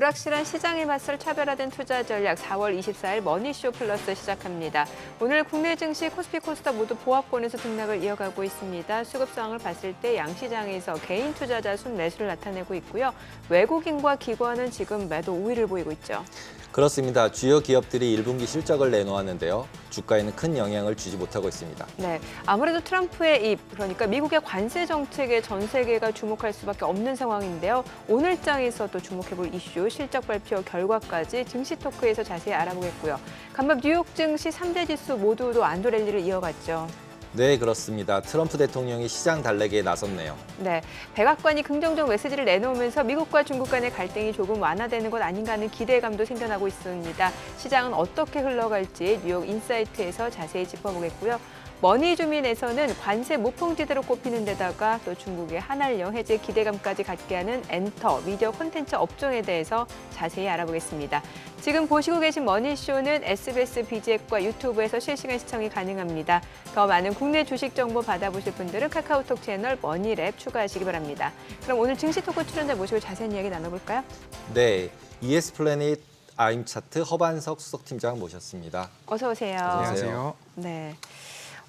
불확실한 시장에 맞설 차별화된 투자 전략 4월 24일 머니쇼 플러스 시작합니다. 오늘 국내 증시 코스피 코스닥 모두 보합권에서 등락을 이어가고 있습니다. 수급 상황을 봤을 때 양시장에서 개인 투자자 순매수를 나타내고 있고요. 외국인과 기관은 지금 매도 우위를 보이고 있죠. 그렇습니다. 주요 기업들이 1분기 실적을 내놓았는데요. 주가에는 큰 영향을 주지 못하고 있습니다. 네, 아무래도 트럼프의 그러니까 미국의 관세 정책에 전 세계가 주목할 수밖에 없는 상황인데요. 오늘장에서 또 주목해볼 이슈, 실적 발표 결과까지 증시 토크에서 자세히 알아보겠고요. 간밤 뉴욕 증시 3대 지수 모두도 안도 랠리를 이어갔죠. 네, 그렇습니다. 트럼프 대통령이 시장 달래기에 나섰네요. 네, 백악관이 긍정적 메시지를 내놓으면서 미국과 중국 간의 갈등이 조금 완화되는 것 아닌가 하는 기대감도 생겨나고 있습니다. 시장은 어떻게 흘러갈지 뉴욕 인사이트에서 자세히 짚어보겠고요. 머니주민에서는 관세 무풍지대로 꼽히는 데다가 또 중국의 한알령 해제 기대감까지 갖게 하는 엔터, 미디어 콘텐츠 업종에 대해서 자세히 알아보겠습니다. 지금 보시고 계신 머니쇼는 SBS BG앱과 유튜브에서 실시간 시청이 가능합니다. 더 많은 국내 주식 정보 받아보실 분들은 카카오톡 채널 머니랩 추가하시기 바랍니다. 그럼 오늘 증시 토크 출연자 모시고 자세한 이야기 나눠볼까요? 네, ES플래닛 아임차트 허반석 수석팀장 모셨습니다. 어서 오세요. 안녕하세요. 네.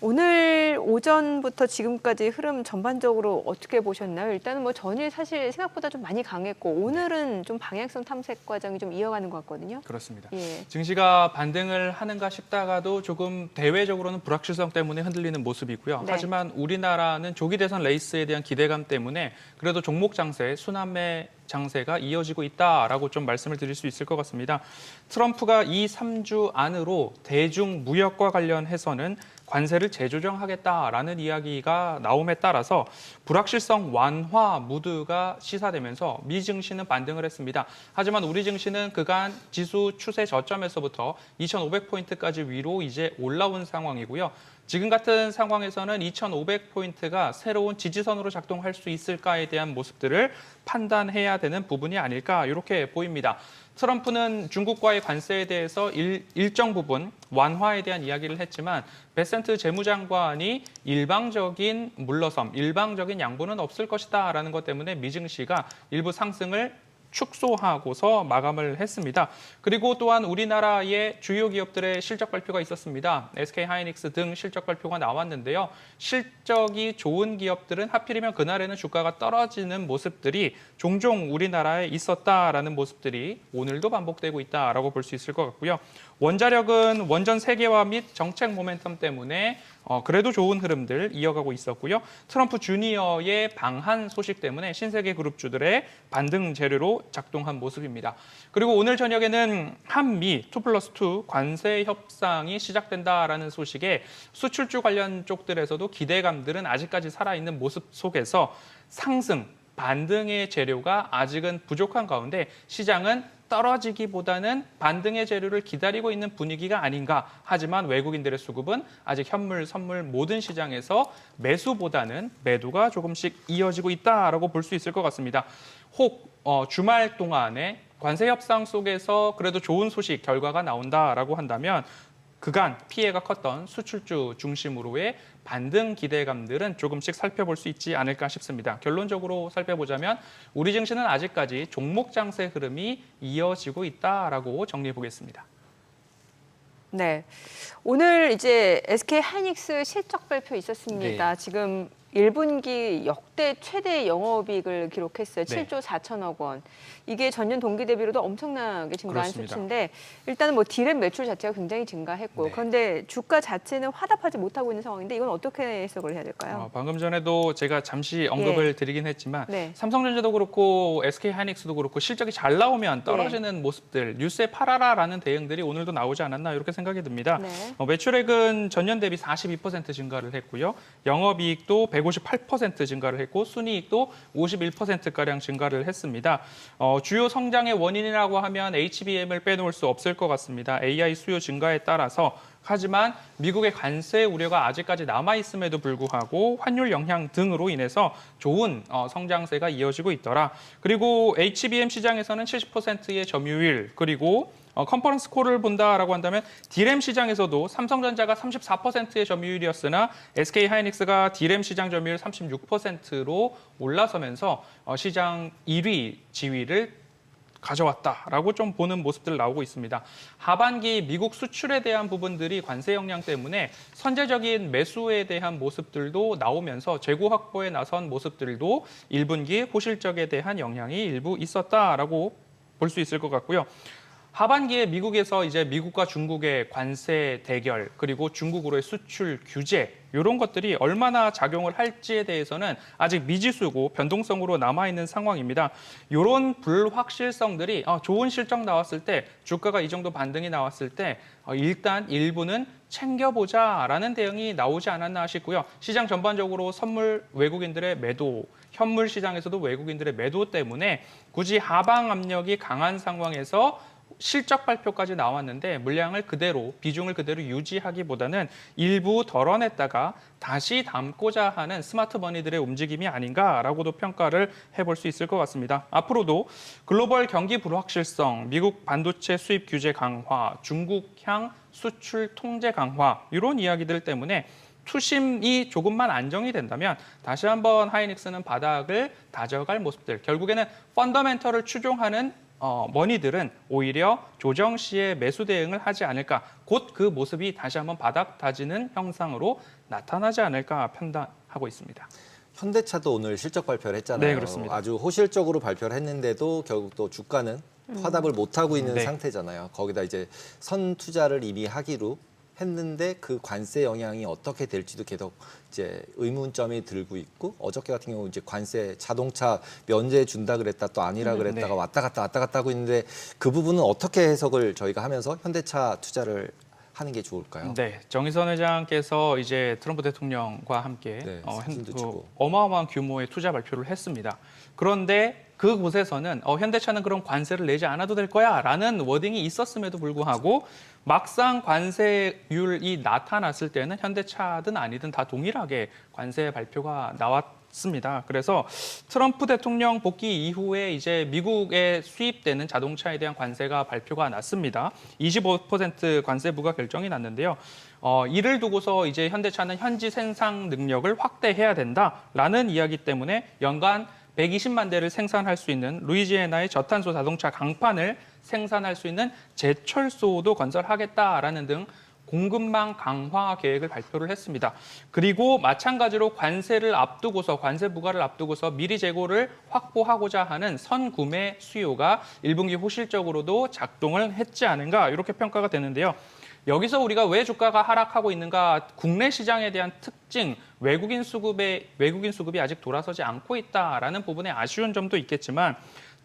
오늘 오전부터 지금까지 흐름 전반적으로 어떻게 보셨나요? 일단은 뭐 전일 사실 생각보다 좀 많이 강했고 오늘은 좀 방향성 탐색 과정이 좀 이어가는 것 같거든요. 그렇습니다. 예. 증시가 반등을 하는가 싶다가도 조금 대외적으로는 불확실성 때문에 흔들리는 모습이고요. 네. 하지만 우리나라는 조기 대선 레이스에 대한 기대감 때문에 그래도 종목 장세, 순환매 장세가 이어지고 있다라고 좀 말씀을 드릴 수 있을 것 같습니다. 트럼프가 이 3주 안으로 대중 무역과 관련해서는 관세를 재조정하겠다라는 이야기가 나옴에 따라서 불확실성 완화 무드가 시사되면서 미 증시는 반등을 했습니다. 하지만 우리 증시는 그간 지수 추세 저점에서부터 2,500포인트까지 위로 이제 올라온 상황이고요. 지금 같은 상황에서는 2,500포인트가 새로운 지지선으로 작동할 수 있을까에 대한 모습들을 판단해야 되는 부분이 아닐까 이렇게 보입니다. 트럼프는 중국과의 관세에 대해서 일정 부분 완화에 대한 이야기를 했지만 베센트 재무장관이 일방적인 물러섬, 일방적인 양보는 없을 것이다라는 것 때문에 미 증시가 일부 상승을 축소하고서 마감을 했습니다. 그리고 또한 우리나라의 주요 기업들의 실적 발표가 있었습니다. SK하이닉스 등 실적 발표가 나왔는데요. 실적이 좋은 기업들은 하필이면 그날에는 주가가 떨어지는 모습들이 종종 우리나라에 있었다라는 모습들이 오늘도 반복되고 있다라고 볼 수 있을 것 같고요. 원자력은 원전 세계화 및 정책 모멘텀 때문에 그래도 좋은 흐름들 이어가고 있었고요. 트럼프 주니어의 방한 소식 때문에 신세계 그룹주들의 반등 재료로 작동한 모습입니다. 그리고 오늘 저녁에는 한미 2+2 관세 협상이 시작된다라는 소식에 수출주 관련 쪽들에서도 기대감들은 아직까지 살아있는 모습 속에서 상승, 반등의 재료가 아직은 부족한 가운데 시장은 떨어지기보다는 반등의 재료를 기다리고 있는 분위기가 아닌가. 하지만 외국인들의 수급은 아직 현물, 선물 모든 시장에서 매수보다는 매도가 조금씩 이어지고 있다라고 볼 수 있을 것 같습니다. 혹 주말 동안에 관세 협상 속에서 그래도 좋은 소식, 결과가 나온다라고 한다면 그간 피해가 컸던 수출주 중심으로의 반등 기대감들은 조금씩 살펴볼 수 있지 않을까 싶습니다. 결론적으로 살펴보자면 우리 증시는 아직까지 종목 장세 흐름이 이어지고 있다라고 정리해 보겠습니다. 네, 오늘 이제 SK하이닉스 실적 발표 있었습니다. 네. 지금 1분기 역대 최대 영업이익을 기록했어요. 네. 7조 4천억 원. 이게 전년 동기 대비로도 엄청나게 증가한 그렇습니다. 수치인데 일단은 뭐 디램 매출 자체가 굉장히 증가했고 네. 그런데 주가 자체는 화답하지 못하고 있는 상황인데 이건 어떻게 해석을 해야 될까요? 방금 전에도 제가 잠시 언급을 드리긴 했지만 네. 삼성전자도 그렇고 SK하이닉스도 그렇고 실적이 잘 나오면 떨어지는 모습들, 뉴스에 팔아라라는 대응들이 오늘도 나오지 않았나 이렇게 생각이 듭니다. 네. 매출액은 전년 대비 42% 증가를 했고요. 영업이익도 158% 증가를 했고 순이익도 51%가량 증가를 했습니다. 주요 성장의 원인이라고 하면 HBM을 빼놓을 수 없을 것 같습니다. AI 수요 증가에 따라서 하지만 미국의 관세 우려가 아직까지 남아있음에도 불구하고 환율 영향 등으로 인해서 좋은 성장세가 이어지고 있더라. 그리고 HBM 시장에서는 70%의 점유율 그리고 컨퍼런스 콜을 본다라고 한다면 D램 시장에서도 삼성전자가 34%의 점유율이었으나 SK하이닉스가 D램 시장 점유율 36%로 올라서면서 시장 1위 지위를 가져왔다라고 좀 보는 모습들 나오고 있습니다. 하반기 미국 수출에 대한 부분들이 관세 영향 때문에 선제적인 매수에 대한 모습들도 나오면서 재고 확보에 나선 모습들도 1분기 호실적에 대한 영향이 일부 있었다라고 볼 수 있을 것 같고요. 하반기에 미국에서 이제 미국과 중국의 관세 대결 그리고 중국으로의 수출 규제 이런 것들이 얼마나 작용을 할지에 대해서는 아직 미지수고 변동성으로 남아있는 상황입니다. 이런 불확실성들이 좋은 실적 나왔을 때 주가가 이 정도 반등이 나왔을 때 일단 일부는 챙겨보자라는 대응이 나오지 않았나 싶고요. 시장 전반적으로 선물 외국인들의 매도, 현물 시장에서도 외국인들의 매도 때문에 굳이 하방 압력이 강한 상황에서 실적 발표까지 나왔는데 물량을 그대로 비중을 그대로 유지하기보다는 일부 덜어냈다가 다시 담고자 하는 스마트 머니들의 움직임이 아닌가라고도 평가를 해볼 수 있을 것 같습니다. 앞으로도 글로벌 경기 불확실성, 미국 반도체 수입 규제 강화, 중국향 수출 통제 강화 이런 이야기들 때문에 투심이 조금만 안정이 된다면 다시 한번 하이닉스는 바닥을 다져갈 모습들, 결국에는 펀더멘털을 추종하는 머니들은 오히려 조정 시에 매수 대응을 하지 않을까, 곧 그 모습이 다시 한번 바닥 다지는 형상으로 나타나지 않을까 판단하고 있습니다. 현대차도 오늘 실적 발표를 했잖아요. 네, 그렇습니다. 아주 호실적으로 발표를 했는데도 결국 또 주가는 화답을 못하고 있는 네. 상태잖아요. 거기다 이제 선 투자를 이미 하기로 했는데 그 관세 영향이 어떻게 될지도 계속 이제 의문점이 들고 있고, 어저께 같은 경우 이제 관세 자동차 면제 준다 그랬다 또 아니라 그랬다가 네. 왔다 갔다 하고 있는데 그 부분은 어떻게 해석을 저희가 하면서 현대차 투자를 하는 게 좋을까요? 네, 정의선 회장께서 이제 트럼프 대통령과 함께 네, 사진도 찍고. 어마어마한 규모의 투자 발표를 했습니다. 그런데 그곳에서는 현대차는 그런 관세를 내지 않아도 될 거야라는 워딩이 있었음에도 불구하고 막상 관세율이 나타났을 때는 현대차든 아니든 다 동일하게 관세 발표가 나왔습니다. 그래서 트럼프 대통령 복귀 이후에 이제 미국에 수입되는 자동차에 대한 관세가 발표가 났습니다. 25% 관세부가 결정이 났는데요. 이를 두고서 이제 현대차는 현지 생산 능력을 확대해야 된다라는 이야기 때문에 연간 120만 대를 생산할 수 있는 루이지애나의 저탄소 자동차 강판을 생산할 수 있는 제철소도 건설하겠다라는 등 공급망 강화 계획을 발표를 했습니다. 그리고 마찬가지로 관세 부과를 앞두고서 미리 재고를 확보하고자 하는 선구매 수요가 1분기 호실적으로도 작동을 했지 않은가 이렇게 평가가 되는데요. 여기서 우리가 왜 주가가 하락하고 있는가, 국내 시장에 대한 특징, 외국인 수급이 아직 돌아서지 않고 있다라는 부분에 아쉬운 점도 있겠지만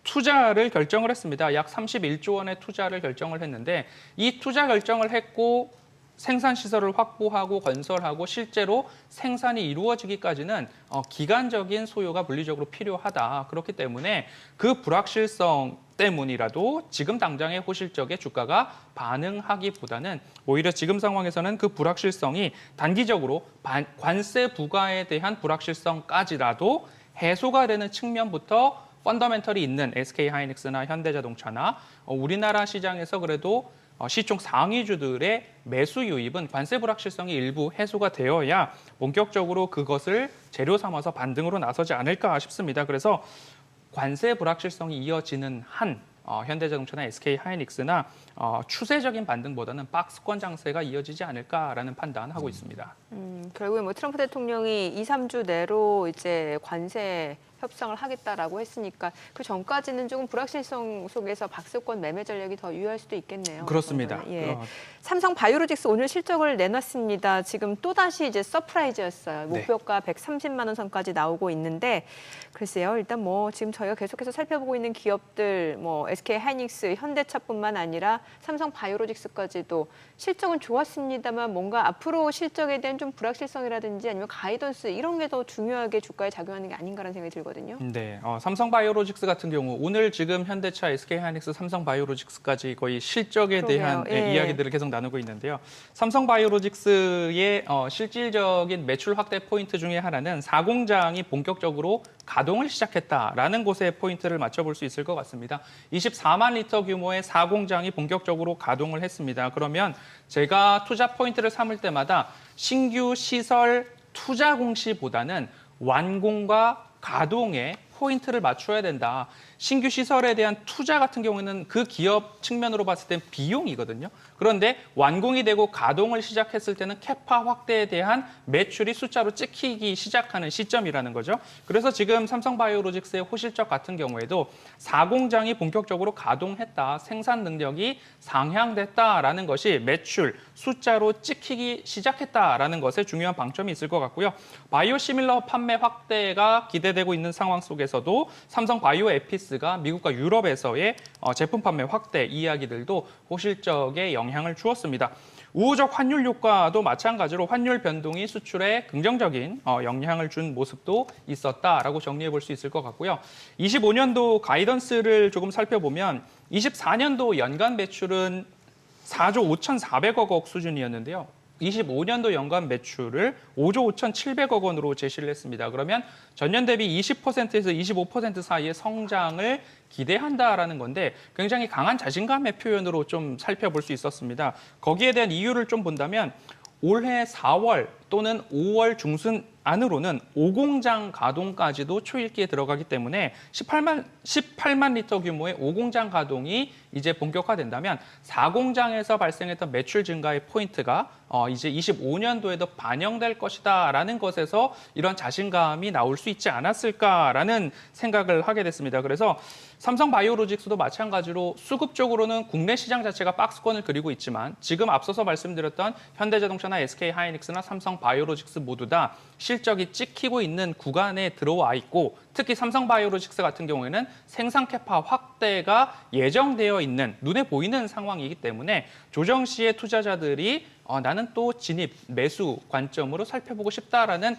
투자를 결정을 했습니다. 약 31조 원의 투자를 결정을 했는데 이 투자 결정을 했고 생산 시설을 확보하고 건설하고 실제로 생산이 이루어지기까지는 기간적인 소요가 물리적으로 필요하다. 그렇기 때문에 그 불확실성 때문이라도 지금 당장의 호실적에 주가가 반응하기보다는 오히려 지금 상황에서는 그 불확실성이 단기적으로 관세 부과에 대한 불확실성까지라도 해소가 되는 측면부터 펀더멘털이 있는 SK하이닉스나 현대자동차나 우리나라 시장에서 그래도 시총 상위주들의 매수 유입은 관세 불확실성이 일부 해소가 되어야 본격적으로 그것을 재료 삼아서 반등으로 나서지 않을까 싶습니다. 그래서 관세 불확실성이 이어지는 한 현대자동차나 SK하이닉스나 추세적인 반등보다는 박스권 장세가 이어지지 않을까라는 판단하고 있습니다. 결국에 뭐 트럼프 대통령이 2, 3주 내로 이제 관세 협상을 하겠다라고 했으니까 그 전까지는 조금 불확실성 속에서 박스권 매매 전략이 더 유효할 수도 있겠네요. 그렇습니다. 예. 삼성 바이오로직스 오늘 실적을 내놨습니다. 지금 또다시 이제 서프라이즈였어요. 목표가 130만 원 선까지 나오고 있는데 글쎄요. 일단 뭐 지금 저희가 계속해서 살펴보고 있는 기업들 뭐 SK하이닉스, 현대차뿐만 아니라 삼성 바이오로직스까지도 실적은 좋았습니다만 뭔가 앞으로 실적에 대한 좀 불확실성이라든지 아니면 가이던스 이런 게 더 중요하게 주가에 작용하는 게 아닌가라는 생각이 들거든요. 네, 삼성바이오로직스 같은 경우 오늘 지금 현대차, SK하이닉스, 삼성바이오로직스까지 거의 실적에 대한 예. 이야기들을 계속 나누고 있는데요. 삼성바이오로직스의 실질적인 매출 확대 포인트 중에 하나는 4공장이 본격적으로 가동을 시작했다라는 곳에 포인트를 맞춰볼 수 있을 것 같습니다. 24만 리터 규모의 4공장이 본격적으로 가동을 했습니다. 그러면 제가 투자 포인트를 삼을 때마다 신규 시설 투자 공시보다는 완공과 가동에 포인트를 맞춰야 된다. 신규 시설에 대한 투자 같은 경우에는 그 기업 측면으로 봤을 땐 비용이거든요. 그런데 완공이 되고 가동을 시작했을 때는 캐파 확대에 대한 매출이 숫자로 찍히기 시작하는 시점이라는 거죠. 그래서 지금 삼성바이오로직스의 호실적 같은 경우에도 4공장이 본격적으로 가동했다, 생산 능력이 상향됐다라는 것이 매출 숫자로 찍히기 시작했다라는 것에 중요한 방점이 있을 것 같고요. 바이오시밀러 판매 확대가 기대되고 있는 상황 속에서도 삼성 바이오에피스가 미국과 유럽에서의 제품 판매 확대 이야기들도 호실적에 영향을 주었습니다. 우호적 환율 효과도 마찬가지로 환율 변동이 수출에 긍정적인 영향을 준 모습도 있었다라고 정리해 볼 수 있을 것 같고요. 25년도 가이던스를 조금 살펴보면 24년도 연간 매출은 4조 5,400억 원 수준이었는데요. 25년도 연간 매출을 5조 5,700억 원으로 제시를 했습니다. 그러면 전년 대비 20%에서 25% 사이의 성장을 기대한다라는 건데 굉장히 강한 자신감의 표현으로 좀 살펴볼 수 있었습니다. 거기에 대한 이유를 좀 본다면 올해 4월 또는 5월 중순 안으로는 5공장 가동까지도 초읽기에 들어가기 때문에 18만 리터 규모의 5공장 가동이 이제 본격화된다면 4공장에서 발생했던 매출 증가의 포인트가 이제 25년도에도 반영될 것이다라는 것에서 이런 자신감이 나올 수 있지 않았을까라는 생각을 하게 됐습니다. 그래서 삼성바이오로직스도 마찬가지로 수급적으로는 국내 시장 자체가 박스권을 그리고 있지만 지금 앞서서 말씀드렸던 현대자동차나 SK하이닉스나 삼성바이오로직스 모두 다 실적이 찍히고 있는 구간에 들어와 있고 특히 삼성바이오로직스 같은 경우에는 생산 캐파 확대가 예정되어 있는 눈에 보이는 상황이기 때문에 조정 시에 투자자들이 나는 또 진입, 매수 관점으로 살펴보고 싶다라는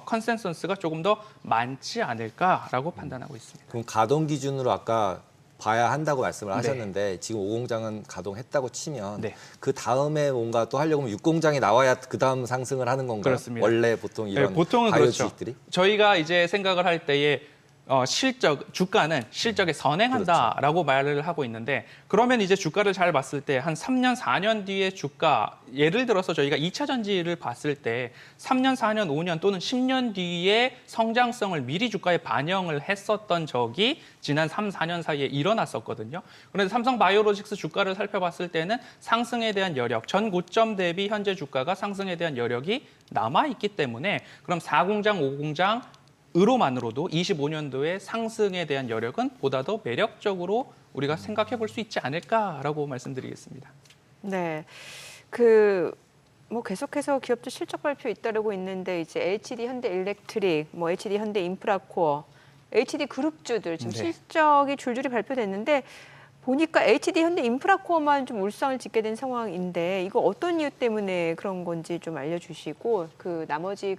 컨센서스가 조금 더 많지 않을까라고 판단하고 있습니다. 그럼 가동 기준으로 아까 봐야 한다고 말씀을 네. 하셨는데 지금 5공장은 가동했다고 치면 네. 그 다음에 뭔가 또 하려면 6공장이 나와야 그 다음 상승을 하는 건가요? 그렇습니다. 원래 보통 이런 네, 보통은 바이오 그렇죠. 주식들이? 저희가 이제 생각을 할 때에 주가는 실적에 선행한다라고 말을 하고 있는데 그러면 이제 주가를 잘 봤을 때 한 3년, 4년 뒤에 주가 예를 들어서 저희가 2차 전지를 봤을 때 3년, 4년, 5년 또는 10년 뒤에 성장성을 미리 주가에 반영을 했었던 적이 지난 3, 4년 사이에 일어났었거든요. 그런데 삼성바이오로직스 주가를 살펴봤을 때는 상승에 대한 여력, 전 고점 대비 현재 주가가 상승에 대한 여력이 남아있기 때문에 그럼 4공장, 5공장 으로만으로도 25년도의 상승에 대한 여력은 보다 더 매력적으로 우리가 생각해 볼 수 있지 않을까라고 말씀드리겠습니다. 네. 뭐 계속해서 기업들 실적 발표 잇따르고 있는데 이제 HD 현대일렉트릭, 뭐 HD 현대인프라코어, HD 그룹주들 지금 네. 실적이 줄줄이 발표됐는데 보니까 HD 현대인프라코어만 좀 울상을 짓게 된 상황인데 이거 어떤 이유 때문에 그런 건지 좀 알려주시고 나머지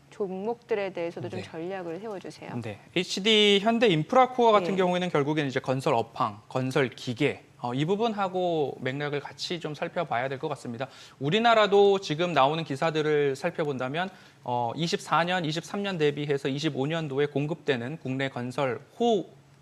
종목들에 대해서도 좀 네. 전략을 세워주세요. 네, HD 현대인프라코어 같은 네. 경우에는 결국에는 이제 건설 업황, 건설 기계 이 부분하고 맥락을 같이 좀 살펴봐야 될 것 같습니다. 우리나라도 지금 나오는 기사들을 살펴본다면 24년, 23년 대비해서 25년도에 공급되는 국내 건설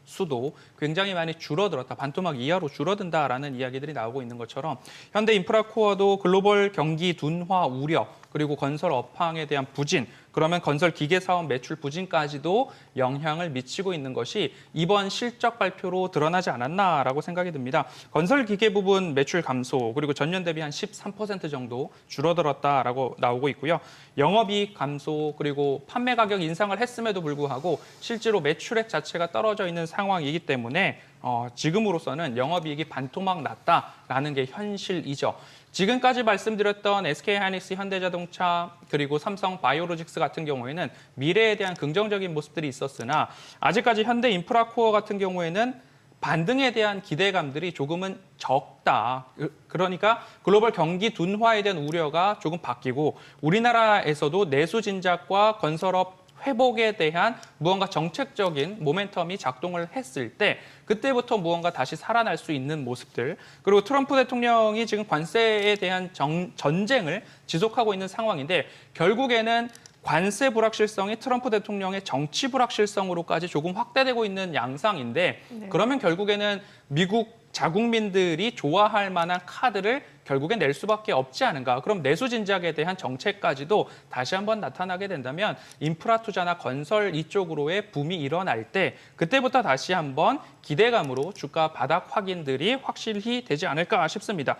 수도 굉장히 많이 줄어들었다. 반토막 이하로 줄어든다라는 이야기들이 나오고 있는 것처럼 현대인프라코어도 글로벌 경기 둔화 우려 그리고 건설 업황에 대한 부진 그러면 건설 기계 사업 매출 부진까지도 영향을 미치고 있는 것이 이번 실적 발표로 드러나지 않았나라고 생각이 듭니다. 건설 기계 부분 매출 감소 그리고 전년 대비 한 13% 정도 줄어들었다라고 나오고 있고요. 영업이익 감소 그리고 판매 가격 인상을 했음에도 불구하고 실제로 매출액 자체가 떨어져 있는 상황이기 때문에 지금으로서는 영업이익이 반토막 났다라는 게 현실이죠. 지금까지 말씀드렸던 SK하이닉스, 현대자동차 그리고 삼성바이오로직스 같은 경우에는 미래에 대한 긍정적인 모습들이 있었으나 아직까지 현대인프라코어 같은 경우에는 반등에 대한 기대감들이 조금은 적다. 그러니까 글로벌 경기 둔화에 대한 우려가 조금 바뀌고 우리나라에서도 내수 진작과 건설업 회복에 대한 무언가 정책적인 모멘텀이 작동을 했을 때 그때부터 무언가 다시 살아날 수 있는 모습들 그리고 트럼프 대통령이 지금 관세에 대한 전쟁을 지속하고 있는 상황인데 결국에는 관세 불확실성이 트럼프 대통령의 정치 불확실성으로까지 조금 확대되고 있는 양상인데 네. 그러면 결국에는 미국 자국민들이 좋아할 만한 카드를 결국엔 낼 수밖에 없지 않은가. 그럼 내수 진작에 대한 정책까지도 다시 한번 나타나게 된다면 인프라 투자나 건설 이쪽으로의 붐이 일어날 때 그때부터 다시 한번 기대감으로 주가 바닥 확인들이 확실히 되지 않을까 싶습니다.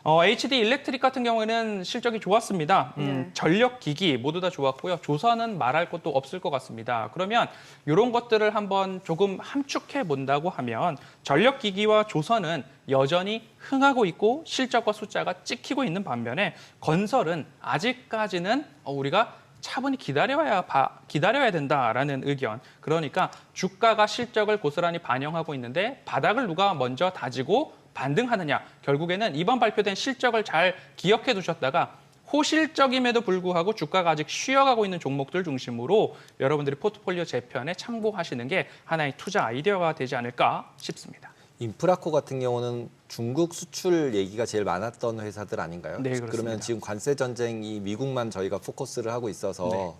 HD 일렉트릭 같은 경우에는 실적이 좋았습니다. 전력 기기 모두 다 좋았고요. 조선은 말할 것도 없을 것 같습니다. 그러면 이런 것들을 한번 조금 함축해 본다고 하면 전력 기기와 조선은 여전히 흥하고 있고 실적과 숫자가 찍히고 있는 반면에 건설은 아직까지는 우리가 차분히 기다려야 된다라는 의견. 그러니까 주가가 실적을 고스란히 반영하고 있는데 바닥을 누가 먼저 다지고 반등하느냐. 결국에는 이번 발표된 실적을 잘 기억해 두셨다가 호실적임에도 불구하고 주가가 아직 쉬어가고 있는 종목들 중심으로 여러분들이 포트폴리오 재편에 참고하시는 게 하나의 투자 아이디어가 되지 않을까 싶습니다. 인프라코 같은 경우는 중국 수출 얘기가 제일 많았던 회사들 아닌가요? 네, 그렇습니다. 그러면 지금 관세 전쟁이 미국만 저희가 포커스를 하고 있어서 네.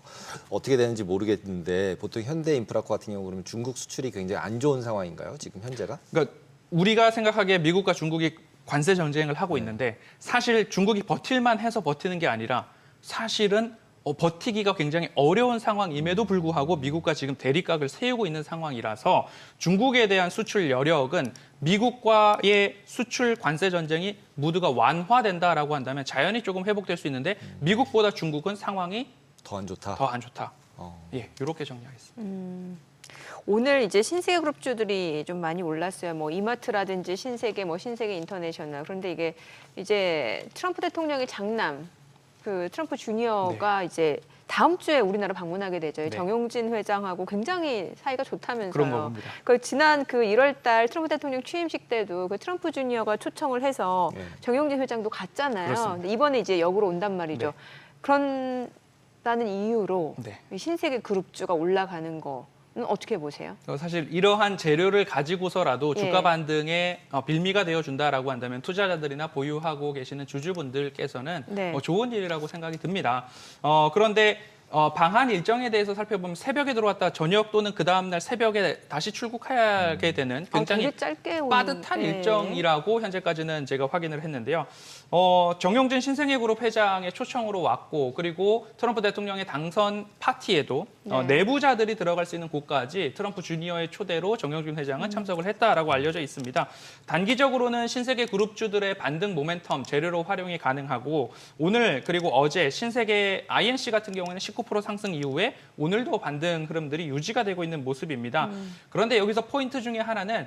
어떻게 되는지 모르겠는데 보통 현대 인프라코 같은 경우 그러면 중국 수출이 굉장히 안 좋은 상황인가요? 지금 현재가? 그러니까 우리가 생각하기에 미국과 중국이 관세 전쟁을 하고 있는데 사실 중국이 버틸만 해서 버티는 게 아니라 사실은 버티기가 굉장히 어려운 상황임에도 불구하고 미국과 지금 대립각을 세우고 있는 상황이라서 중국에 대한 수출 여력은 미국과의 수출 관세 전쟁이 모두가 완화된다라고 한다면 자연히 조금 회복될 수 있는데 미국보다 중국은 상황이 더 안 좋다. 더 안 좋다. 예, 이렇게 정리하겠습니다. 오늘 이제 신세계 그룹주들이 좀 많이 올랐어요. 뭐 이마트라든지 신세계, 뭐 신세계 인터내셔널. 그런데 이게 이제 트럼프 대통령의 장남, 그 트럼프 주니어가 이제 다음 주에 우리나라 방문하게 되죠. 네. 정용진 회장하고 굉장히 사이가 좋다면서요. 그런 겁니다. 지난 1월달 트럼프 대통령 취임식 때도 그 트럼프 주니어가 초청을 해서 네. 정용진 회장도 갔잖아요. 그렇습니다. 근데 이번에 이제 역으로 온단 말이죠. 네. 그런다는 이유로 네. 이 신세계 그룹주가 올라가는 거는 어떻게 보세요? 사실 이러한 재료를 가지고서라도 예. 주가 반등에 빌미가 되어준다라고 한다면 투자자들이나 보유하고 계시는 주주분들께서는 네. 좋은 일이라고 생각이 듭니다. 그런데 방한 일정에 대해서 살펴보면 새벽에 들어왔다 저녁 또는 그 다음날 새벽에 다시 출국하게 되는 굉장히 되게 짧게 오는, 빠듯한 네. 일정이라고 현재까지는 제가 확인을 했는데요. 정용진 신생애그룹 회장의 초청으로 왔고 그리고 트럼프 대통령의 당선 파티에도 네. 내부자들이 들어갈 수 있는 곳까지 트럼프 주니어의 초대로 정용진 회장은 참석을 했다라고 알려져 있습니다. 단기적으로는 신세계 그룹주들의 반등 모멘텀 재료로 활용이 가능하고 오늘 그리고 어제 신세계 INC 같은 경우에는 19% 상승 이후에 오늘도 반등 흐름들이 유지가 되고 있는 모습입니다. 그런데 여기서 포인트 중에 하나는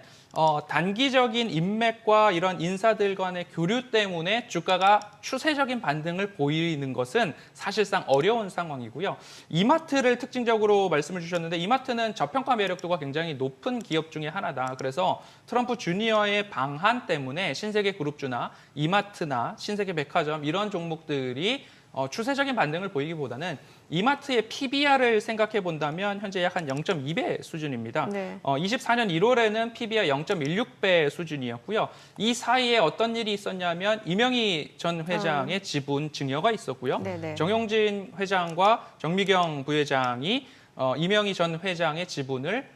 단기적인 인맥과 이런 인사들 간의 교류 때문에 주가가 추세적인 반등을 보이는 것은 사실상 어려운 상황이고요. 이마트를 특징적으로 말씀을 주셨는데 이마트는 저평가 매력도가 굉장히 높은 기업 중에 하나다. 그래서 트럼프 주니어의 방한 때문에 신세계 그룹주나 이마트나 신세계 백화점 이런 종목들이 추세적인 반등을 보이기보다는 이마트의 PBR을 생각해 본다면 현재 약 한 0.2배 수준입니다. 네. 24년 1월에는 PBR 0.16배 수준이었고요. 이 사이에 어떤 일이 있었냐면 이명희 전 회장의 지분 증여가 있었고요. 네네. 정용진 회장과 정미경 부회장이 이명희 전 회장의 지분을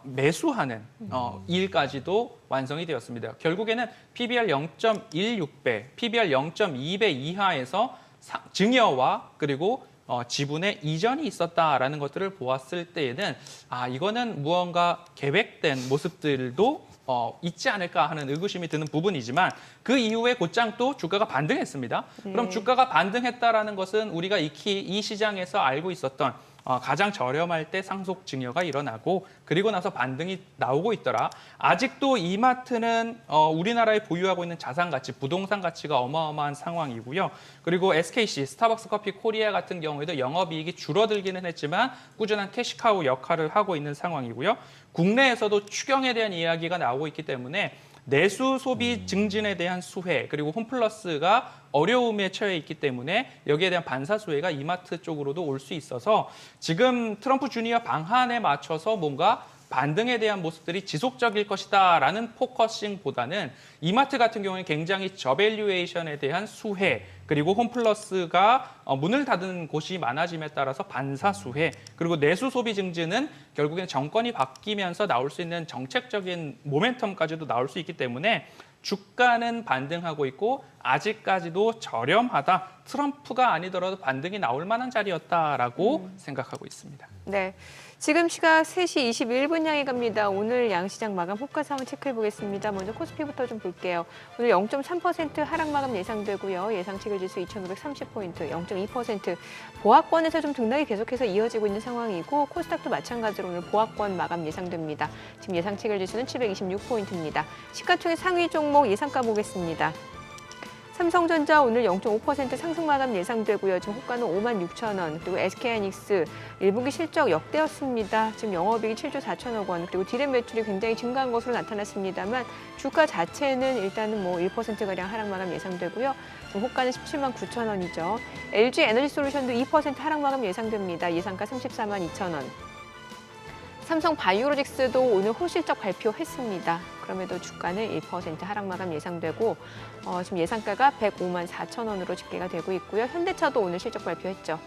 매수하는 일까지도 완성이 되었습니다. 결국에는 PBR 0.16배, PBR 0.2배 이하에서 증여와 그리고 지분의 이전이 있었다라는 것들을 보았을 때에는 이거는 무언가 계획된 모습들도 있지 않을까 하는 의구심이 드는 부분이지만 그 이후에 곧장 또 주가가 반등했습니다. 그럼 주가가 반등했다라는 것은 우리가 익히 이 시장에서 알고 있었던 가장 저렴할 때 상속 증여가 일어나고 그리고 나서 반등이 나오고 있더라. 아직도 이마트는 우리나라에 보유하고 있는 자산 가치, 부동산 가치가 어마어마한 상황이고요. 그리고 SKC, 스타벅스 커피 코리아 같은 경우에도 영업이익이 줄어들기는 했지만 꾸준한 캐시카우 역할을 하고 있는 상황이고요. 국내에서도 추경에 대한 이야기가 나오고 있기 때문에 내수 소비 증진에 대한 수혜 그리고 홈플러스가 어려움에 처해 있기 때문에 여기에 대한 반사 수혜가 이마트 쪽으로도 올 수 있어서 지금 트럼프 주니어 방한에 맞춰서 뭔가 반등에 대한 모습들이 지속적일 것이다라는 포커싱보다는 이마트 같은 경우는 굉장히 저밸류에이션에 대한 수혜 그리고 홈플러스가 문을 닫은 곳이 많아짐에 따라서 반사수혜, 그리고 내수 소비 증진은 결국엔 정권이 바뀌면서 나올 수 있는 정책적인 모멘텀까지도 나올 수 있기 때문에 주가는 반등하고 있고 아직까지도 저렴하다. 트럼프가 아니더라도 반등이 나올 만한 자리였다라고 생각하고 있습니다. 네. 지금 시각 3시 21분 향해 갑니다. 오늘 양시장 마감 호가 상황 체크해 보겠습니다. 먼저 코스피부터 좀 볼게요. 오늘 0.3% 하락 마감 예상되고요. 예상 체결 지수 2,530포인트, 0.2%. 보합권에서 좀 등락이 계속해서 이어지고 있는 상황이고 코스닥도 마찬가지로 오늘 보합권 마감 예상됩니다. 지금 예상 체결 지수는 726포인트입니다. 시가총액 상위 종목 예상가 보겠습니다. 삼성전자 오늘 0.5% 상승 마감 예상되고요. 지금 호가는 56,000원. 그리고 SK하이닉스 1분기 실적 역대였습니다. 지금 영업이익이 7조 4천억 원. 그리고 디램 매출이 굉장히 증가한 것으로 나타났습니다만 주가 자체는 일단은 뭐 1%가량 하락 마감 예상되고요. 지금 호가는 17만 9천 원이죠. LG 에너지솔루션도 2% 하락 마감 예상됩니다. 예상가 34만 2천 원. 삼성 바이오로직스도 오늘 호실적 발표했습니다. 그럼에도 주가는 1% 하락 마감 예상되고 지금 예상가가 105만 4천 원으로 집계가 되고 있고요. 현대차도 오늘 실적 발표했죠.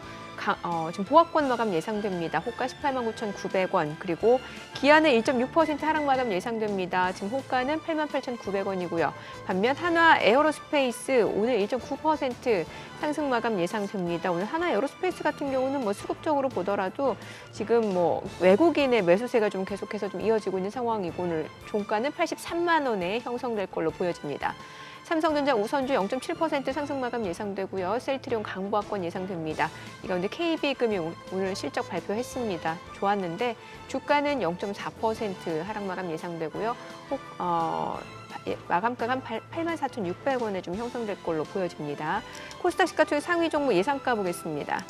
지금 보합권 마감 예상됩니다. 호가 18만 9,900원. 그리고 기아는 1.6% 하락 마감 예상됩니다. 지금 호가는 8만 8,900원이고요. 반면 한화 에어로스페이스 오늘 1.9% 상승 마감 예상됩니다. 오늘 한화 에어로스페이스 같은 경우는 뭐 수급적으로 보더라도 지금 뭐 외국인의 매수세가 좀 계속해서 좀 이어지고 있는 상황이고 오늘 종가는 83만 원에 형성될 걸로 보여집니다. 삼성전자 우선주 0.7% 상승 마감 예상되고요. 셀트리온 강보합권 예상됩니다. 이 가운데 KB금융 오늘 실적 발표했습니다. 좋았는데 주가는 0.4% 하락 마감 예상되고요. 마감가가 84,600원에 좀 형성될 걸로 보여집니다. 코스닥 시가총액 상위 종목 예상가 보겠습니다.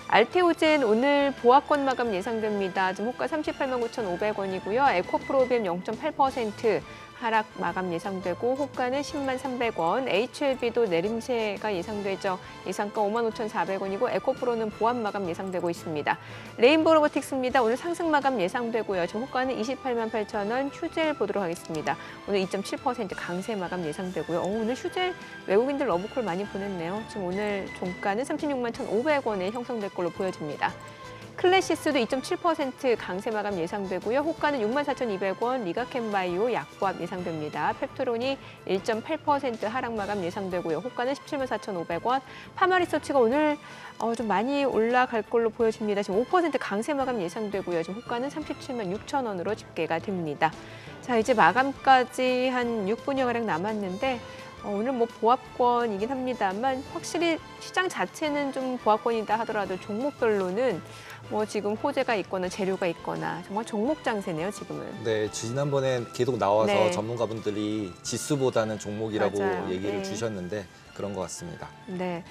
알테오젠 오늘 보합권 마감 예상됩니다. 지금 호가 38만 9,500원이고요. 에코프로비엠 0.8% 하락 마감 예상되고 호가는 10만 300원. HLB도 내림세가 예상되죠. 예상가 5만 5,400원이고 에코프로는 보합 마감 예상되고 있습니다. 레인보우 로보틱스입니다. 오늘 상승 마감 예상되고요. 지금 호가는 28만 8천원. 휴젤 보도록 하겠습니다. 오늘 2.7% 강세 마감 예상되고요. 오늘 휴젤 외국인들 러브콜 많이 보냈네요. 지금 오늘 종가는 36만 1,500원에 형성될 걸로 보여집니다. 클래시스도 2.7% 강세 마감 예상되고요. 호가는 64,200원, 리가캠바이오 약보합 예상됩니다. 펩토론이 1.8% 하락 마감 예상되고요. 호가는 17만 4,500원. 파마리서치가 오늘 좀 많이 올라갈 걸로 보여집니다. 지금 5% 강세 마감 예상되고요. 지금 호가는 37만 6천 원으로 집계가 됩니다. 자, 이제 마감까지 한 6분여가량 남았는데 오늘 뭐 보합권이긴 합니다만 확실히 시장 자체는 좀 보합권이다 하더라도 종목별로는 뭐 지금 호재가 있거나 재료가 있거나 정말 종목 장세네요, 지금은. 네, 지난번에 계속 나와서 네. 전문가분들이 지수보다는 종목이라고 맞아요. 얘기를 네. 주셨는데 그런 것 같습니다. 네.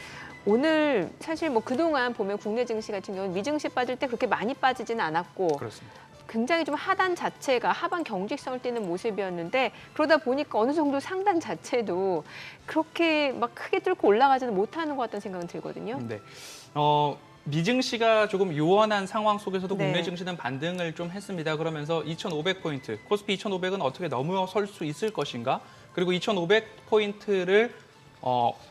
오늘 사실 뭐 그동안 보면 국내 증시 같은 경우는 미증시 빠질 때 그렇게 많이 빠지지는 않았고 그렇습니다. 굉장히 좀 하단 자체가 하반 경직성을 띠는 모습이었는데 그러다 보니까 어느 정도 상단 자체도 그렇게 막 크게 뚫고 올라가지는 못하는 것 같다는 생각은 들거든요. 네. 미증시가 조금 요원한 상황 속에서도 네. 국내 증시는 반등을 좀 했습니다. 그러면서 2,500포인트, 코스피 2,500은 어떻게 넘어설 수 있을 것인가? 그리고 2,500포인트를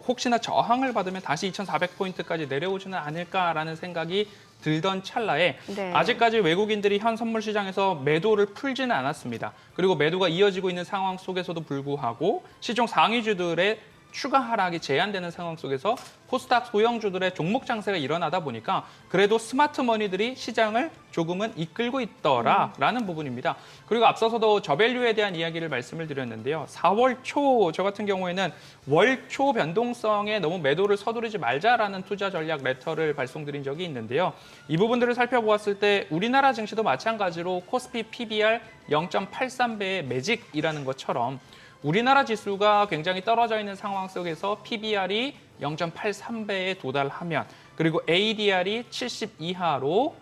혹시나 저항을 받으면 다시 2,400포인트까지 내려오지는 않을까라는 생각이 들던 찰나에 네. 아직까지 외국인들이 현 선물 시장에서 매도를 풀지는 않았습니다. 그리고 매도가 이어지고 있는 상황 속에서도 불구하고 시총 상위주들의 추가 하락이 제한되는 상황 속에서 코스닥 소형주들의 종목 장세가 일어나다 보니까 그래도 스마트머니들이 시장을 조금은 이끌고 있더라라는 부분입니다. 그리고 앞서서도 저밸류에 대한 이야기를 말씀을 드렸는데요. 4월 초 저 같은 경우에는 월 초 변동성에 너무 매도를 서두르지 말자라는 투자 전략 레터를 발송드린 적이 있는데요. 이 부분들을 살펴보았을 때 우리나라 증시도 마찬가지로 코스피 PBR 0.83배의 매직이라는 것처럼 우리나라 지수가 굉장히 떨어져 있는 상황 속에서 PBR이 0.83배에 도달하면 그리고 ADR이 70 이하로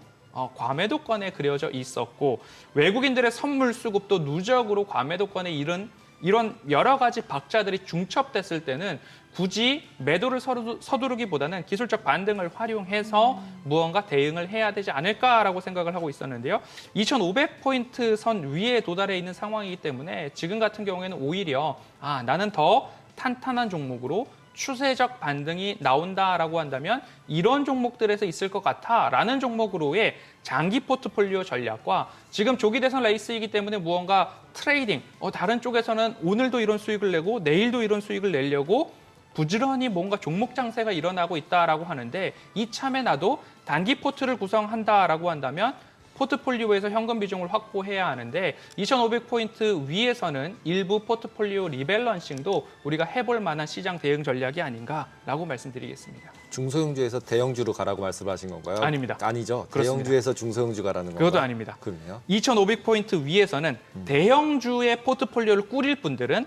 과매도권에 그려져 있었고 외국인들의 선물 수급도 누적으로 과매도권에 이런 여러 가지 박자들이 중첩됐을 때는 굳이 매도를 서두르기보다는 기술적 반등을 활용해서 무언가 대응을 해야 되지 않을까라고 생각을 하고 있었는데요. 2,500포인트 선 위에 도달해 있는 상황이기 때문에 지금 같은 경우에는 오히려 나는 더 탄탄한 종목으로 추세적 반등이 나온다라고 한다면 이런 종목들에서 있을 것 같아라는 종목으로의 장기 포트폴리오 전략과 지금 조기 대선 레이스이기 때문에 무언가 트레이딩, 다른 쪽에서는 오늘도 이런 수익을 내고 내일도 이런 수익을 내려고 부지런히 뭔가 종목 장세가 일어나고 있다라고 하는데 이참에 나도 단기 포트를 구성한다라고 한다면 포트폴리오에서 현금 비중을 확보해야 하는데 2,500포인트 위에서는 일부 포트폴리오 리밸런싱도 우리가 해볼 만한 시장 대응 전략이 아닌가라고 말씀드리겠습니다. 중소형주에서 대형주로 가라고 말씀하신 건가요? 아닙니다. 아니죠. 그렇습니다. 대형주에서 중소형주 가라는 건가요? 그것도 아닙니다. 그럼요. 2,500포인트 위에서는 대형주의 포트폴리오를 꾸릴 분들은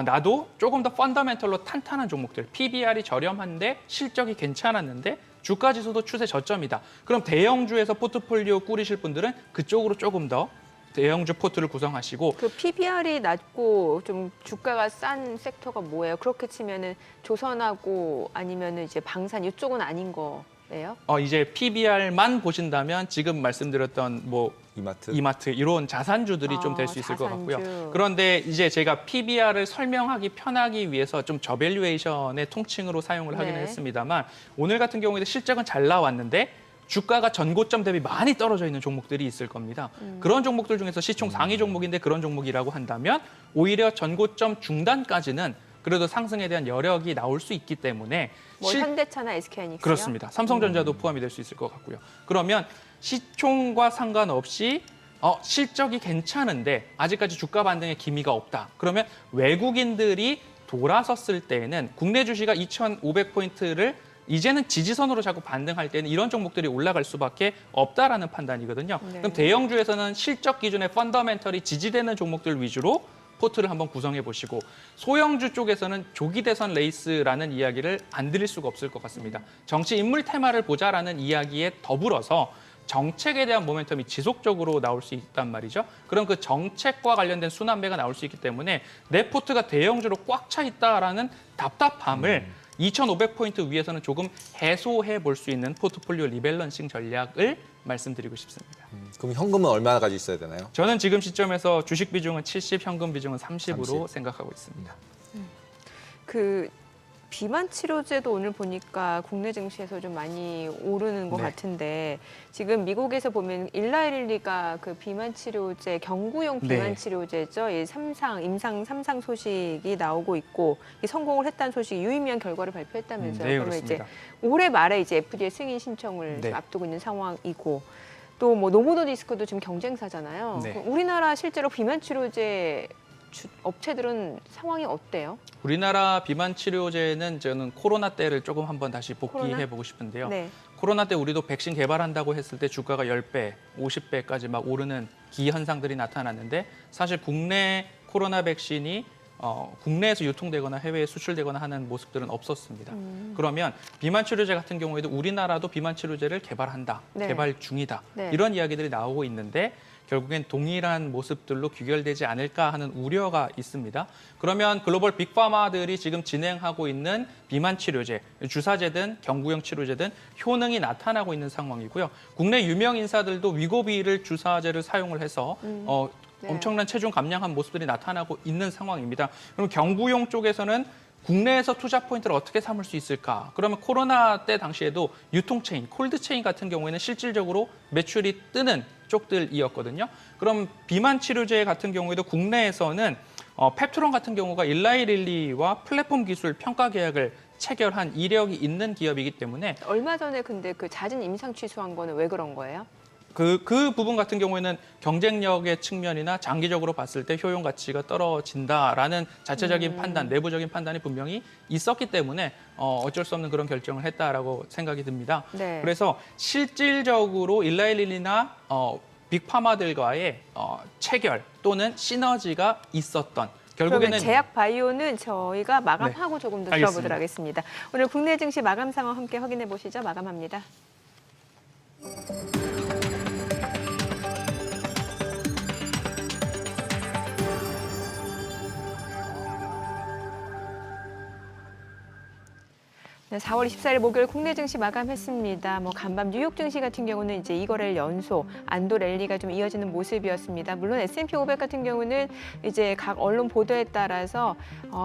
나도 조금 더 펀더멘털로 탄탄한 종목들, PBR이 저렴한데 실적이 괜찮았는데 주가 지수도 추세 저점이다. 그럼 대형주에서 포트폴리오 꾸리실 분들은 그쪽으로 조금 더 대형주 포트를 구성하시고 그 PBR이 낮고 좀 주가가 싼 섹터가 뭐예요? 그렇게 치면은 조선하고 아니면은 이제 방산 이쪽은 아닌 거예요? 이제 PBR만 보신다면 지금 말씀드렸던 뭐 이마트 이런 자산주들이 좀 될 수 있을 것 같고요. 그런데 이제 제가 PBR을 설명하기 편하기 위해서 좀 저밸류에이션의 통칭으로 사용을 하기는 네. 했습니다만 오늘 같은 경우에는 실적은 잘 나왔는데 주가가 전고점 대비 많이 떨어져 있는 종목들이 있을 겁니다. 그런 종목들 중에서 시총 상위 종목인데 그런 종목이라고 한다면 오히려 전고점 중단까지는 그래도 상승에 대한 여력이 나올 수 있기 때문에 뭐 현대차나 SK하이닉스요? 그렇습니다. 삼성전자도 포함이 될 수 있을 것 같고요. 그러면 시총과 상관없이 실적이 괜찮은데 아직까지 주가 반등의 기미가 없다. 그러면 외국인들이 돌아섰을 때에는 국내 주식이 2,500포인트를 이제는 지지선으로 자꾸 반등할 때는 이런 종목들이 올라갈 수밖에 없다라는 판단이거든요. 네. 그럼 대형주에서는 실적 기준의 펀더멘털이 지지되는 종목들 위주로 포트를 한번 구성해 보시고 소형주 쪽에서는 조기 대선 레이스라는 이야기를 안 드릴 수가 없을 것 같습니다. 정치 인물 테마를 보자라는 이야기에 더불어서 정책에 대한 모멘텀이 지속적으로 나올 수 있단 말이죠. 그럼 그 정책과 관련된 순환매가 나올 수 있기 때문에 내 포트가 대형주로 꽉 차 있다라는 답답함을 2,500포인트 위에서는 조금 해소해 볼 수 있는 포트폴리오 리밸런싱 전략을 말씀드리고 싶습니다. 그럼 현금은 얼마나 가지고 있어야 되나요? 저는 지금 시점에서 주식 비중은 70, 현금 비중은 30으로 30. 생각하고 있습니다. 그 비만 치료제도 오늘 보니까 국내 증시에서 좀 많이 오르는 것 네. 같은데 지금 미국에서 보면 일라일리가 그 비만 치료제 경구용 비만 네. 치료제죠. 이 임상 3상 소식이 나오고 있고 이 성공을 했다는 소식이 유의미한 결과를 발표했다면서요. 네, 그러면 이제 그렇습니다. 올해 말에 이제 FDA 승인 신청을 네. 지금 앞두고 있는 상황이고 또 뭐 노보노디스크도 지금 경쟁사잖아요. 네. 그럼 우리나라 실제로 비만 치료제 업체들은 상황이 어때요? 우리나라 비만 치료제는 저는 코로나 때를 조금 한번 다시 복귀해 코로나? 보고 싶은데요. 네. 코로나 때 우리도 백신 개발한다고 했을 때 주가가 10배, 50배까지 막 오르는 기현상들이 나타났는데 사실 국내 코로나 백신이 국내에서 유통되거나 해외에 수출되거나 하는 모습들은 없었습니다. 그러면 비만 치료제 같은 경우에도 우리나라도 비만 치료제를 개발한다, 네. 개발 중이다 네. 이런 이야기들이 나오고 있는데 결국엔 동일한 모습들로 귀결되지 않을까 하는 우려가 있습니다. 그러면 글로벌 빅파마들이 지금 진행하고 있는 비만 치료제, 주사제든 경구용 치료제든 효능이 나타나고 있는 상황이고요. 국내 유명 인사들도 위고비를 주사제를 사용을 해서 네. 엄청난 체중 감량한 모습들이 나타나고 있는 상황입니다. 그럼 경구용 쪽에서는 국내에서 투자 포인트를 어떻게 삼을 수 있을까? 그러면 코로나 때 당시에도 유통체인, 콜드체인 같은 경우에는 실질적으로 매출이 뜨는 쪽들이었거든요. 그럼 비만 치료제 같은 경우에도 국내에서는 펩트론 같은 경우가 일라이릴리와 플랫폼 기술 평가 계약을 체결한 이력이 있는 기업이기 때문에 얼마 전에 근데 그 잦은 임상 취소한 거는 왜 그런 거예요? 그 부분 같은 경우에는 경쟁력의 측면이나 장기적으로 봤을 때 효용 가치가 떨어진다라는 자체적인 판단, 내부적인 판단이 분명히 있었기 때문에 어쩔 수 없는 그런 결정을 했다라고 생각이 듭니다. 네. 그래서 실질적으로 일라일리나 빅파마들과의 체결 또는 시너지가 있었던 그러면 결국에는 제약 바이오는 저희가 마감하고 조금 더 알겠습니다. 들어보도록 하겠습니다. 오늘 국내 증시 마감 상황 함께 확인해 보시죠. 마감합니다. 네, 4월 24일 목요일 국내 증시 마감했습니다. 간밤 뉴욕 증시 같은 경우는 이제 이거래일 연속 안도 랠리가 좀 이어지는 모습이었습니다. 물론 S&P 500 같은 경우는 이제 각 언론 보도에 따라서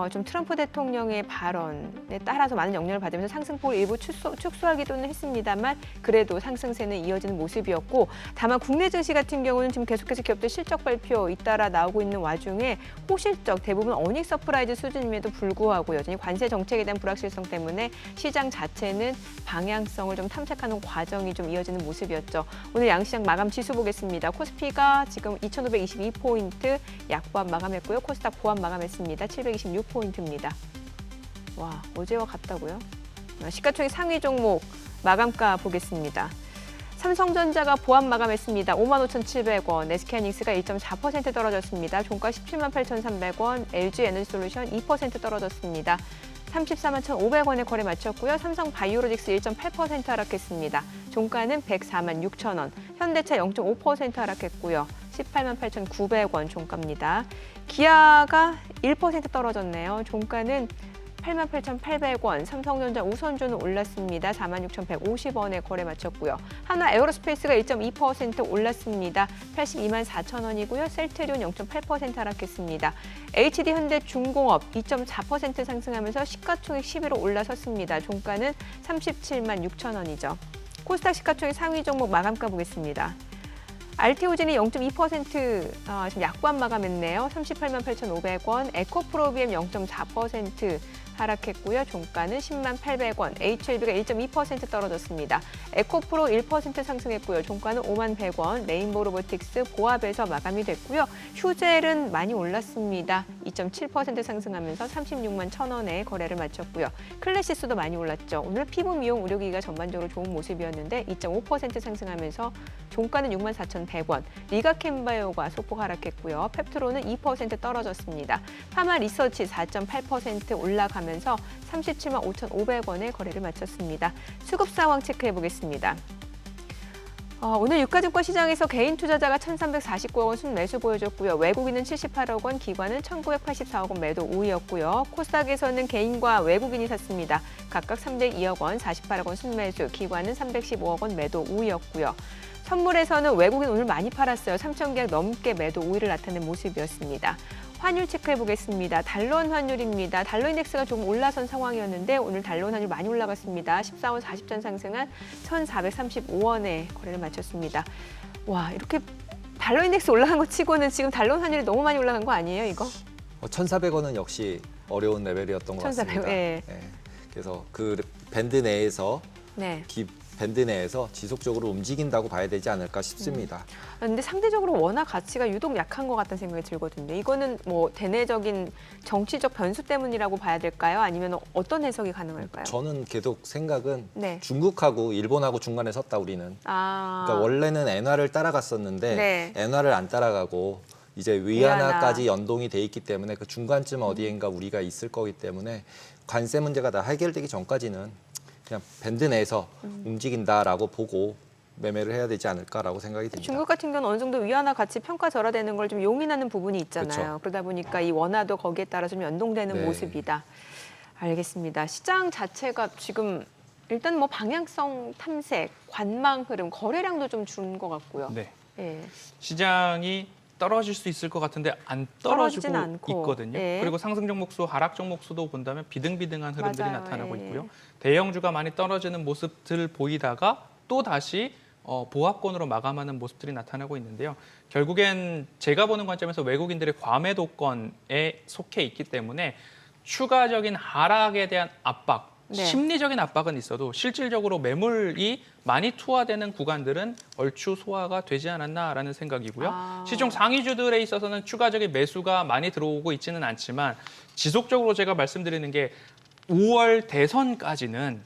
좀 트럼프 대통령의 발언에 따라서 많은 영향을 받으면서 상승폭을 일부 축소하기도는 했습니다만 그래도 상승세는 이어지는 모습이었고 다만 국내 증시 같은 경우는 지금 계속해서 기업들 실적 발표 잇따라 나오고 있는 와중에 호실적 대부분 어닝 서프라이즈 수준임에도 불구하고 여전히 관세 정책에 대한 불확실성 때문에 시장 자체는 방향성을 좀 탐색하는 과정이 좀 이어지는 모습이었죠. 오늘 양시장 마감 지수 보겠습니다. 코스피가 지금 2,522포인트 약보합 마감했고요. 코스닥 보합 마감했습니다. 726포인트입니다. 와, 어제와 같다고요? 시가총액 상위 종목 마감가 보겠습니다. 삼성전자가 보합 마감했습니다. 55,700원, SK하이닉스가 1.4% 떨어졌습니다. 종가 178,300원, LG에너지솔루션 2% 떨어졌습니다. 341,500원에 거래 마쳤고요. 삼성바이오로직스 1.8% 하락했습니다. 종가는 104만6천원, 현대차 0.5% 하락했고요. 188,900원 종가입니다. 기아가 1% 떨어졌네요. 종가는 88,800원, 삼성전자 우선주는 올랐습니다. 46,150원에 거래 마쳤고요. 하나 에어로스페이스가 1.2% 올랐습니다. 82만 4천원이고요. 셀트리온 0.8% 하락했습니다. HD 현대중공업 2.4% 상승하면서 시가총액 10위로 올라섰습니다. 종가는 37만 6천원이죠. 코스닥 시가총액 상위 종목 마감가 보겠습니다. 알테오젠이 0.2% 지금 약보합 마감했네요. 38만 8,500원, 에코프로비엠 0.4% 하락했고요. 종가는 10만 800원, HLB가 1.2% 떨어졌습니다. 에코프로 1% 상승했고요. 종가는 5만 100원, 레인보우 로보틱스 보합에서 마감이 됐고요. 휴젤은 많이 올랐습니다. 2.7% 상승하면서 36만 1,000원에 거래를 마쳤고요. 클래시스도 많이 올랐죠. 오늘 피부 미용 의료기기가 전반적으로 좋은 모습이었는데 2.5% 상승하면서 종가는 6만 4,100원, 리가캠바이오가 소폭 하락했고요. 펩트로는 2% 떨어졌습니다. 파마 리서치 4.8% 올라가면서 37만 5,500원에 거래를 마쳤습니다. 수급 상황 체크해 보겠습니다. 오늘 유가증권 시장에서 개인 투자자가 1,349억 원 순매수 보여줬고요. 외국인은 78억 원, 기관은 1,984억 원 매도 우위였고요. 코스닥에서는 개인과 외국인이 샀습니다. 각각 302억 원, 48억 원 순매수, 기관은 315억 원 매도 우위였고요. 선물에서는 외국인 오늘 많이 팔았어요. 3,000계약 넘게 매도 우위를 나타낸 모습이었습니다. 환율 체크해 보겠습니다. 달러원 환율입니다. 달러 인덱스가 조금 올라선 상황이었는데 오늘 달러원 환율 많이 올라갔습니다. 14원 40전 상승한 1,435원에 거래를 마쳤습니다. 와, 이렇게 달러 인덱스 올라간 거 치고는 지금 달러원 환율이 너무 많이 올라간 거 아니에요, 이거? 1,400원은 역시 어려운 레벨이었던 것 1,400, 같습니다. 예. 네. 그래서 그 밴드 내에서 네. 밴드 내에서 지속적으로 움직인다고 봐야 되지 않을까 싶습니다. 근데 상대적으로 원화 가치가 유독 약한 것 같다는 생각이 들거든요. 이거는 뭐 대내적인 정치적 변수 때문이라고 봐야 될까요? 아니면 어떤 해석이 가능할까요? 저는 계속 생각은 네. 중국하고 일본하고 중간에 섰다 우리는. 그러니까 원래는 엔화를 따라갔었는데 네. 엔화를 안 따라가고 이제 위안화까지 연동이 돼 있기 때문에 그 중간쯤 어디엔가 우리가 있을 거기 때문에 관세 문제가 다 해결되기 전까지는 그냥 밴드 내에서 움직인다라고 보고 매매를 해야 되지 않을까라고 생각이 듭니다. 중국 같은 경우는 어느 정도 위안화 가치 평가절하되는 걸 좀 용인하는 부분이 있잖아요. 그렇죠. 그러다 보니까 이 원화도 거기에 따라 좀 연동되는 네. 모습이다. 알겠습니다. 시장 자체가 지금 일단 뭐 방향성 탐색, 관망 흐름, 거래량도 좀 준 것 같고요. 네. 예. 시장이 떨어질 수 있을 것 같은데 안 떨어지진 떨어지고 않고. 있거든요. 예. 그리고 상승 종목 수, 하락 종목 수도 본다면 비등비등한 흐름들이 맞아요. 나타나고 예. 있고요. 대형주가 많이 떨어지는 모습들 보이다가 또 다시 보합권으로 마감하는 모습들이 나타나고 있는데요. 결국엔 제가 보는 관점에서 외국인들의 과매도권에 속해 있기 때문에 추가적인 하락에 대한 압박, 네. 심리적인 압박은 있어도 실질적으로 매물이 많이 투하되는 구간들은 얼추 소화가 되지 않았나라는 생각이고요. 시중 상위주들에 있어서는 추가적인 매수가 많이 들어오고 있지는 않지만 지속적으로 제가 말씀드리는 게 5월 대선까지는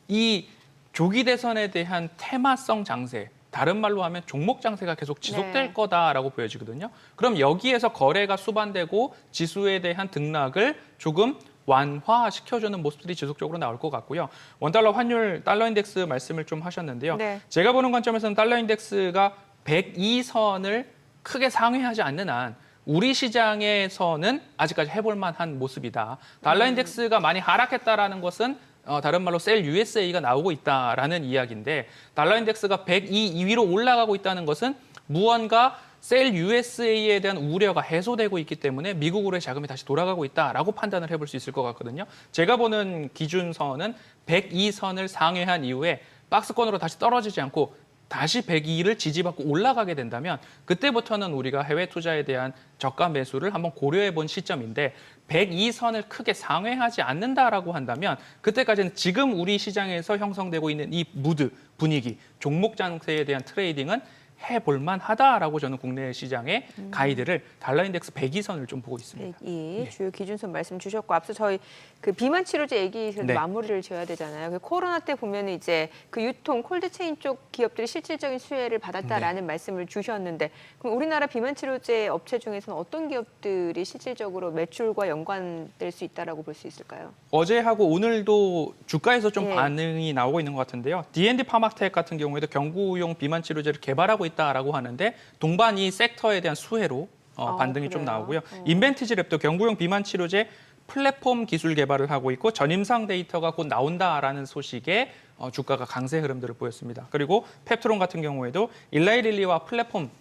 이 조기 대선에 대한 테마성 장세, 다른 말로 하면 종목 장세가 계속 지속될 네. 거다라고 보여지거든요. 그럼 여기에서 거래가 수반되고 지수에 대한 등락을 조금 완화시켜주는 모습들이 지속적으로 나올 것 같고요. 원달러 환율, 달러 인덱스 말씀을 좀 하셨는데요. 네. 제가 보는 관점에서는 달러 인덱스가 102선을 크게 상회하지 않는 한 우리 시장에서는 아직까지 해볼 만한 모습이다. 달러 인덱스가 많이 하락했다라는 것은 다른 말로 셀 USA가 나오고 있다라는 이야기인데 달러 인덱스가 102 위로 올라가고 있다는 것은 무언가 셀 USA에 대한 우려가 해소되고 있기 때문에 미국으로의 자금이 다시 돌아가고 있다라고 판단을 해볼 수 있을 것 같거든요. 제가 보는 기준선은 102선을 상회한 이후에 박스권으로 다시 떨어지지 않고 다시 102를 지지받고 올라가게 된다면 그때부터는 우리가 해외 투자에 대한 저가 매수를 한번 고려해 본 시점인데 102선을 크게 상회하지 않는다라고 한다면 그때까지는 지금 우리 시장에서 형성되고 있는 이 무드, 분위기, 종목 장세에 대한 트레이딩은 해볼만 하다라고 저는 국내 시장의 가이드를 달러 인덱스 102선을 좀 보고 있습니다. 102 주요 기준선 말씀 주셨고 앞서 저희 그 비만 치료제 얘기에서 네. 마무리를 지어야 되잖아요. 그 코로나 때 보면 이제 그 유통 콜드체인 쪽 기업들이 실질적인 수혜를 받았다라는 말씀을 주셨는데 그럼 우리나라 비만 치료제 업체 중에서는 어떤 기업들이 실질적으로 매출과 연관될 수 있다라고 볼 수 있을까요? 어제하고 오늘도 주가에서 좀 예. 반응이 나오고 있는 것 같은데요. D&D 파마텍 같은 경우에도 경구용 비만 치료제를 개발하고 있다라고 하는데 동반 이 섹터에 대한 수혜로 반등이 좀 그래요? 나오고요. 인벤티지랩도 경구용 비만 치료제 플랫폼 기술 개발을 하고 있고 전임상 데이터가 곧 나온다라는 소식에 주가가 강세 흐름들을 보였습니다. 그리고 펩트론 같은 경우에도 일라이릴리와 플랫폼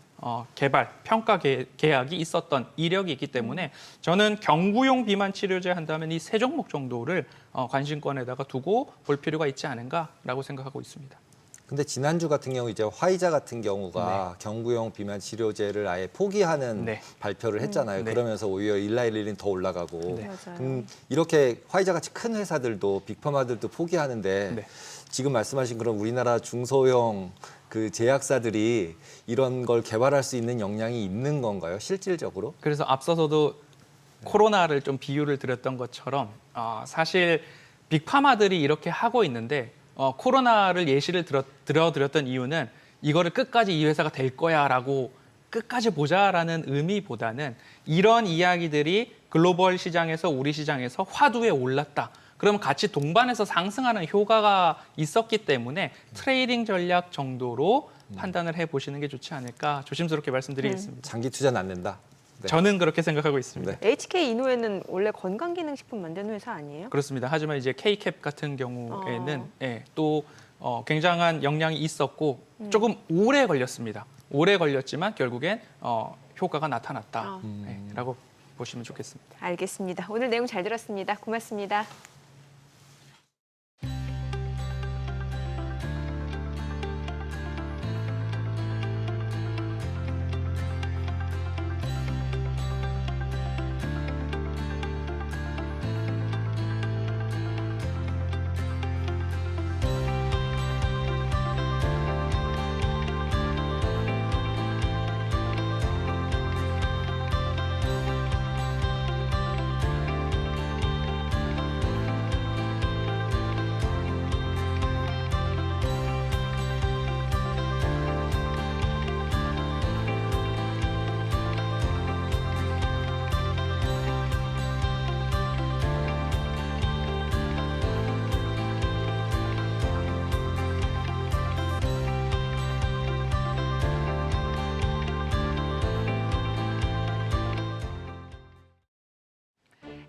개발, 평가 계약이 있었던 이력이 있기 때문에 저는 경구용 비만 치료제 한다면 이 세 종목 정도를 관심권에다가 두고 볼 필요가 있지 않은가라고 생각하고 있습니다. 근데 지난주 같은 경우 이제 화이자 같은 경우가 경구용 비만 치료제를 아예 포기하는 네. 발표를 했잖아요. 네. 그러면서 오히려 일라이릴린 더 올라가고. 네. 맞아요. 이렇게 화이자 같이 큰 회사들도 빅파마들도 포기하는데 네. 지금 말씀하신 그런 우리나라 중소형 그 제약사들이 이런 걸 개발할 수 있는 역량이 있는 건가요? 실질적으로? 그래서 앞서서도 코로나를 좀 비유를 드렸던 것처럼 사실 빅파마들이 이렇게 하고 있는데 코로나를 예시를 들어드렸던 이유는 이거를 끝까지 이 회사가 될 거야라고 끝까지 보자라는 의미보다는 이런 이야기들이 글로벌 시장에서 우리 시장에서 화두에 올랐다. 그러면 같이 동반해서 상승하는 효과가 있었기 때문에 트레이딩 전략 정도로 판단을 해보시는 게 좋지 않을까 조심스럽게 말씀드리겠습니다. 장기 투자는 안 된다. 네. 저는 그렇게 생각하고 있습니다. 네. HK 이노ዌ는 원래 건강기능식품 만드는 회사 아니에요? 그렇습니다. 하지만 이제 K캡 같은 경우에는 또 굉장한 역량이 있었고 조금 오래 걸렸습니다. 오래 걸렸지만 결국엔 효과가 나타났다라고 보시면 좋겠습니다. 알겠습니다. 오늘 내용 잘 들었습니다. 고맙습니다.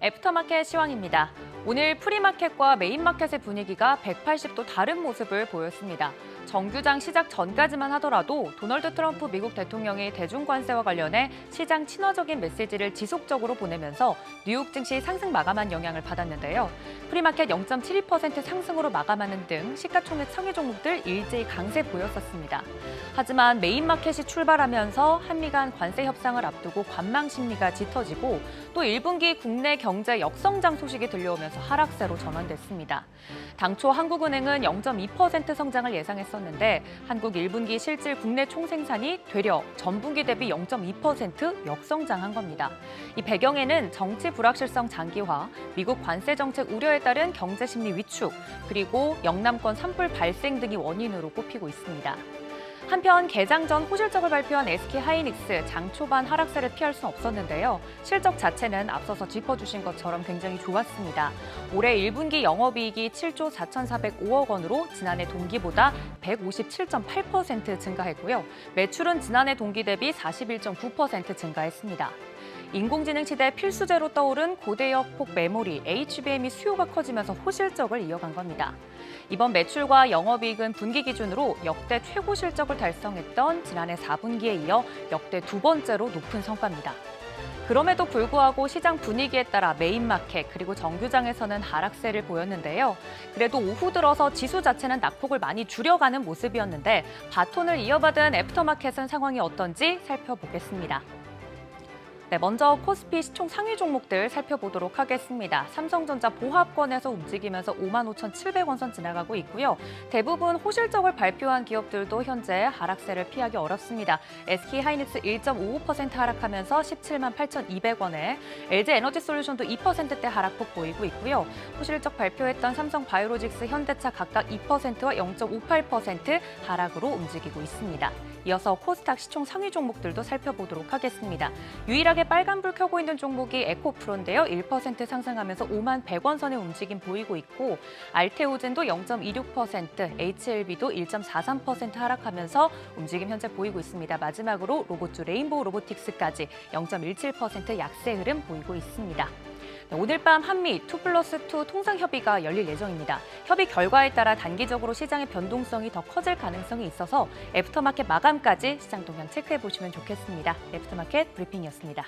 애프터마켓 시황입니다. 오늘 프리마켓과 메인마켓의 분위기가 180도 다른 모습을 보였습니다. 정규장 시작 전까지만 하더라도 도널드 트럼프 미국 대통령이 대중관세와 관련해 시장 친화적인 메시지를 지속적으로 보내면서 뉴욕 증시 상승 마감한 영향을 받았는데요. 프리마켓 0.72% 상승으로 마감하는 등 시가총액 상위 종목들 일제히 강세 보였었습니다. 하지만 메인마켓이 출발하면서 한미 간 관세 협상을 앞두고 관망 심리가 짙어지고 또 1분기 국내 경제 역성장 소식이 들려오면서 하락세로 전환됐습니다. 당초 한국은행은 0.2% 성장을 예상했었는데 한국 1분기 실질 국내 총생산이 되려 전분기 대비 0.2% 역성장한 겁니다. 이 배경에는 정치 불확실성 장기화, 미국 관세 정책 우려에 따른 경제 심리 위축, 그리고 영남권 산불 발생 등이 원인으로 꼽히고 있습니다. 한편 개장 전 호실적을 발표한 SK하이닉스 장 초반 하락세를 피할 수 없었는데요. 실적 자체는 앞서서 짚어주신 것처럼 굉장히 좋았습니다. 올해 1분기 영업이익이 7조 4,405억 원으로 지난해 동기보다 157.8% 증가했고요. 매출은 지난해 동기 대비 41.9% 증가했습니다. 인공지능 시대 필수제로 떠오른 고대역 폭 메모리 HBM이 수요가 커지면서 호실적을 이어간 겁니다. 이번 매출과 영업이익은 분기 기준으로 역대 최고 실적을 달성했던 지난해 4분기에 이어 역대 두 번째로 높은 성과입니다. 그럼에도 불구하고 시장 분위기에 따라 메인마켓 그리고 정규장에서는 하락세를 보였는데요. 그래도 오후 들어서 지수 자체는 낙폭을 많이 줄여가는 모습이었는데 바톤을 이어받은 애프터마켓은 상황이 어떤지 살펴보겠습니다. 네, 먼저 코스피 시총 상위 종목들 살펴보도록 하겠습니다. 삼성전자 보합권에서 움직이면서 55,700원 선 지나가고 있고요. 대부분 호실적을 발표한 기업들도 현재 하락세를 피하기 어렵습니다. SK하이닉스 1.55% 하락하면서 178,200원에 LG에너지솔루션도 2%대 하락폭 보이고 있고요. 호실적 발표했던 삼성바이오로직스, 현대차 각각 2%와 0.58% 하락으로 움직이고 있습니다. 이어서 코스닥 시총 상위 종목들도 살펴보도록 하겠습니다. 유일하게 빨간불 켜고 있는 종목이 에코프로인데요. 1% 상승하면서 51,100원 선의 움직임 보이고 있고 알테오젠도 0.26%, HLB도 1.43% 하락하면서 움직임 현재 보이고 있습니다. 마지막으로 로봇주 레인보우 로보틱스까지 0.17% 약세 흐름 보이고 있습니다. 오늘 밤 한미 2+2 통상협의가 열릴 예정입니다. 협의 결과에 따라 단기적으로 시장의 변동성이 더 커질 가능성이 있어서 애프터마켓 마감까지 시장 동향 체크해 보시면 좋겠습니다. 애프터마켓 브리핑이었습니다.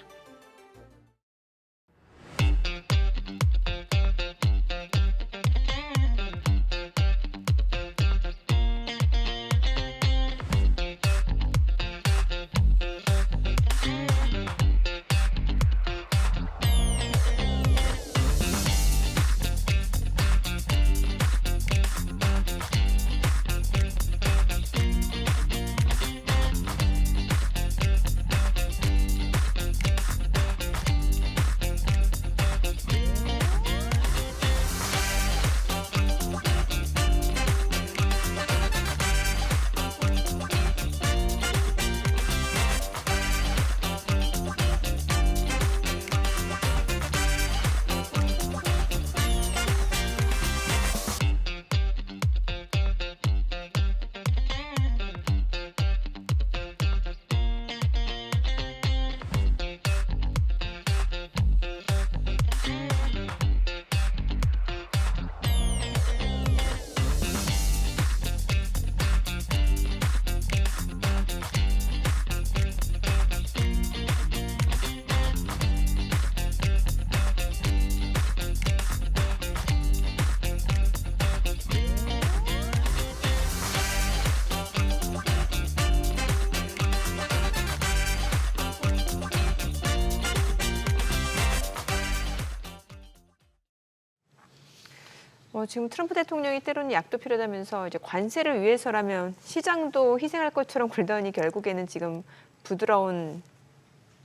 지금 트럼프 대통령이 때로는 약도 필요하다면서 이제 관세를 위해서라면 시장도 희생할 것처럼 굴더니 결국에는 지금 부드러운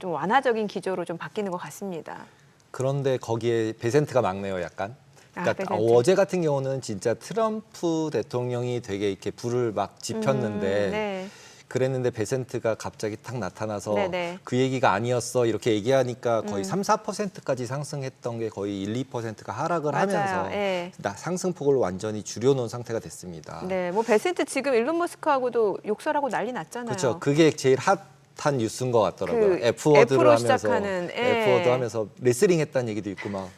좀 완화적인 기조로 좀 바뀌는 것 같습니다. 그런데 거기에 베센트가 막네요, 약간. 그러니까 베센트. 어제 같은 경우는 진짜 트럼프 대통령이 되게 이렇게 불을 막 지폈는데 네. 그랬는데 베센트가 갑자기 탁 나타나서 네네. 그 얘기가 아니었어 이렇게 얘기하니까 거의 3~4%까지 상승했던 게 거의 1~2%가 하락을 맞아요. 하면서 예. 상승폭을 완전히 줄여놓은 상태가 됐습니다. 네, 뭐 베센트 지금 일론 머스크하고도 욕설하고 난리 났잖아요. 그렇죠. 그게 제일 핫한 뉴스인 것 같더라고요. 그 F워드를 F로 하면서 시작하는, 예. F워드 하면서 레슬링 했다는 얘기도 있고 막.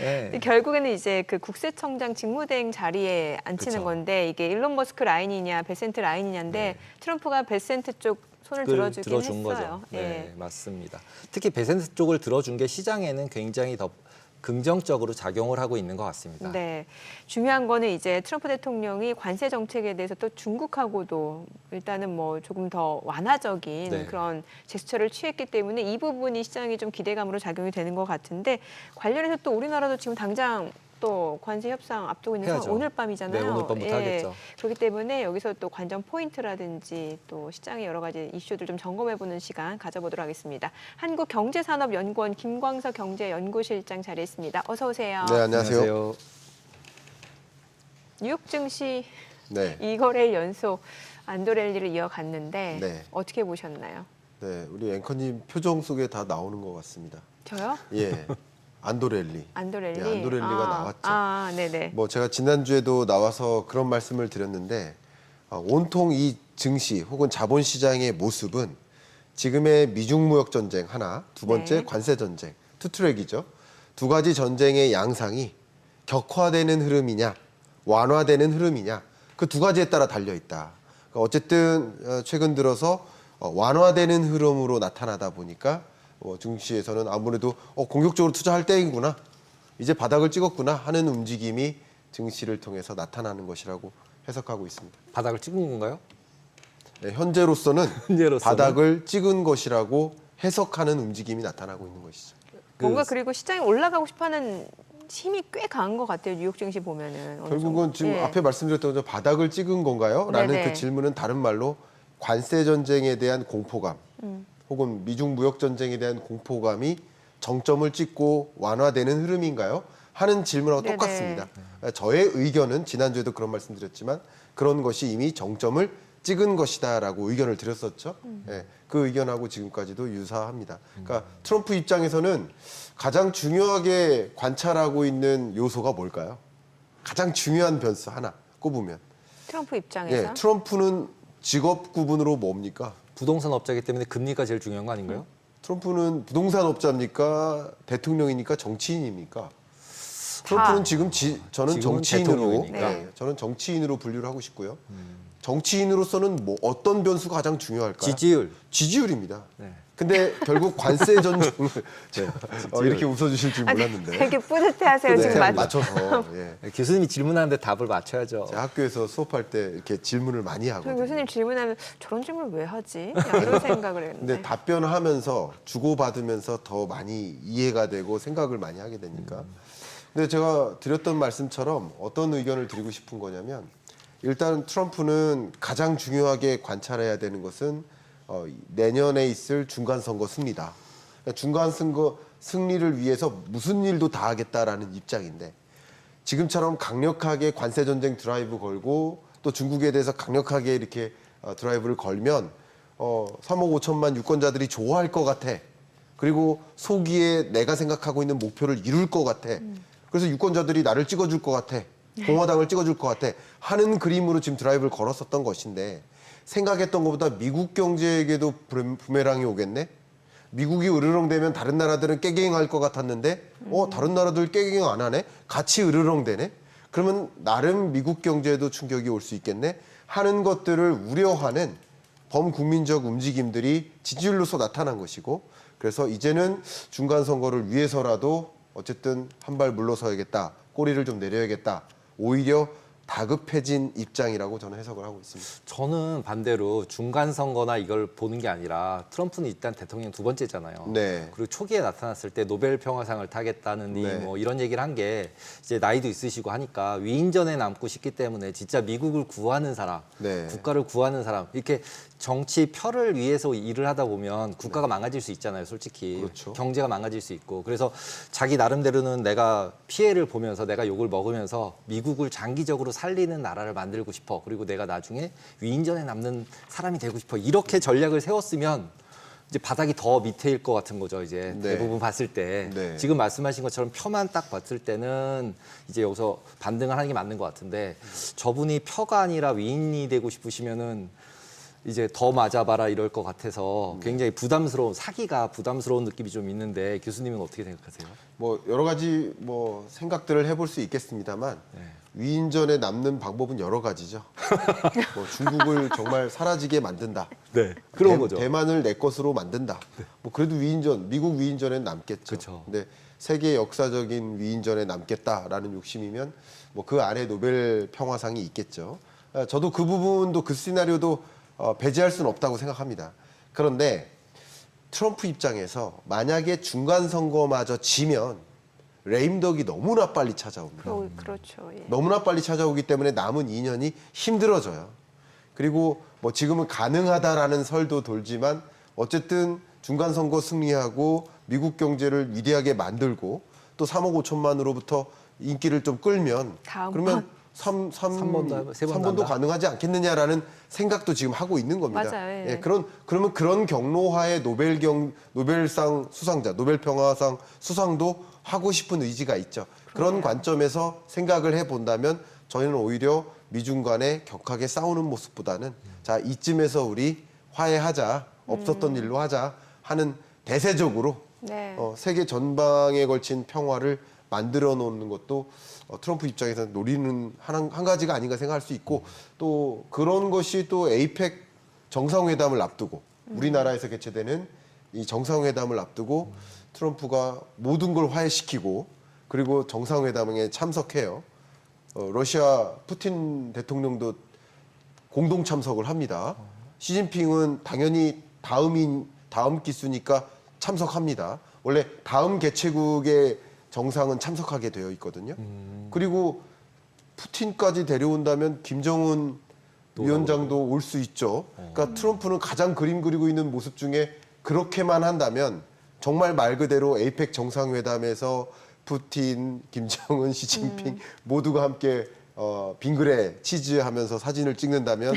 예. 결국에는 이제 그 국세청장 직무대행 자리에 앉히는 그쵸. 건데 이게 일론 머스크 라인이냐 베센트 라인이냐인데 네. 트럼프가 베센트 쪽 손을 들어주긴 들어준 했어요. 거죠. 예. 네, 맞습니다. 특히 베센트 쪽을 들어준 게 시장에는 굉장히 더 긍정적으로 작용을 하고 있는 것 같습니다. 네, 중요한 거는 이제 트럼프 대통령이 관세 정책에 대해서 또 중국하고도 일단은 뭐 조금 더 완화적인 네. 그런 제스처를 취했기 때문에 이 부분이 시장이 좀 기대감으로 작용이 되는 것 같은데 관련해서 또 우리나라도 지금 당장 또 관세 협상 앞두고 있는 해야죠. 상황 오늘 밤이잖아요. 네, 오늘 밤부터 하겠죠. 그렇기 때문에 여기서 또 관전 포인트라든지 또 시장의 여러 가지 이슈들 좀 점검해보는 시간 가져보도록 하겠습니다. 한국경제산업연구원 김광석 경제연구실장 자리했습니다. 어서 오세요. 네, 안녕하세요. 뉴욕 증시 네, 2거래일 연속 안도랠리를 이어갔는데 네. 어떻게 보셨나요? 네, 우리 앵커님 표정 속에 다 나오는 것 같습니다. 저요? 예, 안도랠리. 안도랠리? 네, 안도랠리가 나왔죠. 네네. 뭐 제가 지난주에도 나와서 그런 말씀을 드렸는데 온통 이 증시 혹은 자본시장의 모습은 지금의 미중 무역 전쟁 하나, 두 번째 네. 관세 전쟁, 투트랙이죠. 두 가지 전쟁의 양상이 격화되는 흐름이냐, 완화되는 흐름이냐, 그 두 가지에 따라 달려 있다. 그러니까 어쨌든 최근 들어서 완화되는 흐름으로 나타나다 보니까 증시에서는 아무래도 공격적으로 투자할 때이구나, 이제 바닥을 찍었구나 하는 움직임이 증시를 통해서 나타나는 것이라고 해석하고 있습니다. 바닥을 찍은 건가요? 네, 현재로서는 현재로서는? 바닥을 찍은 것이라고 해석하는 움직임이 나타나고 있는 것이죠. 뭔가 그리고 시장이 올라가고 싶어하는 힘이 꽤 강한 것 같아요. 뉴욕 증시 보면은. 어느 결국은 정도. 지금 예. 앞에 말씀드렸던 것처럼 바닥을 찍은 건가요? 라는 네네. 그 질문은 다른 말로 관세 전쟁에 대한 공포감 혹은 미중 무역 전쟁에 대한 공포감이 정점을 찍고 완화되는 흐름인가요? 하는 질문하고 네네. 똑같습니다. 저의 의견은 지난주에도 그런 말씀드렸지만 그런 것이 이미 정점을 찍은 것이다라고 의견을 드렸었죠. 예, 그 의견하고 지금까지도 유사합니다. 그러니까 트럼프 입장에서는 가장 중요하게 관찰하고 있는 요소가 뭘까요? 가장 중요한 변수 하나 꼽으면. 트럼프 입장에서. 예, 트럼프는 직업 구분으로 뭡니까? 부동산 업자이기 때문에 금리가 제일 중요한 거 아닌가요? 트럼프는 부동산 업자입니까? 대통령이니까 정치인입니까? 트럼프는 지금 저는 지금은 정치인으로 대통령이니까. 네, 저는 정치인으로 분류를 하고 싶고요. 정치인으로서는 뭐 어떤 변수가 가장 중요할까요? 지지율. 지지율입니다. 네. 근데 결국 관세 전쟁을 이렇게 웃어주실 줄 아니, 몰랐는데 되게 뿌듯해하세요. 지금 네, 맞. 맞춰서 예. 교수님이 질문하는데 답을 맞춰야죠. 제가 학교에서 수업할 때 이렇게 질문을 많이 저 하거든요. 교수님 질문하면 저런 질문을 왜 하지? 그냥 이런 생각을 했는데. 근데 답변을 하면서 주고받으면서 더 많이 이해가 되고 생각을 많이 하게 되니까. 근데 제가 드렸던 말씀처럼 어떤 의견을 드리고 싶은 거냐면 일단 트럼프는 가장 중요하게 관찰해야 되는 것은 내년에 있을 중간선거 승리다. 그러니까 중간선거 승리를 위해서 무슨 일도 다 하겠다라는 입장인데 지금처럼 강력하게 관세 전쟁 드라이브 걸고 또 중국에 대해서 강력하게 이렇게 드라이브를 걸면 3억 5천만 유권자들이 좋아할 것 같아. 그리고 소기에 내가 생각하고 있는 목표를 이룰 것 같아. 그래서 유권자들이 나를 찍어줄 것 같아. 공화당을 찍어줄 것 같아. 하는 그림으로 지금 드라이브를 걸었었던 것인데 생각했던 것보다 미국 경제에게도 부메랑이 오겠네. 미국이 으르렁대면 다른 나라들은 깨갱할 것 같았는데 다른 나라들 깨갱 안 하네. 같이 으르렁대네. 그러면 나름 미국 경제에도 충격이 올 수 있겠네 하는 것들을 우려하는 범국민적 움직임들이 지지율로서 나타난 것이고 그래서 이제는 중간선거를 위해서라도 어쨌든 한 발 물러서야겠다. 꼬리를 좀 내려야겠다. 오히려 다급해진 입장이라고 저는 해석을 하고 있습니다. 저는 반대로 중간 선거나 이걸 보는 게 아니라 트럼프는 일단 대통령 두 번째잖아요. 네. 그리고 초기에 나타났을 때 노벨 평화상을 타겠다는 네. 뭐 이런 얘기를 한 게 이제 나이도 있으시고 하니까 위인전에 남고 싶기 때문에 진짜 미국을 구하는 사람, 네. 국가를 구하는 사람 이렇게 정치 표를 위해서 일을 하다 보면 국가가 망가질 수 있잖아요, 솔직히. 그렇죠. 경제가 망가질 수 있고. 그래서 자기 나름대로는 내가 피해를 보면서 내가 욕을 먹으면서 미국을 장기적으로 살리는 나라를 만들고 싶어. 그리고 내가 나중에 위인전에 남는 사람이 되고 싶어. 이렇게 전략을 세웠으면 이제 바닥이 더 밑에일 것 같은 거죠. 이제 네. 대부분 봤을 때. 네. 지금 말씀하신 것처럼 표만 딱 봤을 때는 이제 여기서 반등을 하는 게 맞는 것 같은데 저분이 표가 아니라 위인이 되고 싶으시면은 이제 더 맞아봐라 이럴 것 같아서 굉장히 부담스러운 사기가 부담스러운 느낌이 좀 있는데 교수님은 어떻게 생각하세요? 뭐 여러 가지 뭐 생각들을 해볼 수 있겠습니다만 네. 위인전에 남는 방법은 여러 가지죠. 뭐 중국을 정말 사라지게 만든다. 네, 그런 거죠. 대만을 내 것으로 만든다. 뭐 그래도 위인전, 미국 위인전에 남겠죠. 그쵸. 근데 세계 역사적인 위인전에 남겠다라는 욕심이면 뭐 그 안에 노벨 평화상이 있겠죠. 저도 그 부분도 그 시나리오도 배제할 수는 없다고 생각합니다. 그런데 트럼프 입장에서 만약에 중간 선거마저 지면 레임덕이 너무나 빨리 찾아옵니다. 그렇죠. 예. 너무나 빨리 찾아오기 때문에 남은 2년이 힘들어져요. 그리고 뭐 지금은 가능하다라는 설도 돌지만 어쨌든 중간 선거 승리하고 미국 경제를 위대하게 만들고 또 3억 5천만으로부터 인기를 좀 끌면 다음 그러면 번. 3번도 가능하지 않겠느냐라는 생각도 지금 하고 있는 겁니다. 맞아요. 예. 예, 그러면 그런 경로하에 노벨상 수상자, 노벨 평화상 수상도 하고 싶은 의지가 있죠. 그런 관점에서 생각을 해본다면 저희는 오히려 미중 간에 격하게 싸우는 모습보다는 자 이쯤에서 우리 화해하자, 없었던 일로 하자 하는 대세적으로 네. 세계 전방에 걸친 평화를 만들어 놓는 것도 트럼프 입장에서 노리는 한 가지가 아닌가 생각할 수 있고 또 그런 것이 또 에이펙 정상회담을 앞두고 우리나라에서 개최되는 이 정상회담을 앞두고 트럼프가 모든 걸 화해시키고 그리고 정상회담에 참석해요. 러시아 푸틴 대통령도 공동 참석을 합니다. 시진핑은 당연히 다음 기수니까 참석합니다. 원래 다음 개최국의 정상은 참석하게 되어 있거든요. 그리고 푸틴까지 데려온다면 김정은 위원장도 올 수 있죠. 그러니까 트럼프는 가장 그림 그리고 있는 모습 중에 그렇게만 한다면 정말 말 그대로 에이펙 정상회담에서 푸틴, 김정은, 시진핑 모두가 함께 빙그레 치즈하면서 사진을 찍는다면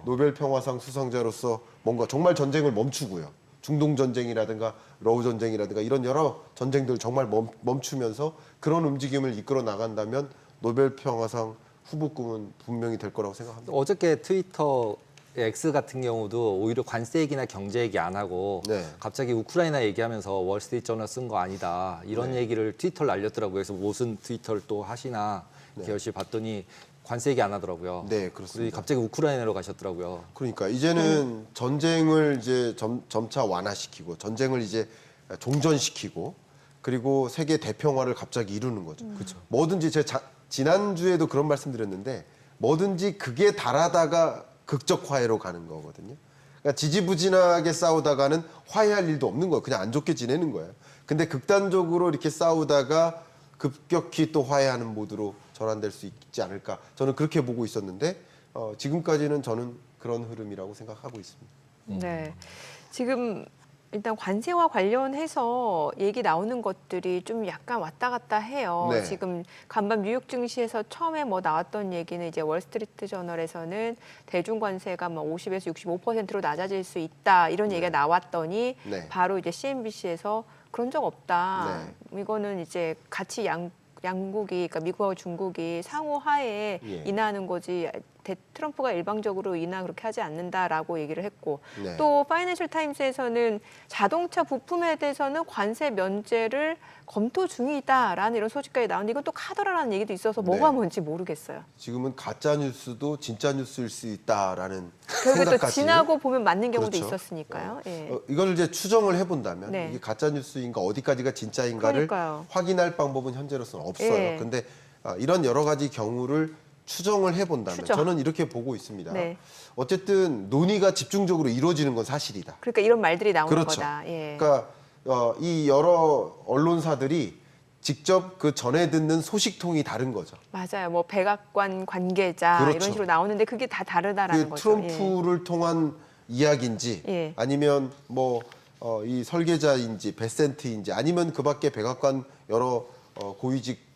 노벨 평화상 수상자로서 뭔가 정말 전쟁을 멈추고요. 중동 전쟁이라든가 러우 전쟁이라든가 이런 여러 전쟁들 정말 멈추면서 그런 움직임을 이끌어 나간다면 노벨 평화상 후보군은 분명히 될 거라고 생각합니다. 어저께 트위터 X 같은 경우도 오히려 관세 얘기나 경제 얘기 안 하고 네. 갑자기 우크라이나 얘기하면서 월스트리트저널 쓴 거 아니다 이런 얘기를 트위터를 날렸더라고요. 그래서 무슨 트위터를 또 하시나 이렇게 열심히 봤더니 관세 얘기 안 하더라고요. 네, 그렇습니다. 그리고 갑자기 우크라이나로 가셨더라고요. 그러니까 이제는 전쟁을 이제 점차 완화시키고 전쟁을 이제 종전시키고 그리고 세계 대평화를 갑자기 이루는 거죠. 그렇죠. 뭐든지 제가 지난주에도 그런 말씀드렸는데 뭐든지 극에 달하다가 극적 화해로 가는 거거든요. 그러니까 지지부진하게 싸우다가는 화해할 일도 없는 거예요. 그냥 안 좋게 지내는 거예요. 근데 극단적으로 이렇게 싸우다가 급격히 또 화해하는 모드로 전환될 수 있지 않을까. 저는 그렇게 보고 있었는데 지금까지는 저는 그런 흐름이라고 생각하고 있습니다. 네. 지금 일단 관세와 관련해서 얘기 나오는 것들이 좀 약간 왔다 갔다 해요. 네. 지금 간밤 뉴욕 증시에서 처음에 뭐 나왔던 얘기는 이제 월스트리트 저널에서는 대중 관세가 뭐 50에서 65%로 낮아질 수 있다 이런 얘기가 나왔더니 네. 바로 이제 CNBC에서 그런 적 없다. 네. 이거는 이제 같이 양국이 그러니까 미국하고 중국이 상호 하에 예. 인하하는 거지 트럼프가 일방적으로 인하 그렇게 하지 않는다라고 얘기를 했고 네. 또 파이낸셜 타임스에서는 자동차 부품에 대해서는 관세 면제를 검토 중이다라는 이런 소식까지 나오는데 이건 또 카더라라는 얘기도 있어서 뭐가 네. 뭔지 모르겠어요. 지금은 가짜 뉴스도 진짜 뉴스일 수 있다라는 결국에 또 생각까지. 지나고 보면 맞는 경우도 그렇죠. 있었으니까요. 예. 이걸 이제 추정을 해본다면 네. 이게 가짜 뉴스인가 어디까지가 진짜인가를 그러니까요. 확인할 방법은 현재로서는 없어요. 예. 근데 이런 여러 가지 경우를 추정을 해본다면 추정. 저는 이렇게 보고 있습니다. 네. 어쨌든 논의가 집중적으로 이루어지는 건 사실이다. 그러니까 이런 말들이 나오는 그렇죠. 거다. 예. 그러니까 이 여러 언론사들이 직접 그 전해 듣는 소식통이 다른 거죠. 맞아요. 뭐 백악관 관계자 그렇죠. 이런 식으로 나오는데 그게 다 다르다라는 그 거죠. 트럼프를 통한 이야기인지 예. 아니면 뭐 이 설계자인지 베센트인지 아니면 그밖에 백악관 여러 고위직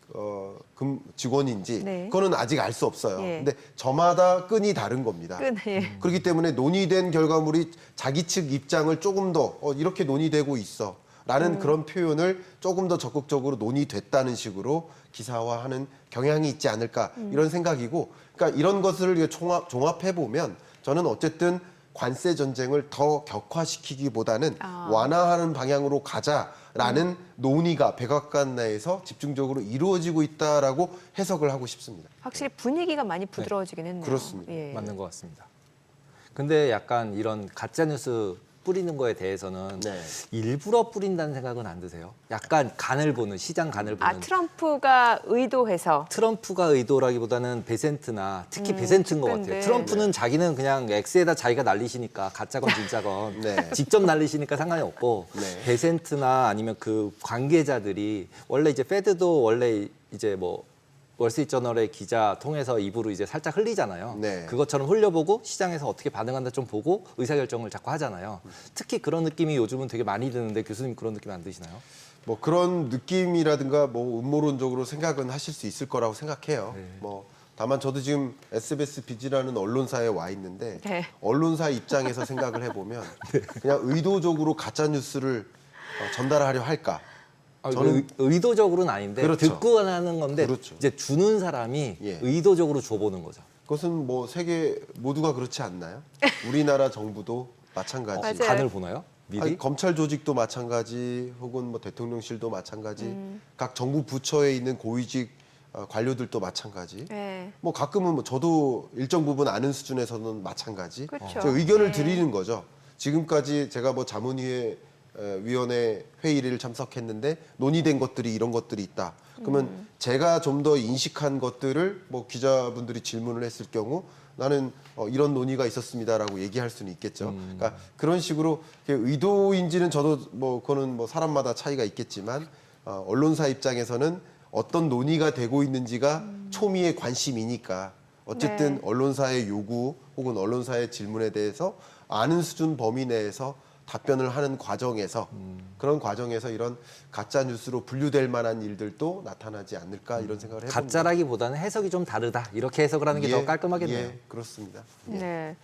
직원인지 네. 그거는 아직 알 수 없어요. 예. 근데 저마다 끈이 다른 겁니다. 예. 그렇기 때문에 논의된 결과물이 자기 측 입장을 조금 더 이렇게 논의되고 있어 라는 그런 표현을 조금 더 적극적으로 논의됐다는 식으로 기사화하는 경향이 있지 않을까 이런 생각이고 그러니까 이런 것을 종합해보면 저는 어쨌든 관세 전쟁을 더 격화시키기보다는 완화하는 방향으로 가자라는 논의가 백악관 내에서 집중적으로 이루어지고 있다라고 해석을 하고 싶습니다. 확실히 분위기가 많이 부드러워지긴 했네요. 그렇습니다. 예. 맞는 것 같습니다. 근데 약간 이런 가짜 뉴스 뿌리는 거에 대해서는 네. 일부러 뿌린다는 생각은 안 드세요? 약간 간을 보는 시장 간을 보는. 트럼프가 의도해서 트럼프가 의도라기보다는 베센트나 특히 베센트인 것 근데- 같아요. 트럼프는 자기는 그냥 X에다 자기가 날리시니까 가짜건 진짜건 네. 직접 날리시니까 상관이 없고 네. 베센트나 아니면 그 관계자들이 원래 이제 페드도 원래 이제 뭐 월스트리트저널의 기자 통해서 입으로 이제 살짝 흘리잖아요. 네. 그것처럼 흘려보고 시장에서 어떻게 반응한다 좀 보고 의사결정을 자꾸 하잖아요. 특히 그런 느낌이 요즘은 되게 많이 드는데 교수님 그런 느낌 안 드시나요? 뭐 그런 느낌이라든가 뭐 음모론적으로 생각은 하실 수 있을 거라고 생각해요. 네. 뭐 다만 저도 지금 SBS 비즈라는 언론사에 와 있는데 네. 언론사 입장에서 생각을 해보면 그냥 의도적으로 가짜 뉴스를 전달하려 할까? 저는 의도적으로는 아닌데 그렇죠. 듣고 하는 건데 그렇죠. 이제 주는 사람이 예. 의도적으로 줘보는 거죠. 그것은 뭐 세계 모두가 그렇지 않나요? 우리나라 정부도 마찬가지. 맞아요. 간을 보나요? 미리? 아니, 검찰 조직도 마찬가지, 혹은 뭐 대통령실도 마찬가지, 각 정부 부처에 있는 고위직 관료들도 마찬가지. 네. 뭐 가끔은 뭐 저도 일정 부분 아는 수준에서는 마찬가지. 그렇죠. 저 의견을 네. 드리는 거죠. 지금까지 제가 뭐 자문위에 위원회 회의를 참석했는데 논의된 것들이 이런 것들이 있다. 그러면 제가 좀 더 인식한 것들을 뭐 기자분들이 질문을 했을 경우 나는 이런 논의가 있었습니다라고 얘기할 수는 있겠죠. 그러니까 그런 식으로 의도인지는 저도 뭐 그거는 뭐 사람마다 차이가 있겠지만 언론사 입장에서는 어떤 논의가 되고 있는지가 초미의 관심이니까 어쨌든 네. 언론사의 요구 혹은 언론사의 질문에 대해서 아는 수준 범위 내에서 답변을 하는 과정에서 그런 과정에서 이런 가짜 뉴스로 분류될 만한 일들도 나타나지 않을까 이런 생각을 해봅니다. 가짜라기보다는 해석이 좀 다르다. 이렇게 해석을 하는 게 더 예, 깔끔하겠네요. 예, 그렇습니다. 예. 네.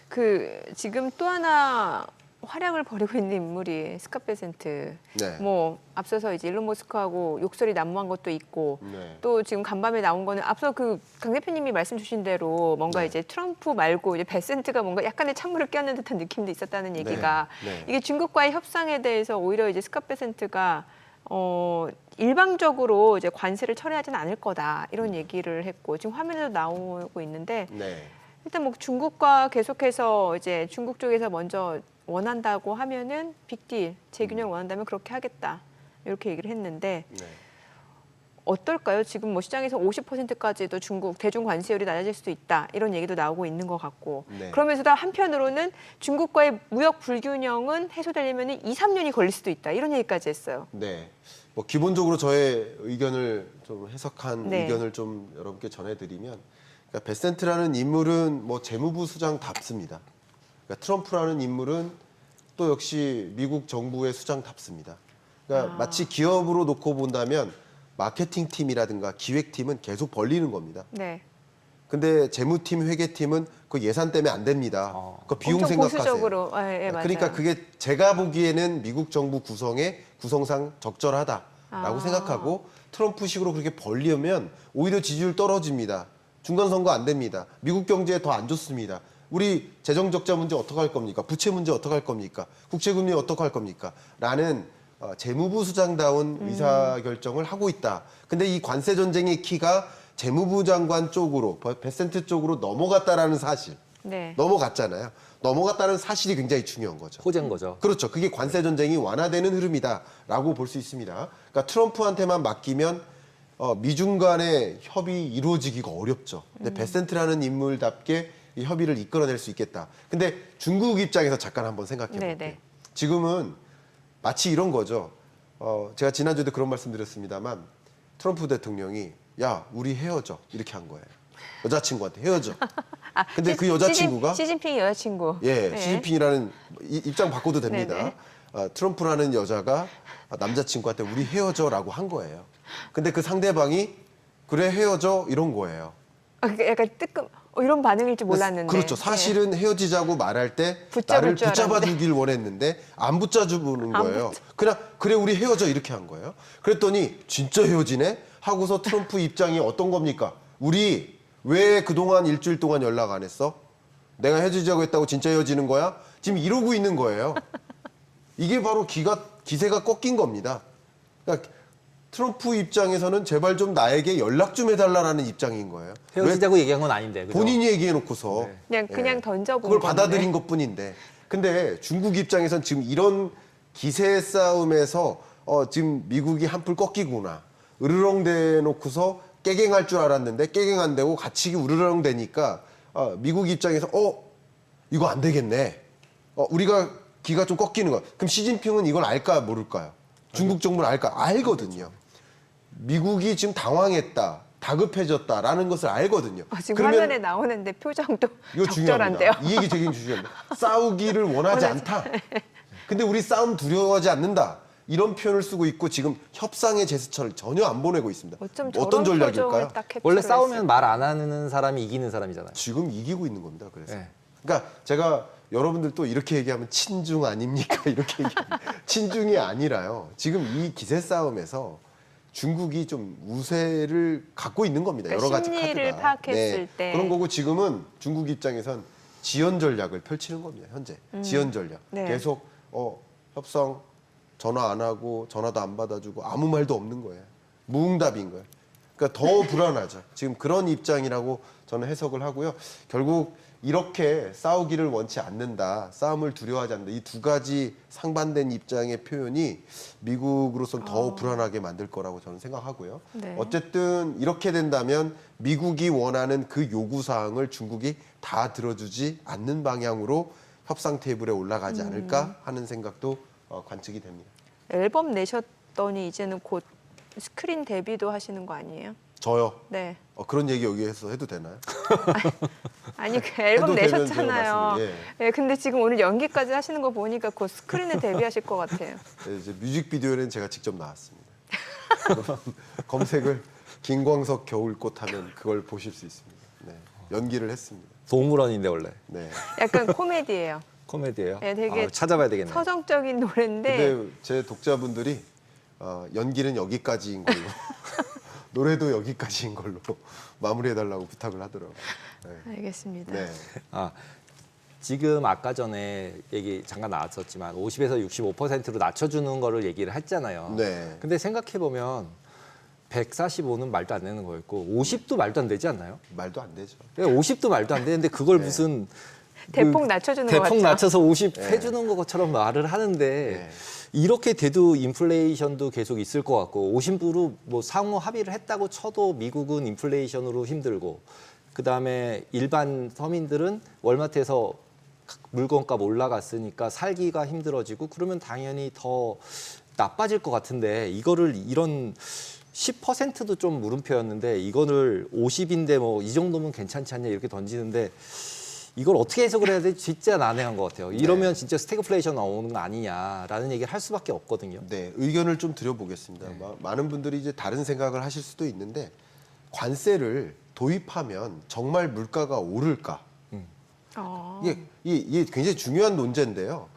그 지금 또 하나 활약을 벌이고 있는 인물이 스카페센트. 네. 뭐 앞서서 이제 일론 머스크하고 욕설이 난무한 것도 있고 네. 또 지금 간밤에 나온 거는 앞서 그 강 대표님이 말씀 주신 대로 뭔가 네. 이제 트럼프 말고 이제 베센트가 뭔가 약간의 찬물을 끼얹는 듯한 느낌도 있었다는 얘기가 네. 이게 중국과의 협상에 대해서 오히려 이제 스카페센트가 일방적으로 이제 관세를 철회하지는 않을 거다 이런 얘기를 했고 지금 화면에도 나오고 있는데 네. 일단 뭐 중국과 계속해서 이제 중국 쪽에서 먼저 원한다고 하면은 빅딜 재균형을 원한다면 그렇게 하겠다 이렇게 얘기를 했는데 네. 어떨까요? 지금 뭐 시장에서 50%까지도 중국 대중 관세율이 낮아질 수도 있다 이런 얘기도 나오고 있는 것 같고 네. 그러면서도 한편으로는 중국과의 무역 불균형은 해소되려면 2, 3년이 걸릴 수도 있다 이런 얘기까지 했어요. 네. 뭐 기본적으로 저의 의견을 좀 해석한 네. 의견을 좀 여러분께 전해드리면, 그러니까 베센트라는 인물은 뭐 재무부 수장답습니다. 그러니까 트럼프라는 인물은 또 역시 미국 정부의 수장답습니다. 그러니까 마치 기업으로 놓고 본다면 마케팅 팀이라든가 기획팀은 계속 벌리는 겁니다. 네. 근데 재무팀, 회계팀은 그 예산 때문에 안 됩니다. 그 비용 엄청 생각하세요. 보수적으로 예, 맞아요. 그러니까 그게 제가 보기에는 미국 정부 구성상 적절하다라고 생각하고 트럼프식으로 그렇게 벌리면 오히려 지지율 떨어집니다. 중간선거 안 됩니다. 미국 경제에 더 안 좋습니다. 우리 재정 적자 문제 어떻게 할 겁니까? 부채 문제 어떻게 할 겁니까? 국채금리 어떻게 할 겁니까? 라는 재무부 수장다운 의사결정을 하고 있다. 근데 이 관세 전쟁의 키가 재무부 장관 쪽으로, 베센트 쪽으로 넘어갔다라는 사실. 네. 넘어갔잖아요. 넘어갔다는 사실이 굉장히 중요한 거죠. 호재인 거죠. 그렇죠. 그게 관세 전쟁이 완화되는 흐름이다라고 볼 수 있습니다. 그러니까 트럼프한테만 맡기면 미중 간의 협의 이루어지기가 어렵죠. 근데 베센트라는 인물답게 이 협의를 이끌어낼 수 있겠다. 근데 중국 입장에서 잠깐 한번 생각해 볼게요. 네네. 지금은 마치 이런 거죠. 제가 지난주에도 그런 말씀 드렸습니다만 트럼프 대통령이 야, 우리 헤어져. 이렇게 한 거예요. 여자친구한테 헤어져. 근데 그 여자친구가 시진핑 여자친구. 예, 네. 시진핑이라는 입장 바꿔도 됩니다. 네네. 트럼프라는 여자가 남자친구한테 우리 헤어져라고 한 거예요. 근데 그 상대방이 그래 헤어져 이런 거예요. 그러니까 약간 뜨끔 이런 반응일 줄 몰랐는데. 그렇죠. 사실은 헤어지자고 말할 때 붙잡을 나를 줄 붙잡아 알았는데. 주길 원했는데 안 붙잡아주는 안 거예요. 그냥 그래 우리 헤어져 이렇게 한 거예요. 그랬더니 진짜 헤어지네 하고서 트럼프 입장이 어떤 겁니까? 우리 왜 그동안 일주일 동안 연락 안 했어? 내가 헤어지자고 했다고 진짜 헤어지는 거야? 지금 이러고 있는 거예요. 이게 바로 기세가 꺾인 겁니다. 그러니까 트럼프 입장에서는 제발 좀 나에게 연락 좀 해달라는 입장인 거예요. 헤어지자고 얘기한 건 아닌데. 그죠? 본인이 얘기해놓고서 그냥 던져본 그걸 건데. 받아들인 것뿐인데. 근데 중국 입장에선 지금 이런 기세 싸움에서 지금 미국이 한풀 꺾이구나. 으르렁 대놓고서 깨갱할 줄 알았는데 깨갱 안 되고 같이 우르렁 되니까 미국 입장에서 이거 안 되겠네. 우리가 기가 좀 꺾이는 거야. 그럼 시진핑은 이걸 알까 모를까요? 중국 정부는 알까? 알거든요. 미국이 지금 당황했다, 다급해졌다라는 것을 알거든요. 지금 화면에 나오는데 표정도 이거 적절한데요. 중요합니다. 이 얘기 되게 중요합니다. 싸우기를 원하지 않다. 근데 우리 싸움 두려워하지 않는다. 이런 표현을 쓰고 있고 지금 협상의 제스처를 전혀 안 보내고 있습니다. 어쩜 어떤 저런 전략일까요? 표정을 딱 캡처를 원래 했을까? 싸우면 말 안 하는 사람이 이기는 사람이잖아요. 지금 이기고 있는 겁니다. 그래서. 네. 그러니까 제가 여러분들 또 이렇게 얘기하면 친중 아닙니까? 이렇게 얘기하면 친중이 아니라요. 지금 이 기세 싸움에서 중국이 좀 우세를 갖고 있는 겁니다. 그러니까 여러 가지 심리를 카드가. 파악했을 때. 그런 거고 지금은 중국 입장에선 지연 전략을 펼치는 겁니다. 현재 지연 전략. 네. 계속 협상 전화 안 하고 전화도 안 받아주고 아무 말도 없는 거예요. 무응답인 거예요. 그러니까 더 불안하죠. 지금 그런 입장이라고 저는 해석을 하고요. 결국 이렇게 싸우기를 원치 않는다, 싸움을 두려워하지 않는다. 이 두 가지 상반된 입장의 표현이 미국으로서는 더 불안하게 만들 거라고 저는 생각하고요. 네. 어쨌든 이렇게 된다면 미국이 원하는 그 요구 사항을 중국이 다 들어주지 않는 방향으로 협상 테이블에 올라가지 않을까 하는 생각도 관측이 됩니다. 앨범 내셨더니 이제는 곧 스크린 데뷔도 하시는 거 아니에요? 저요. 네. 그런 얘기 여기에서 해도 되나요? 아니 그 앨범 해도 되면 내셨잖아요. 제가 말씀드릴게요. 네, 근데 지금 오늘 연기까지 하시는 거 보니까 곧 스크린에 데뷔하실 것 같아요. 네, 이제 뮤직비디오는 제가 직접 나왔습니다. 여러분, 검색을 김광석 겨울꽃 하면 그걸 보실 수 있습니다. 네, 연기를 했습니다. 동물원인데 원래 네. 약간 코미디예요. 코미디예요. 네, 되게 찾아봐야 되겠네요. 서정적인 노래인데 근데 제 독자분들이 연기는 여기까지인 걸로 노래도 여기까지인 걸로 마무리해달라고 부탁을 하더라고요. 네. 알겠습니다. 네. 지금 아까 전에 얘기 잠깐 나왔었지만 50에서 65%로 낮춰주는 거를 얘기를 했잖아요. 네. 근데 생각해 보면 145는 말도 안 되는 거였고 50도 말도 안 되지 않나요? 말도 안 되죠. 50도 말도 안 되는데 그걸 네. 무슨 대폭 낮춰주는 거 대폭 같죠? 낮춰서 50 네. 해주는 것처럼 말을 하는데 네. 이렇게 돼도 인플레이션도 계속 있을 것 같고 50으로 뭐 상호 합의를 했다고 쳐도 미국은 인플레이션으로 힘들고 그다음에 일반 서민들은 월마트에서 물건값 올라갔으니까 살기가 힘들어지고 그러면 당연히 더 나빠질 것 같은데 이거를 이런 10%도 좀 물음표였는데 이거를 50인데 뭐 이 정도면 괜찮지 않냐 이렇게 던지는데 이걸 어떻게 해석을 해야 될지 진짜 난해한 것 같아요. 이러면 진짜 스태그플레이션 나오는 거 아니냐라는 얘기를 할 수밖에 없거든요. 네, 의견을 좀 드려보겠습니다. 많은 분들이 이제 다른 생각을 하실 수도 있는데 관세를 도입하면 정말 물가가 오를까? 이게 굉장히 중요한 논제인데요.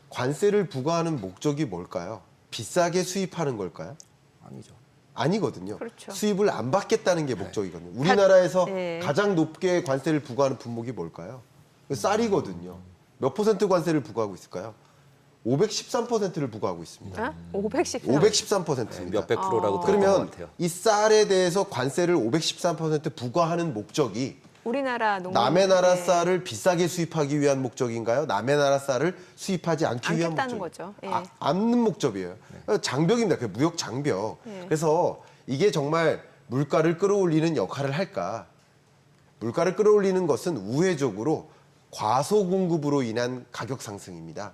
관세를 부과하는 목적이 뭘까요? 비싸게 수입하는 걸까요? 아니죠. 아니거든요. 그렇죠. 수입을 안 받겠다는 게 목적이거든요. 우리나라에서 네. 가장 높게 관세를 부과하는 품목이 뭘까요? 쌀이거든요. 몇 퍼센트 관세를 부과하고 있을까요? 513%를 부과하고 있습니다. 513. 513%입니다. 몇백 프로라고 들었던 것 그러면 같아요. 이 쌀에 대해서 관세를 513% 부과하는 목적이 우리나라 농민 남의 나라 쌀을 비싸게 수입하기 위한 목적인가요? 남의 나라 쌀을 수입하지 않기 위한 않겠다는 목적. 거죠. 예. 않는 목적이에요. 장벽입니다. 그 무역 장벽. 예. 그래서 이게 정말 물가를 끌어올리는 역할을 할까? 물가를 끌어올리는 것은 우회적으로 과소 공급으로 인한 가격 상승입니다.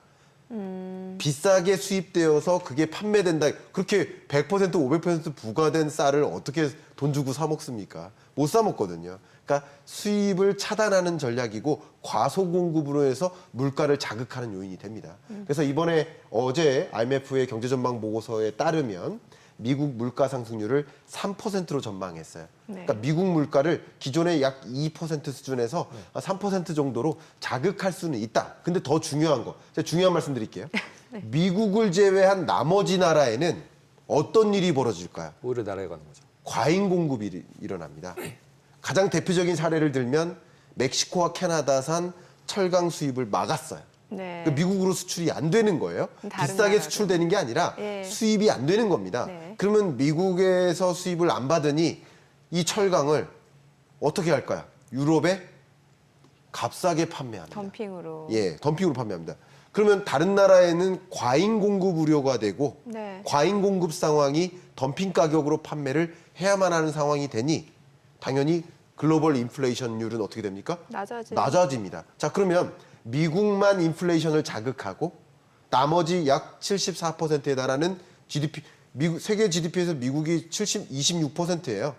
비싸게 수입되어서 그게 판매된다. 그렇게 100% 500% 부과된 쌀을 어떻게 돈 주고 사 먹습니까? 못 사 먹거든요. 그러니까 수입을 차단하는 전략이고 과소 공급으로 해서 물가를 자극하는 요인이 됩니다. 그래서 이번에 어제 IMF의 경제 전망 보고서에 따르면 미국 물가 상승률을 3%로 전망했어요. 네. 그러니까 미국 물가를 기존의 약 2% 수준에서 3% 정도로 자극할 수는 있다. 근데 더 중요한 거, 제가 중요한 말씀 드릴게요. 미국을 제외한 나머지 나라에는 어떤 일이 벌어질까요? 오히려 날아가는 거죠. 과잉 공급이 일어납니다. 가장 대표적인 사례를 들면 멕시코와 캐나다산 철강 수입을 막았어요. 네. 그러니까 미국으로 수출이 안 되는 거예요. 다른 비싸게 나라로. 수출되는 게 아니라 예. 수입이 안 되는 겁니다. 네. 그러면 미국에서 수입을 안 받으니 이 철강을 어떻게 할까요? 유럽에 값싸게 판매합니다. 덤핑으로. 예, 덤핑으로 판매합니다. 그러면 다른 나라에는 과잉 공급 우려가 되고 네. 과잉 공급 상황이 덤핑 가격으로 판매를 해야만 하는 상황이 되니 당연히 글로벌 인플레이션율은 어떻게 됩니까? 낮아집니다. 자, 그러면 미국만 인플레이션을 자극하고 나머지 약 74%에 달하는 GDP, 세계 GDP에서 미국이 26%예요.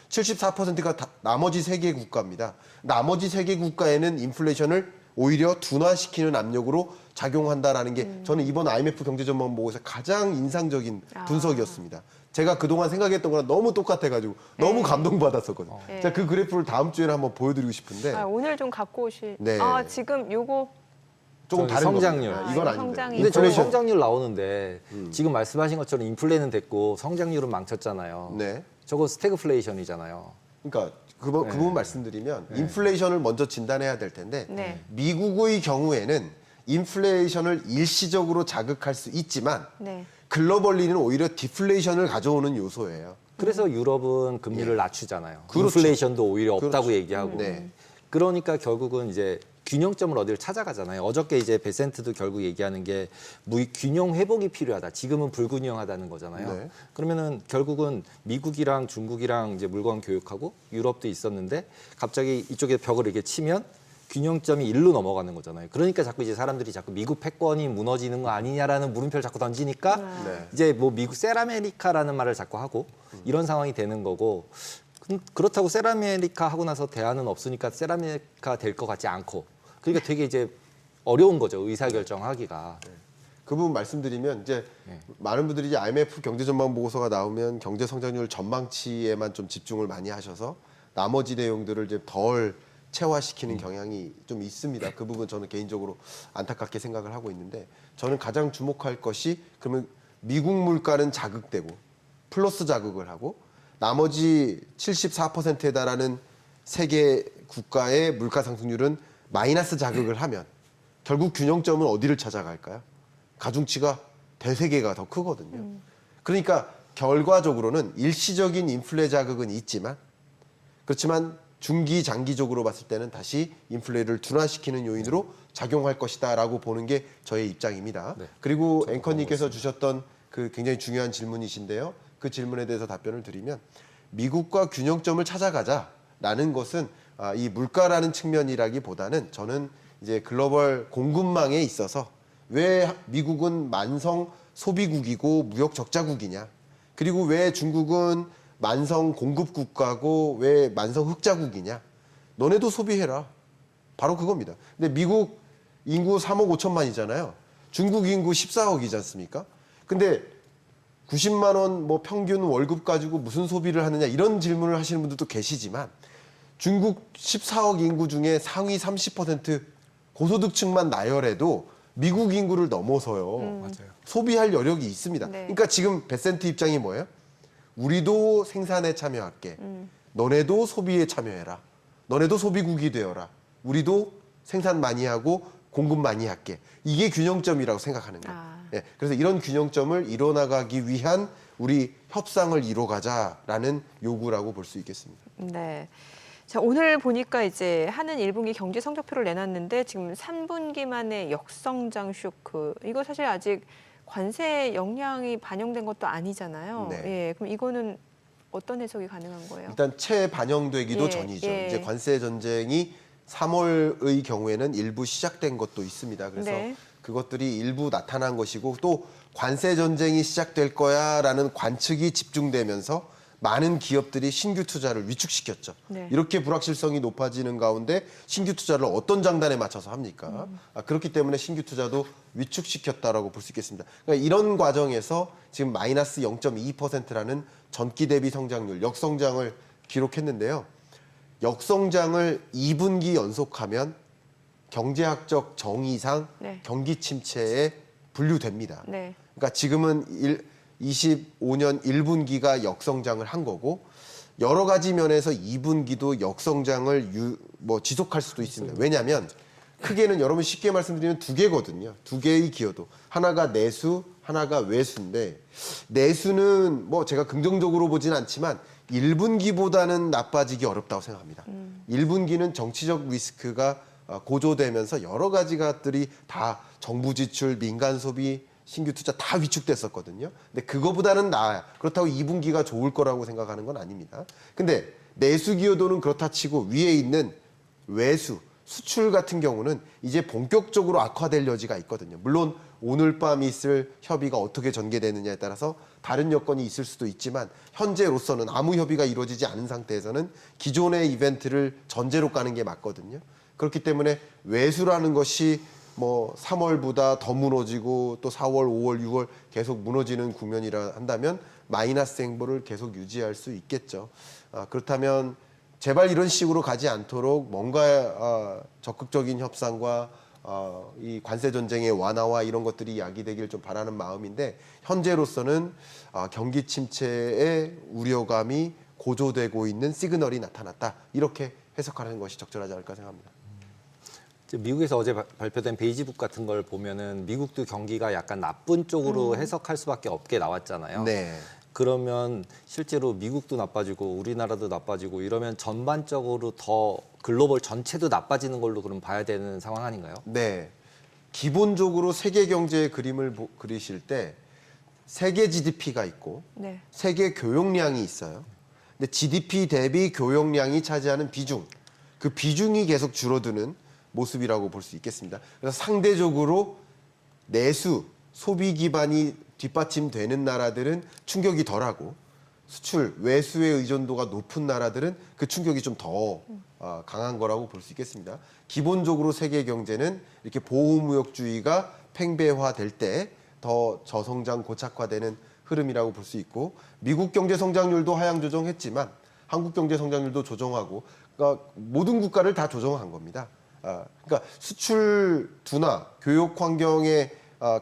74%가 나머지 세계 국가입니다. 나머지 세계 국가에는 인플레이션을 오히려 둔화시키는 압력으로 작용한다라는 게 저는 이번 IMF 경제전망 보고서 가장 인상적인 분석이었습니다. 제가 그동안 생각했던 거랑 너무 똑같아가지고 너무 감동받았었거든요. 네. 제가 그 그래프를 다음 주에는 한번 보여드리고 싶은데 오늘 좀 갖고 오실. 네. 지금 요거 조금 다른 성장률. 겁니다. 이건 아닌데. 성장이 근데 저는 인플레이션. 성장률 나오는데 지금 말씀하신 것처럼 인플레는 됐고 성장률은 망쳤잖아요. 네. 저거 스태그플레이션이잖아요. 그러니까 그 부분 말씀드리면 인플레이션을 먼저 진단해야 될 텐데 네. 미국의 경우에는 인플레이션을 일시적으로 자극할 수 있지만 네. 글로벌리는 오히려 디플레이션을 가져오는 요소예요. 그래서 유럽은 금리를 낮추잖아요. 그렇죠. 인플레이션도 오히려 없다고 그렇죠. 얘기하고. 네. 그러니까 결국은 이제 균형점을 어디를 찾아가잖아요. 어저께 이제 베센트도 결국 얘기하는 게 균형 회복이 필요하다. 지금은 불균형하다는 거잖아요. 네. 그러면은 결국은 미국이랑 중국이랑 이제 물건 교육하고 유럽도 있었는데 갑자기 이쪽에 벽을 이렇게 치면 균형점이 일로 넘어가는 거잖아요. 그러니까 자꾸 이제 사람들이 자꾸 미국 패권이 무너지는 거 아니냐라는 물음표를 자꾸 던지니까 네. 이제 뭐 미국 셀아메리카라는 말을 자꾸 하고 이런 상황이 되는 거고 그렇다고 셀아메리카 하고 나서 대안은 없으니까 셀아메리카 될 것 같지 않고 그러니까 되게 이제 어려운 거죠. 의사결정하기가. 그 부분 말씀드리면 이제 네. 많은 분들이 이제 IMF 경제 전망 보고서가 나오면 경제 성장률 전망치에만 좀 집중을 많이 하셔서 나머지 내용들을 이제 덜 체화시키는 경향이 좀 있습니다. 그 부분 저는 개인적으로 안타깝게 생각을 하고 있는데 저는 가장 주목할 것이 그러면 미국 물가는 자극되고 플러스 자극을 하고 나머지 74%에 달하는 세계 국가의 물가 상승률은 마이너스 자극을 하면 결국 균형점은 어디를 찾아갈까요? 가중치가 대세계가 더 크거든요. 그러니까 결과적으로는 일시적인 인플레 자극은 있지만 그렇지만 중기 장기적으로 봤을 때는 다시 인플레를 둔화시키는 요인으로 작용할 것이다라고 보는 게 저의 입장입니다. 네. 그리고 앵커님께서 주셨던 그 굉장히 중요한 질문이신데요. 그 질문에 대해서 답변을 드리면 미국과 균형점을 찾아가자라는 것은 이 물가라는 측면이라기보다는 저는 이제 글로벌 공급망에 있어서 왜 미국은 만성 소비국이고 무역 적자국이냐? 그리고 왜 중국은 만성 공급 국가고 왜 만성 흑자국이냐? 너네도 소비해라. 바로 그겁니다. 근데 미국 인구 3억 5천만이잖아요. 중국 인구 14억이지 않습니까? 근데 90만 원 뭐 평균 월급 가지고 무슨 소비를 하느냐 이런 질문을 하시는 분들도 계시지만 중국 14억 인구 중에 상위 30% 고소득층만 나열해도 미국 인구를 넘어서요. 맞아요. 소비할 여력이 있습니다. 네. 그러니까 지금 베센트 입장이 뭐예요? 우리도 생산에 참여할게. 너네도 소비에 참여해라. 너네도 소비국이 되어라. 우리도 생산 많이 하고 공급 많이 할게. 이게 균형점이라고 생각하는 거예요. 예, 그래서 이런 균형점을 이뤄나가기 위한 우리 협상을 이뤄가자라는 요구라고 볼 수 있겠습니다. 네. 자, 오늘 보니까 이제 하는 1분기 경제 성적표를 내놨는데 지금 3분기 만에 역성장 쇼크. 이거 사실 아직 관세 영향이 반영된 것도 아니잖아요. 네. 예, 그럼 이거는 어떤 해석이 가능한 거예요? 일단 채반영되기도 예, 전이죠. 예. 이제 관세 전쟁이 3월의 경우에는 일부 시작된 것도 있습니다. 그래서 네. 그것들이 일부 나타난 것이고 또 관세 전쟁이 시작될 거야라는 관측이 집중되면서 많은 기업들이 신규 투자를 위축시켰죠. 네. 이렇게 불확실성이 높아지는 가운데 신규 투자를 어떤 장단에 맞춰서 합니까? 그렇기 때문에 신규 투자도 위축시켰다라고 볼 수 있겠습니다. 그러니까 이런 과정에서 지금 마이너스 0.2%라는 전기 대비 성장률, 역성장을 기록했는데요. 역성장을 2분기 연속하면 경제학적 정의상 네. 경기 침체에 분류됩니다. 네. 그러니까 지금은 25년 1분기가 역성장을 한 거고 여러 가지 면에서 2분기도 역성장을 지속할 수도 있습니다. 왜냐하면 크게는 여러분 쉽게 말씀드리면 두 개거든요. 두 개의 기여도. 하나가 내수, 하나가 외수인데 내수는 뭐 제가 긍정적으로 보진 않지만 1분기보다는 나빠지기 어렵다고 생각합니다. 1분기는 정치적 리스크가 고조되면서 여러 가지 것들이 다 정부 지출, 민간 소비, 신규 투자 다 위축됐었거든요. 근데 그거보다는 나아요. 그렇다고 2분기가 좋을 거라고 생각하는 건 아닙니다. 근데 내수 기여도는 그렇다 치고 위에 있는 외수, 수출 같은 경우는 이제 본격적으로 악화될 여지가 있거든요. 물론 오늘 밤 있을 협의가 어떻게 전개되느냐에 따라서 다른 여건이 있을 수도 있지만 현재로서는 아무 협의가 이루어지지 않은 상태에서는 기존의 이벤트를 전제로 까는 게 맞거든요. 그렇기 때문에 외수라는 것이 뭐 3월보다 더 무너지고 또 4월, 5월, 6월 계속 무너지는 국면이라 한다면 마이너스 행보를 계속 유지할 수 있겠죠. 그렇다면 제발 이런 식으로 가지 않도록 뭔가 적극적인 협상과 이 관세 전쟁의 완화와 이런 것들이 야기되길 좀 바라는 마음인데 현재로서는 경기 침체의 우려감이 고조되고 있는 시그널이 나타났다. 이렇게 해석하는 것이 적절하지 않을까 생각합니다. 미국에서 어제 발표된 베이지북 같은 걸 보면은 미국도 경기가 약간 나쁜 쪽으로 해석할 수밖에 없게 나왔잖아요. 네. 그러면 실제로 미국도 나빠지고 우리나라도 나빠지고 이러면 전반적으로 더 글로벌 전체도 나빠지는 걸로 그럼 봐야 되는 상황 아닌가요? 네. 기본적으로 세계 경제의 그림을 그리실 때 세계 GDP가 있고 네. 세계 교역량이 있어요. 근데 GDP 대비 교역량이 차지하는 비중, 그 비중이 계속 줄어드는 모습이라고 볼 수 있겠습니다. 그래서 상대적으로 내수, 소비 기반이 뒷받침되는 나라들은 충격이 덜하고 수출, 외수의 의존도가 높은 나라들은 그 충격이 좀 더 강한 거라고 볼 수 있겠습니다. 기본적으로 세계 경제는 이렇게 보호무역주의가 팽배화될 때 더 저성장 고착화되는 흐름이라고 볼 수 있고 미국 경제 성장률도 하향 조정했지만 한국 경제 성장률도 조정하고 그러니까 모든 국가를 다 조정한 겁니다. 그러니까 수출 둔화, 교육 환경의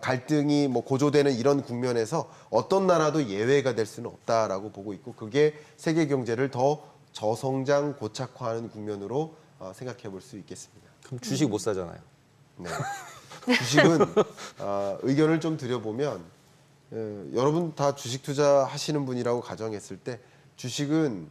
갈등이 뭐 고조되는 이런 국면에서 어떤 나라도 예외가 될 수는 없다라고 보고 있고 그게 세계 경제를 더 저성장 고착화하는 국면으로 생각해 볼 수 있겠습니다. 그럼 주식 못 사잖아요. 네. 주식은 의견을 좀 드려보면 여러분 다 주식 투자하시는 분이라고 가정했을 때 주식은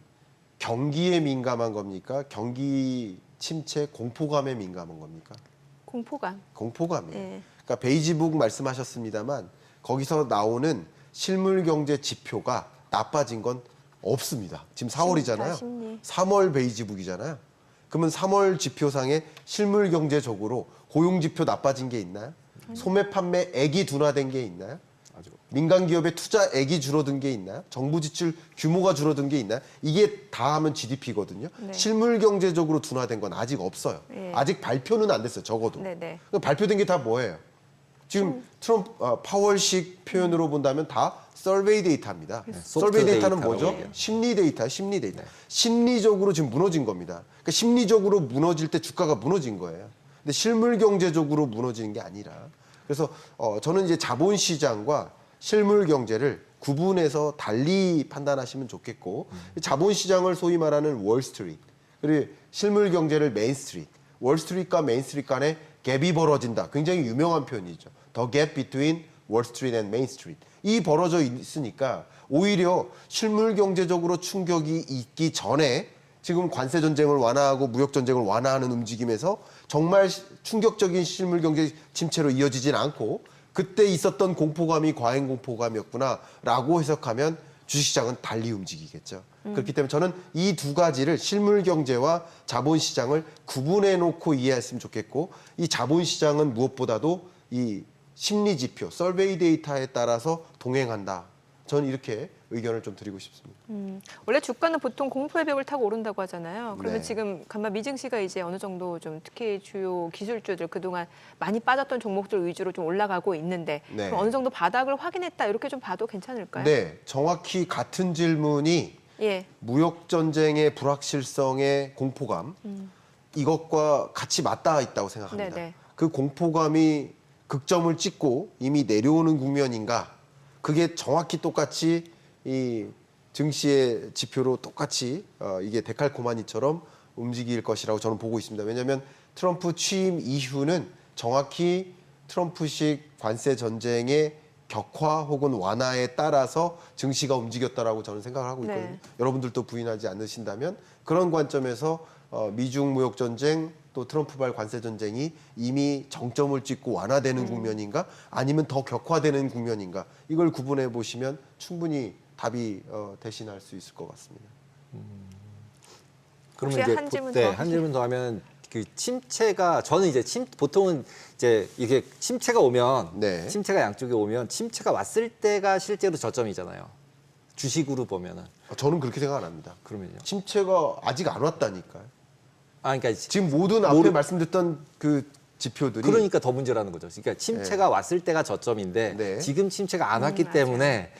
경기에 민감한 겁니까? 경기 침체 공포감에 민감한 겁니까? 공포감. 공포감이에요. 네. 그러니까 베이지북 말씀하셨습니다만 거기서 나오는 실물 경제 지표가 나빠진 건 없습니다. 지금 4월이잖아요. 심리. 3월 베이지북이잖아요. 그러면 3월 지표상에 실물 경제적으로 고용 지표 나빠진 게 있나요? 소매 판매액이 둔화된 게 있나요? 민간 기업의 투자액이 줄어든 게 있나요? 정부 지출 규모가 줄어든 게 있나요? 이게 다 하면 GDP거든요. 네. 실물 경제적으로 둔화된 건 아직 없어요. 네. 아직 발표는 안 됐어요. 적어도. 네네. 발표된 게 다 뭐예요? 지금 트럼프 파월식 표현으로 본다면 다 서베이 데이터입니다. 서베이 데이터는 데이터라고 뭐죠? 얘기해요. 심리 데이터, 심리 데이터. 심리적으로 지금 무너진 겁니다. 그러니까 심리적으로 무너질 때 주가가 무너진 거예요. 근데 실물 경제적으로 무너지는 게 아니라. 그래서 저는 이제 자본시장과 실물 경제를 구분해서 달리 판단하시면 좋겠고 자본시장을 소위 말하는 월스트리트 그리고 실물 경제를 메인스트리트 월스트리트과 메인스트리트 간에 갭이 벌어진다. 굉장히 유명한 표현이죠. The gap between Wall Street and Main Street. 이 벌어져 있으니까 오히려 실물 경제적으로 충격이 있기 전에 지금 관세 전쟁을 완화하고 무역 전쟁을 완화하는 움직임에서 정말 충격적인 실물 경제 침체로 이어지진 않고 그때 있었던 공포감이 과잉 공포감이었구나라고 해석하면 주식시장은 달리 움직이겠죠. 그렇기 때문에 저는 이 두 가지를 실물 경제와 자본시장을 구분해 놓고 이해했으면 좋겠고 이 자본시장은 무엇보다도 이 심리 지표, 서베이 데이터에 따라서 동행한다. 저는 이렇게 의견을 좀 드리고 싶습니다. 원래 주가는 보통 공포의 벽을 타고 오른다고 하잖아요. 그러면 네. 지금 간만 미증시가 이제 어느 정도 좀 특히 주요 기술주들 그동안 많이 빠졌던 종목들 위주로 좀 올라가고 있는데 네. 그럼 어느 정도 바닥을 확인했다 이렇게 좀 봐도 괜찮을까요? 네, 정확히 같은 질문이 예. 무역 전쟁의 불확실성의 공포감 이것과 같이 맞닿아 있다고 생각합니다. 네네. 그 공포감이 극점을 찍고 이미 내려오는 국면인가? 그게 정확히 똑같이 이 증시의 지표로 똑같이 이게 데칼코마니처럼 움직일 것이라고 저는 보고 있습니다. 왜냐하면 트럼프 취임 이후는 정확히 트럼프식 관세 전쟁의 격화 혹은 완화에 따라서 증시가 움직였다라고 저는 생각을 하고 있거든요. 네. 여러분들도 부인하지 않으신다면 그런 관점에서 미중 무역 전쟁 또 트럼프발 관세 전쟁이 이미 정점을 찍고 완화되는 국면인가 아니면 더 격화되는 국면인가 이걸 구분해 보시면 충분히 답이 대신할 수 있을 것 같습니다. 그러면 혹시 이제 한 질문 더 한 질문 더 하면 그 침체가 저는 이제 보통은 이제 이게 침체가 오면 네. 침체가 양쪽에 오면 침체가 왔을 때가 실제로 저점이잖아요. 주식으로 보면은 저는 그렇게 생각 안 합니다. 그러면요. 침체가 아직 안 왔다니까요. 아 그러니까 지금 모든 앞에 말씀드렸던 그 지표들이 그러니까 더 문제라는 거죠. 그러니까 침체가 왔을 때가 저점인데 네. 지금 침체가 안 왔기 맞아요. 때문에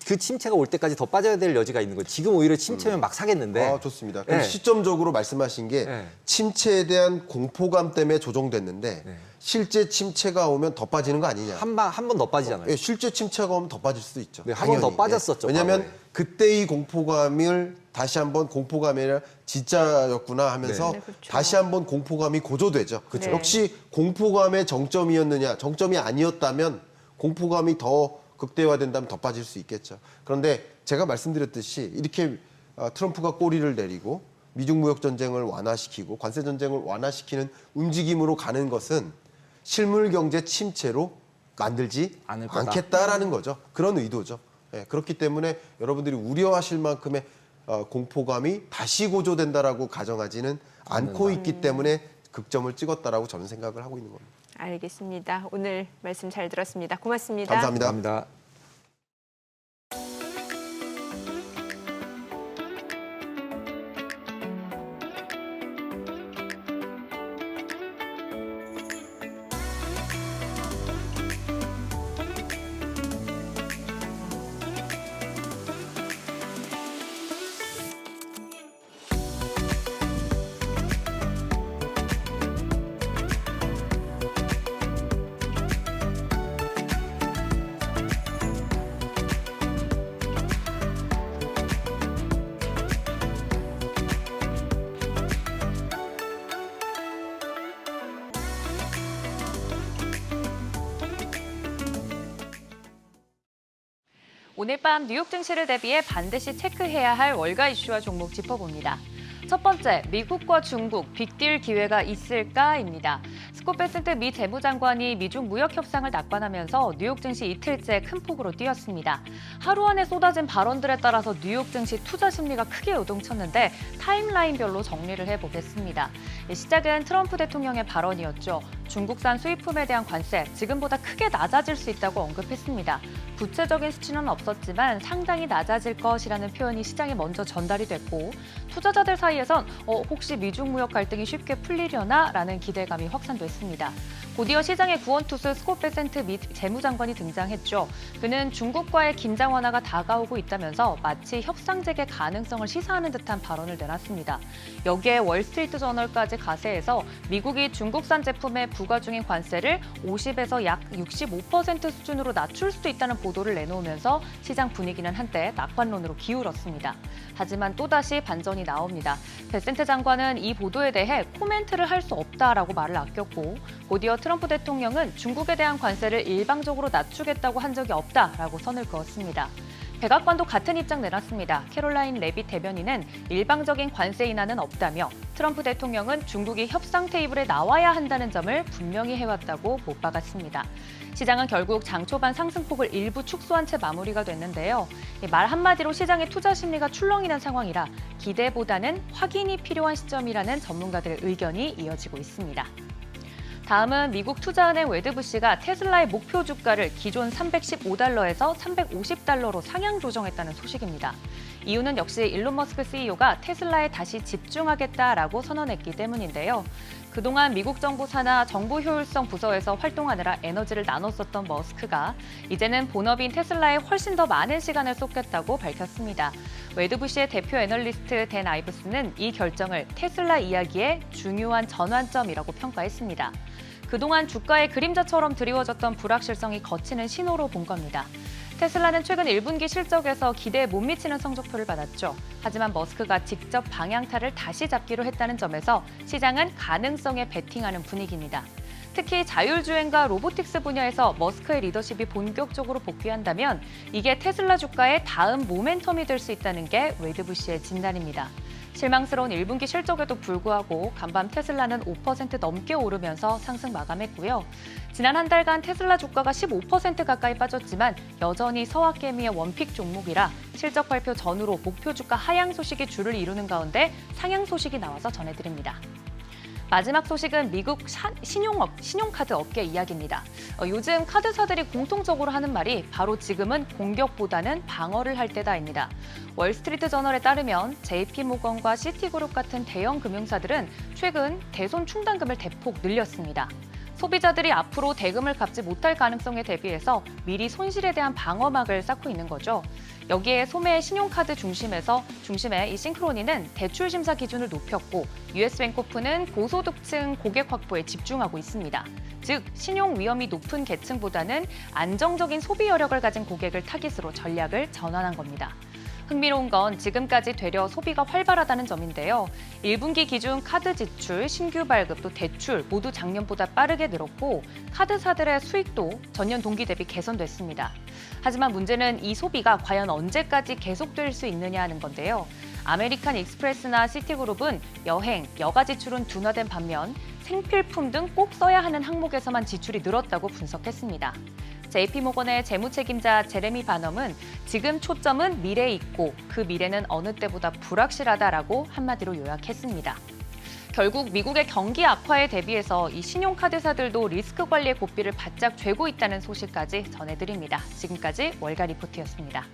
그 침체가 올 때까지 더 빠져야 될 여지가 있는 거예요. 지금 오히려 침체면 막 사겠는데. 아, 좋습니다. 그럼 네. 시점적으로 말씀하신 게 네. 침체에 대한 공포감 때문에 조정됐는데 네. 실제 침체가 오면 더 빠지는 거 아니냐? 한 번 더 빠지잖아요. 예, 실제 침체가 오면 더 빠질 수도 있죠. 네, 한번더 당연히. 빠졌었죠, 왜냐하면 과거에. 그때의 공포감을 다시 한번 공포감이 아니라 진짜였구나 하면서 네, 그렇죠. 다시 한번 공포감이 고조되죠. 그렇죠. 역시 공포감의 정점이었느냐, 정점이 아니었다면 공포감이 더 극대화된다면 더 빠질 수 있겠죠. 그런데 제가 말씀드렸듯이 이렇게 트럼프가 꼬리를 내리고 미중 무역 전쟁을 완화시키고 관세 전쟁을 완화시키는 움직임으로 가는 것은 실물 경제 침체로 만들지 않을 거다. 않겠다라는 거죠. 그런 의도죠. 예, 그렇기 때문에 여러분들이 우려하실 만큼의 공포감이 다시 고조된다라고 가정하지는 않고 있기 때문에 극점을 찍었다라고 저는 생각을 하고 있는 겁니다. 알겠습니다. 오늘 말씀 잘 들었습니다. 고맙습니다. 감사합니다. 감사합니다. 오늘 밤 뉴욕 증시를 대비해 반드시 체크해야 할 월가 이슈와 종목 짚어봅니다. 첫 번째, 미국과 중국 빅딜 기회가 있을까입니다. 스콧 베센트 미 재무장관이 미중 무역 협상을 낙관하면서 뉴욕 증시 이틀째 큰 폭으로 뛰었습니다. 하루 안에 쏟아진 발언들에 따라서 뉴욕 증시 투자 심리가 크게 요동쳤는데 타임라인별로 정리를 해보겠습니다. 시작은 트럼프 대통령의 발언이었죠. 중국산 수입품에 대한 관세, 지금보다 크게 낮아질 수 있다고 언급했습니다. 구체적인 수치는 없었지만 상당히 낮아질 것이라는 표현이 시장에 먼저 전달이 됐고 투자자들 사이에선 혹시 미중 무역 갈등이 쉽게 풀리려나라는 기대감이 확산됐습니다. 곧이어 시장의 구원투수 스콧 베센트 미 재무장관이 등장했죠. 그는 중국과의 긴장 완화가 다가오고 있다면서 마치 협상 재개 가능성을 시사하는 듯한 발언을 내놨습니다. 여기에 월스트리트 저널까지 가세해서 미국이 중국산 제품에 부과 중인 관세를 50에서 약 65% 수준으로 낮출 수도 있다는 보도를 내놓으면서 시장 분위기는 한때 낙관론으로 기울었습니다. 하지만 또다시 반전이 나옵니다. 베센트 장관은 이 보도에 대해 코멘트를 할 수 없다라고 말을 아꼈고 곧이어 트럼프 대통령은 중국에 대한 관세를 일방적으로 낮추겠다고 한 적이 없다라고 선을 그었습니다. 백악관도 같은 입장 내놨습니다. 캐롤라인 레빗 대변인은 일방적인 관세 인하는 없다며 트럼프 대통령은 중국이 협상 테이블에 나와야 한다는 점을 분명히 해왔다고 못 박았습니다. 시장은 결국 장 초반 상승폭을 일부 축소한 채 마무리가 됐는데요. 말 한마디로 시장의 투자 심리가 출렁이는 상황이라 기대보다는 확인이 필요한 시점이라는 전문가들의 의견이 이어지고 있습니다. 다음은 미국 투자은행 웨드부시가 테슬라의 목표 주가를 기존 315달러에서 350달러로 상향 조정했다는 소식입니다. 이유는 역시 일론 머스크 CEO가 테슬라에 다시 집중하겠다라고 선언했기 때문인데요. 그동안 미국 정부 산하 정보 효율성 부서에서 활동하느라 에너지를 나눴었던 머스크가 이제는 본업인 테슬라에 훨씬 더 많은 시간을 쏟겠다고 밝혔습니다. 웨드부시의 대표 애널리스트 댄 아이브스는 이 결정을 테슬라 이야기의 중요한 전환점이라고 평가했습니다. 그동안 주가의 그림자처럼 드리워졌던 불확실성이 걷히는 신호로 본 겁니다. 테슬라는 최근 1분기 실적에서 기대에 못 미치는 성적표를 받았죠. 하지만 머스크가 직접 방향타를 다시 잡기로 했다는 점에서 시장은 가능성에 베팅하는 분위기입니다. 특히 자율주행과 로보틱스 분야에서 머스크의 리더십이 본격적으로 복귀한다면 이게 테슬라 주가의 다음 모멘텀이 될 수 있다는 게 웨드부시의 진단입니다. 실망스러운 1분기 실적에도 불구하고 간밤 테슬라는 5% 넘게 오르면서 상승 마감했고요. 지난 한 달간 테슬라 주가가 15% 가까이 빠졌지만 여전히 서학개미의 원픽 종목이라 실적 발표 전후로 목표 주가 하향 소식이 주를 이루는 가운데 상향 소식이 나와서 전해드립니다. 마지막 소식은 미국 신용카드 업계 이야기입니다. 요즘 카드사들이 공통적으로 하는 말이 바로 지금은 공격보다는 방어를 할 때다입니다. 월스트리트 저널에 따르면 JP모건과 시티그룹 같은 대형 금융사들은 최근 대손 충당금을 대폭 늘렸습니다. 소비자들이 앞으로 대금을 갚지 못할 가능성에 대비해서 미리 손실에 대한 방어막을 쌓고 있는 거죠. 여기에 소매 신용카드 중심의 이 싱크로니는 대출 심사 기준을 높였고 US뱅코프는 고소득층 고객 확보에 집중하고 있습니다. 즉 신용 위험이 높은 계층보다는 안정적인 소비 여력을 가진 고객을 타깃으로 전략을 전환한 겁니다. 흥미로운 건 지금까지 되려 소비가 활발하다는 점인데요. 1분기 기준 카드 지출, 신규 발급, 또 대출 모두 작년보다 빠르게 늘었고 카드사들의 수익도 전년 동기 대비 개선됐습니다. 하지만 문제는 이 소비가 과연 언제까지 계속될 수 있느냐 하는 건데요. 아메리칸 익스프레스나 시티그룹은 여행, 여가 지출은 둔화된 반면 생필품 등 꼭 써야 하는 항목에서만 지출이 늘었다고 분석했습니다. JP모건의 재무책임자 제레미 바넘은 지금 초점은 미래에 있고 그 미래는 어느 때보다 불확실하다라고 한마디로 요약했습니다. 결국 미국의 경기 악화에 대비해서 이 신용카드사들도 리스크 관리의 고삐를 바짝 쥐고 있다는 소식까지 전해드립니다. 지금까지 월가 리포트였습니다.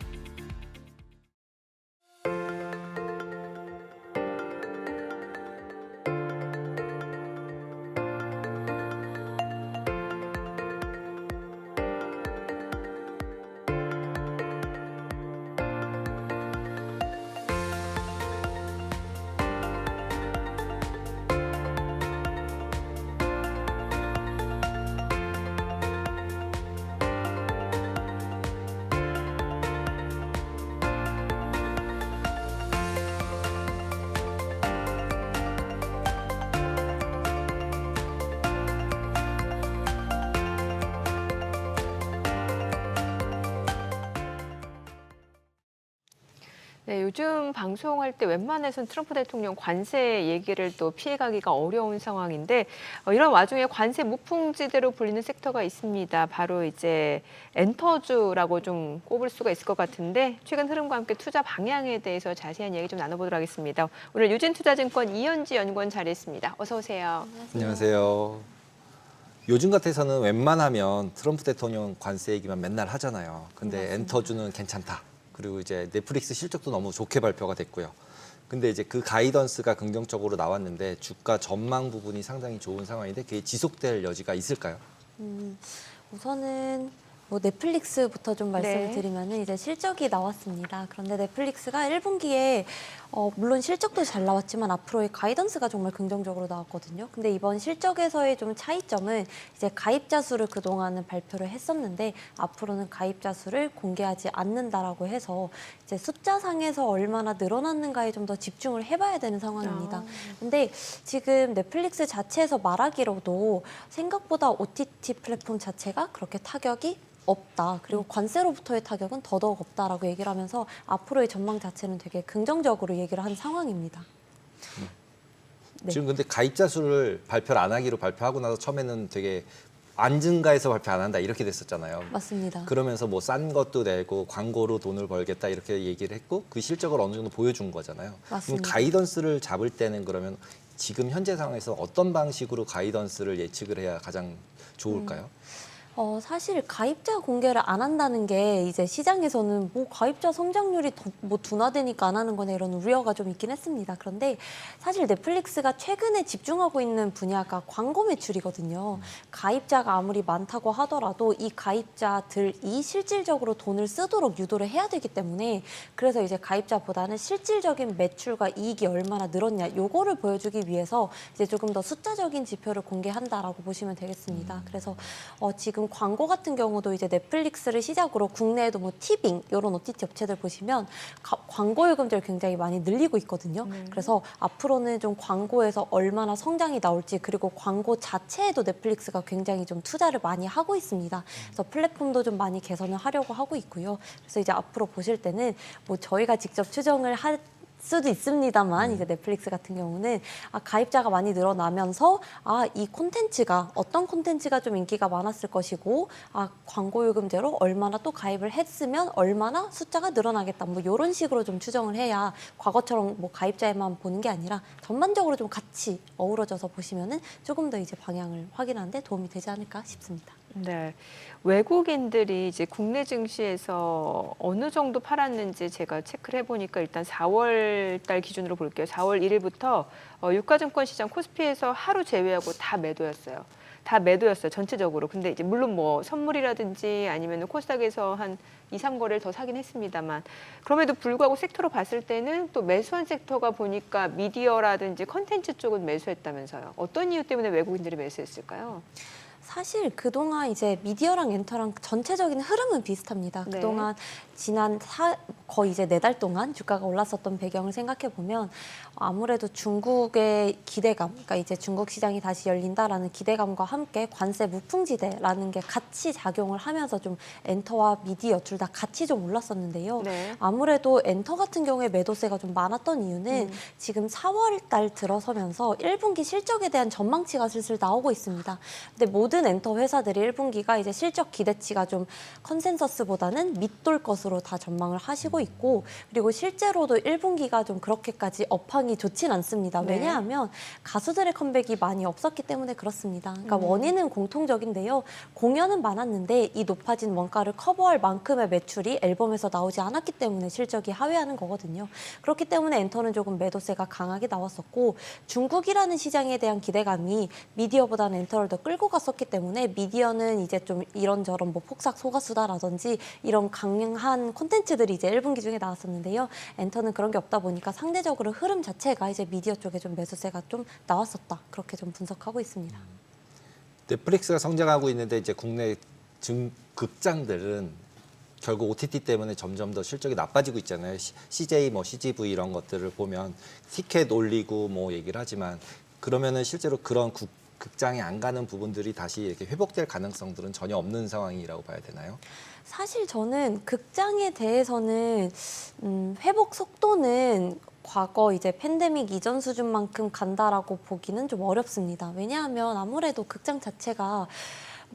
네, 요즘 방송할 때 웬만해선 트럼프 대통령 관세 얘기를 또 피해가기가 어려운 상황인데 이런 와중에 관세 무풍지대로 불리는 섹터가 있습니다. 바로 이제 엔터주라고 좀 꼽을 수가 있을 것 같은데 최근 흐름과 함께 투자 방향에 대해서 자세한 이야기 좀 나눠보도록 하겠습니다. 오늘 유진투자증권 이현지 연구원 자리했습니다. 어서 오세요. 안녕하세요. 요즘 같아서는 웬만하면 트럼프 대통령 관세 얘기만 맨날 하잖아요. 근데 엔터주는 괜찮다. 그리고 이제 넷플릭스 실적도 너무 좋게 발표가 됐고요. 근데 이제 그 가이던스가 긍정적으로 나왔는데 주가 전망 부분이 상당히 좋은 상황인데 그게 지속될 여지가 있을까요? 우선은 뭐 넷플릭스부터 좀 말씀을 네. 드리면은 이제 실적이 나왔습니다. 그런데 넷플릭스가 1분기에 물론 실적도 잘 나왔지만 앞으로의 가이던스가 정말 긍정적으로 나왔거든요. 근데 이번 실적에서의 좀 차이점은 이제 가입자 수를 그동안은 발표를 했었는데 앞으로는 가입자 수를 공개하지 않는다라고 해서 이제 숫자상에서 얼마나 늘어났는가에 좀 더 집중을 해봐야 되는 상황입니다. 근데 지금 넷플릭스 자체에서 말하기로도 생각보다 OTT 플랫폼 자체가 그렇게 타격이 없다. 그리고 관세로부터의 타격은 더더욱 없다라고 얘기를 하면서 앞으로의 전망 자체는 되게 긍정적으로 얘기를 한 상황입니다. 네. 지금 근데 가입자 수를 발표를 안 하기로 발표하고 나서 처음에는 되게 안 증가해서 발표 안 한다 이렇게 됐었잖아요. 맞습니다. 그러면서 뭐 싼 것도 내고 광고로 돈을 벌겠다 이렇게 얘기를 했고 그 실적을 어느 정도 보여준 거잖아요. 그럼 맞습니다. 가이던스를 잡을 때는 그러면 지금 현재 상황에서 어떤 방식으로 가이던스를 예측을 해야 가장 좋을까요? 사실 가입자 공개를 안 한다는 게 이제 시장에서는 뭐 가입자 성장률이 뭐 둔화되니까 안 하는 거네 이런 우려가 좀 있긴 했습니다. 그런데 사실 넷플릭스가 최근에 집중하고 있는 분야가 광고 매출이거든요. 가입자가 아무리 많다고 하더라도 이 가입자들이 실질적으로 돈을 쓰도록 유도를 해야 되기 때문에 그래서 이제 가입자보다는 실질적인 매출과 이익이 얼마나 늘었냐 요거를 보여주기 위해서 이제 조금 더 숫자적인 지표를 공개한다라고 보시면 되겠습니다. 그래서 지금 광고 같은 경우도 이제 넷플릭스를 시작으로 국내에도 뭐 티빙 이런 OTT 업체들 보시면 광고 요금제를 굉장히 많이 늘리고 있거든요. 그래서 앞으로는 좀 광고에서 얼마나 성장이 나올지 그리고 광고 자체에도 넷플릭스가 굉장히 좀 투자를 많이 하고 있습니다. 그래서 플랫폼도 좀 많이 개선을 하려고 하고 있고요. 그래서 이제 앞으로 보실 때는 뭐 저희가 직접 추정을 할 수도 있습니다만 이제 넷플릭스 같은 경우는 가입자가 많이 늘어나면서 이 콘텐츠가 어떤 콘텐츠가 좀 인기가 많았을 것이고 광고 요금제로 얼마나 또 가입을 했으면 얼마나 숫자가 늘어나겠다 뭐 이런 식으로 좀 추정을 해야 과거처럼 뭐 가입자에만 보는 게 아니라 전반적으로 좀 같이 어우러져서 보시면은 조금 더 이제 방향을 확인하는 데 도움이 되지 않을까 싶습니다. 네, 외국인들이 이제 국내 증시에서 어느 정도 팔았는지 제가 체크를 해보니까 일단 4월 달 기준으로 볼게요. 4월 1일부터 유가증권 시장 코스피에서 하루 제외하고 다 매도였어요. 다 매도였어요, 전체적으로. 근데 이제 물론 뭐 선물이라든지 아니면 코스닥에서 한 2, 3거래를 더 사긴 했습니다만 그럼에도 불구하고 섹터로 봤을 때는 또 매수한 섹터가 보니까 미디어라든지 컨텐츠 쪽은 매수했다면서요. 어떤 이유 때문에 외국인들이 매수했을까요? 사실 그동안 이제 미디어랑 엔터랑 전체적인 흐름은 비슷합니다. 네. 그동안 거의 이제 4달 동안 주가가 올랐었던 배경을 생각해 보면 아무래도 중국의 기대감, 그러니까 이제 중국 시장이 다시 열린다라는 기대감과 함께 관세 무풍지대라는 게 같이 작용을 하면서 좀 엔터와 미디어 둘 다 같이 좀 올랐었는데요. 네. 아무래도 엔터 같은 경우에 매도세가 좀 많았던 이유는 지금 4월 달 들어서면서 1분기 실적에 대한 전망치가 슬슬 나오고 있습니다. 근데 모든 엔터 회사들이 1분기가 이제 실적 기대치가 좀 컨센서스보다는 밑돌 것으로 다 전망을 하시고 있고, 그리고 실제로도 1분기가 좀 그렇게까지 업황이 좋진 않습니다. 네. 왜냐하면 가수들의 컴백이 많이 없었기 때문에 그렇습니다. 그러니까 원인은 공통적인데요. 공연은 많았는데 이 높아진 원가를 커버할 만큼의 매출이 앨범에서 나오지 않았기 때문에 실적이 하회하는 거거든요. 그렇기 때문에 엔터는 조금 매도세가 강하게 나왔었고, 중국이라는 시장에 대한 기대감이 미디어보다는 엔터를 더 끌고 갔었기 때문에 미디어는 이제 좀 이런저런 뭐 폭삭 소가수다라든지 이런 강한 콘텐츠들이 이제 1분기 중에 나왔었는데요. 엔터는 그런 게 없다 보니까 상대적으로 흐름 자체가 이제 미디어 쪽에 좀 매수세가 좀 나왔었다. 그렇게 좀 분석하고 있습니다. 넷플릭스가 성장하고 있는데 이제 국내 극장들은 결국 OTT 때문에 점점 더 실적이 나빠지고 있잖아요. CJ, 뭐 CGV 이런 것들을 보면 티켓 올리고 뭐 얘기를 하지만 그러면은 실제로 그런 극장에 안 가는 부분들이 다시 이렇게 회복될 가능성들은 전혀 없는 상황이라고 봐야 되나요? 사실 저는 극장에 대해서는 회복 속도는 과거 이제 팬데믹 이전 수준만큼 간다라고 보기는 좀 어렵습니다. 왜냐하면 아무래도 극장 자체가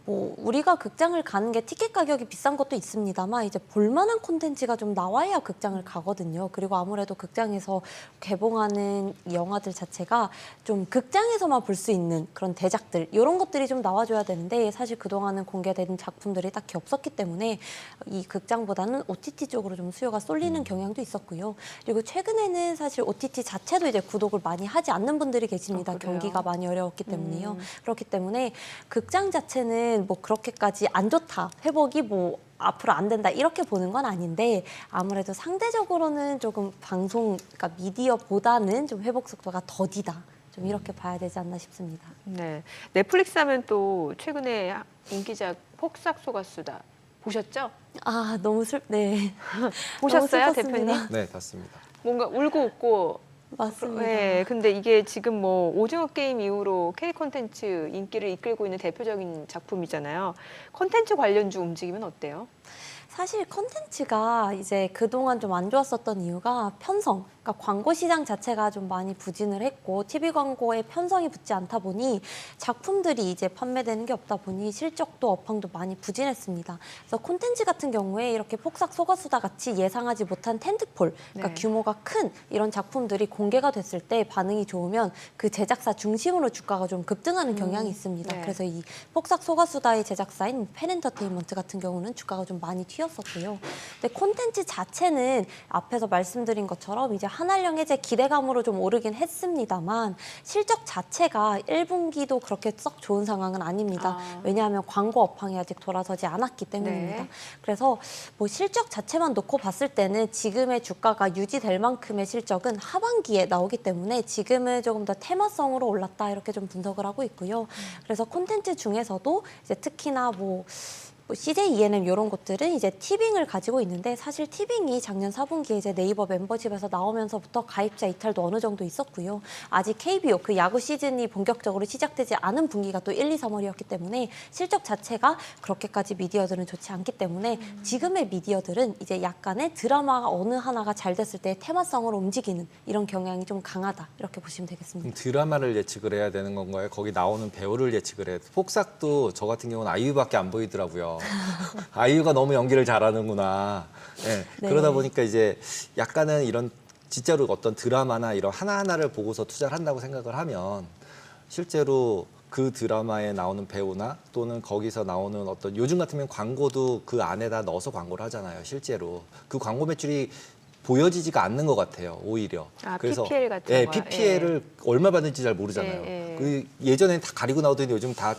뭐 우리가 극장을 가는 게 티켓 가격이 비싼 것도 있습니다만 이제 볼만한 콘텐츠가 좀 나와야 극장을 가거든요. 그리고 아무래도 극장에서 개봉하는 영화들 자체가 좀 극장에서만 볼 수 있는 그런 대작들 이런 것들이 좀 나와줘야 되는데 사실 그동안은 공개된 작품들이 딱히 없었기 때문에 이 극장보다는 OTT 쪽으로 좀 수요가 쏠리는 경향도 있었고요. 그리고 최근에는 사실 OTT 자체도 이제 구독을 많이 하지 않는 분들이 계십니다. 그래요? 경기가 많이 어려웠기 때문에요. 그렇기 때문에 극장 자체는 뭐 그렇게까지 안 좋다, 회복이 뭐 앞으로 안 된다 이렇게 보는 건 아닌데 아무래도 상대적으로는 조금 그러니까 미디어보다는 좀 회복 속도가 더디다. 좀 이렇게 봐야 되지 않나 싶습니다. 네. 넷플릭스 하면 또 최근에 인기작 폭삭 소가수다 보셨죠? 아 너무 네. 보셨어요, 너무 슬펐습니다. 대표님? 네, 맞습니다. 뭔가 울고 웃고. 맞습니다. 네, 근데 이게 지금 뭐 오징어 게임 이후로 K 콘텐츠 인기를 이끌고 있는 대표적인 작품이잖아요. 콘텐츠 관련주 움직이면 어때요? 사실 컨텐츠가 이제 그동안 좀 안 좋았었던 이유가 편성, 그러니까 광고 시장 자체가 좀 많이 부진을 했고 TV 광고에 편성이 붙지 않다 보니 작품들이 이제 판매되는 게 없다 보니 실적도 업황도 많이 부진했습니다. 그래서 콘텐츠 같은 경우에 이렇게 폭삭 소가수다 같이 예상하지 못한 텐트폴, 그러니까 네. 규모가 큰 이런 작품들이 공개가 됐을 때 반응이 좋으면 그 제작사 중심으로 주가가 좀 급등하는 경향이 있습니다. 네. 그래서 이 폭삭 소가수다의 제작사인 펜엔터테인먼트 같은 경우는 주가가 좀 많이 튀었었고요. 근데 콘텐츠 자체는 앞에서 말씀드린 것처럼 이제 한알령 해제 기대감으로 좀 오르긴 했습니다만 실적 자체가 1분기도 그렇게 썩 좋은 상황은 아닙니다. 왜냐하면 광고 업황이 아직 돌아서지 않았기 때문입니다. 네. 그래서 뭐 실적 자체만 놓고 봤을 때는 지금의 주가가 유지될 만큼의 실적은 하반기에 나오기 때문에 지금은 조금 더 테마성으로 올랐다 이렇게 좀 분석을 하고 있고요. 그래서 콘텐츠 중에서도 이제 특히나 뭐 CJ ENM 이런 것들은 이제 티빙을 가지고 있는데 사실 티빙이 작년 4분기에 이제 네이버 멤버십에서 나오면서부터 가입자 이탈도 어느 정도 있었고요. 아직 KBO 그 야구 시즌이 본격적으로 시작되지 않은 분기가 또 1, 2, 3월이었기 때문에 실적 자체가 그렇게까지 미디어들은 좋지 않기 때문에 지금의 미디어들은 이제 약간의 드라마가 어느 하나가 잘 됐을 때 테마성으로 움직이는 이런 경향이 좀 강하다 이렇게 보시면 되겠습니다. 드라마를 예측을 해야 되는 건가요? 거기 나오는 배우를 예측을 해야 돼요. 폭삭도 저 같은 경우는 아이유밖에 안 보이더라고요. 아이유가 너무 연기를 잘하는구나. 네. 네. 그러다 보니까 이제 약간은 이런 진짜로 어떤 드라마나 이런 하나하나를 보고서 투자를 한다고 생각을 하면 실제로 그 드라마에 나오는 배우나 또는 거기서 나오는 어떤 요즘 같으면 광고도 그 안에다 넣어서 광고를 하잖아요. 실제로 그 광고 매출이 보여지지가 않는 것 같아요. 오히려. 그래서 PPL 같은 예, 거야. PPL을 얼마 받는지 잘 모르잖아요. 예, 예. 그 예전에는 다 가리고 나오더니 요즘 다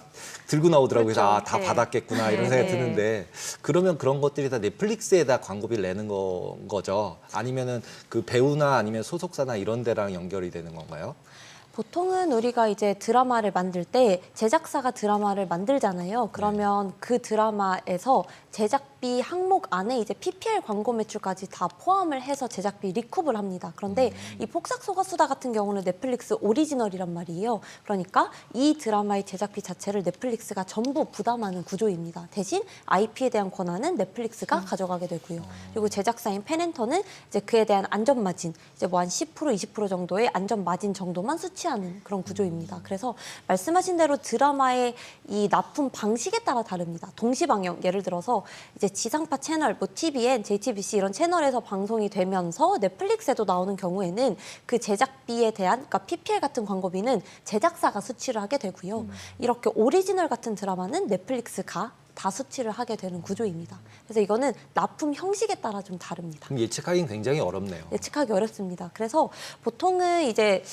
들고 나오더라고요. 그래서 그렇죠. 다 예. 받았겠구나 이런 예, 생각이 예. 드는데 그러면 그런 것들이 다 넷플릭스에다 광고비를 내는 거죠. 아니면은 그 배우나 아니면 소속사나 이런 데랑 연결이 되는 건가요? 보통은 우리가 이제 드라마를 만들 때 제작사가 드라마를 만들잖아요. 그러면 그 드라마에서 제작비 항목 안에 이제 PPL 광고 매출까지 다 포함을 해서 제작비 리쿱을 합니다. 그런데 이 폭삭 속았수다 같은 경우는 넷플릭스 오리지널이란 말이에요. 그러니까 이 드라마의 제작비 자체를 넷플릭스가 전부 부담하는 구조입니다. 대신 IP에 대한 권한은 넷플릭스가 가져가게 되고요. 그리고 제작사인 펜앤터는 이제 그에 대한 안전 마진, 이제 뭐 한 10%, 20% 정도의 안전 마진 정도만 수취하는 그런 구조입니다. 그래서 말씀하신 대로 드라마의 이 납품 방식에 따라 다릅니다. 동시 방영, 예를 들어서 이제 지상파 채널, 뭐 TVN, JTBC 이런 채널에서 방송이 되면서 넷플릭스에도 나오는 경우에는 그 제작비에 대한, 그러니까 PPL 같은 광고비는 제작사가 수취를 하게 되고요. 이렇게 오리지널 같은 드라마는 넷플릭스가 다 수취를 하게 되는 구조입니다. 그래서 이거는 납품 형식에 따라 좀 다릅니다. 그럼 예측하기는 굉장히 어렵네요. 예측하기 어렵습니다. 그래서 보통은 이제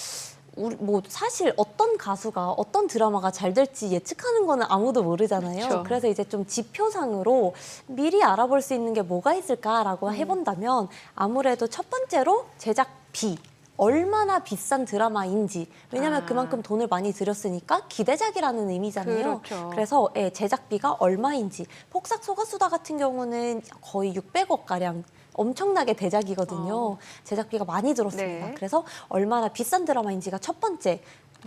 뭐 사실 어떤 가수가 어떤 드라마가 잘 될지 예측하는 거는 아무도 모르잖아요. 그렇죠. 그래서 이제 좀 지표상으로 미리 알아볼 수 있는 게 뭐가 있을까라고 해본다면 아무래도 첫 번째로 제작비. 얼마나 비싼 드라마인지. 왜냐하면 그만큼 돈을 많이 들였으니까 기대작이라는 의미잖아요. 그렇죠. 그래서 제작비가 얼마인지. 폭삭 속았수다 같은 경우는 거의 600억가량 엄청나게 대작이거든요. 제작비가 많이 들었습니다. 네. 그래서 얼마나 비싼 드라마인지가 첫 번째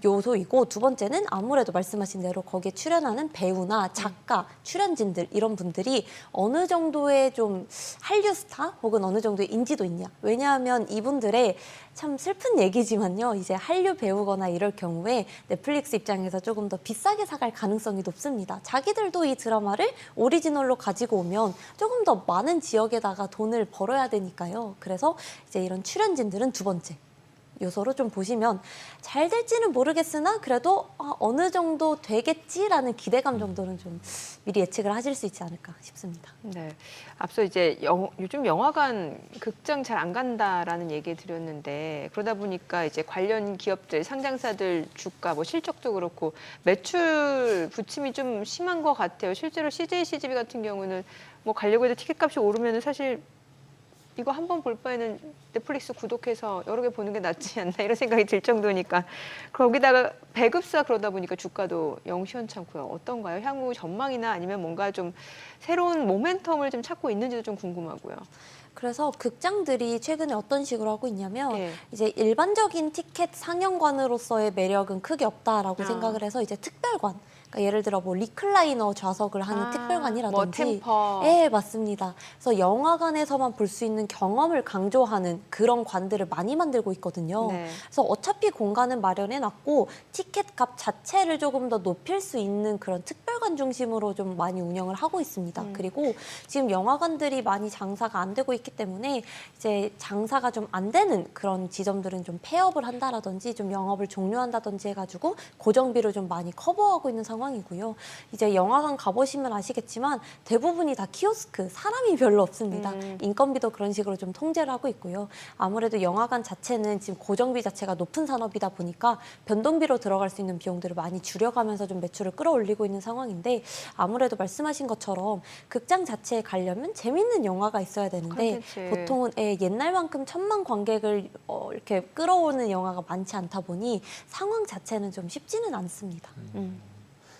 요소이고, 두 번째는 아무래도 말씀하신 대로 거기에 출연하는 배우나 작가, 출연진들 이런 분들이 어느 정도의 좀 한류 스타 혹은 어느 정도의 인지도 있냐. 왜냐하면 이분들의 참 슬픈 얘기지만요. 이제 한류 배우거나 이럴 경우에 넷플릭스 입장에서 조금 더 비싸게 사갈 가능성이 높습니다. 자기들도 이 드라마를 오리지널로 가지고 오면 조금 더 많은 지역에다가 돈을 벌어야 되니까요. 그래서 이제 이런 출연진들은 두 번째 요소로 좀 보시면 잘 될지는 모르겠으나 그래도 어느 정도 되겠지라는 기대감 정도는 좀 미리 예측을 하실 수 있지 않을까 싶습니다. 네. 앞서 이제 요즘 영화관 극장 잘 안 간다라는 얘기 드렸는데, 그러다 보니까 이제 관련 기업들, 상장사들 주가, 뭐 실적도 그렇고 매출 부침이 좀 심한 것 같아요. 실제로 CJ CGV 같은 경우는 뭐 가려고 해도 티켓값이 오르면은 사실 이거 한 번 볼 바에는 넷플릭스 구독해서 여러 개 보는 게 낫지 않나 이런 생각이 들 정도니까. 거기다가 배급사 그러다 보니까 주가도 영 시원찮고요. 어떤가요? 향후 전망이나 아니면 뭔가 좀 새로운 모멘텀을 좀 찾고 있는지도 좀 궁금하고요. 그래서 극장들이 최근에 어떤 식으로 하고 있냐면 예. 이제 일반적인 티켓 상영관으로서의 매력은 크게 없다라고 생각을 해서 이제 특별관, 그러니까 예를 들어 뭐 리클라이너 좌석을 하는 특별관이라든지, 뭐 템퍼. 네, 맞습니다. 그래서 영화관에서만 볼 수 있는 경험을 강조하는 그런 관들을 많이 만들고 있거든요. 네. 그래서 어차피 공간은 마련해놨고 티켓값 자체를 조금 더 높일 수 있는 그런 특별관 중심으로 좀 많이 운영을 하고 있습니다. 그리고 지금 영화관들이 많이 장사가 안 되고 있기 때문에 이제 장사가 좀 안 되는 그런 지점들은 좀 폐업을 한다라든지 좀 영업을 종료한다든지 해가지고 고정비를 좀 많이 커버하고 있는 상황이고요. 이제 영화관 가보시면 아시겠지만 대부분이 다 키오스크, 사람이 별로 없습니다. 인건비도 그런 식으로 좀 통제를 하고 있고요. 아무래도 영화관 자체는 지금 고정비 자체가 높은 산업이다 보니까 변동비로 들어갈 수 있는 비용들을 많이 줄여가면서 좀 매출을 끌어올리고 있는 상황인데, 아무래도 말씀하신 것처럼 극장 자체에 가려면 재밌는 영화가 있어야 되는데 콘텐츠. 보통은 옛날만큼 1000만 관객을 이렇게 끌어오는 영화가 많지 않다 보니 상황 자체는 좀 쉽지는 않습니다.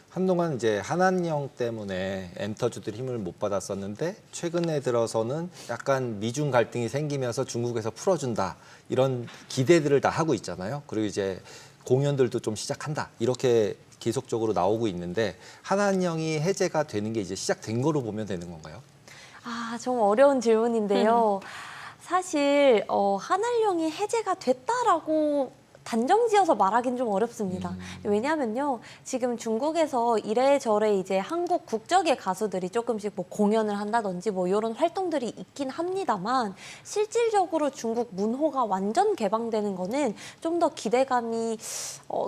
한동안 이제 한한령 때문에 엔터주들이 힘을 못 받았었는데 최근에 들어서는 약간 미중 갈등이 생기면서 중국에서 풀어준다 이런 기대들을 다 하고 있잖아요. 그리고 이제 공연들도 좀 시작한다 이렇게 계속적으로 나오고 있는데 한한령이 해제가 되는 게 이제 시작된 거로 보면 되는 건가요? 좀 어려운 질문인데요. 사실 한한령이 해제가 됐다라고 단정지어서 말하기는 좀 어렵습니다. 왜냐하면요, 지금 중국에서 이래저래 이제 한국 국적의 가수들이 조금씩 뭐 공연을 한다든지 뭐 이런 활동들이 있긴 합니다만, 실질적으로 중국 문호가 완전 개방되는 거는 좀 더 기대감이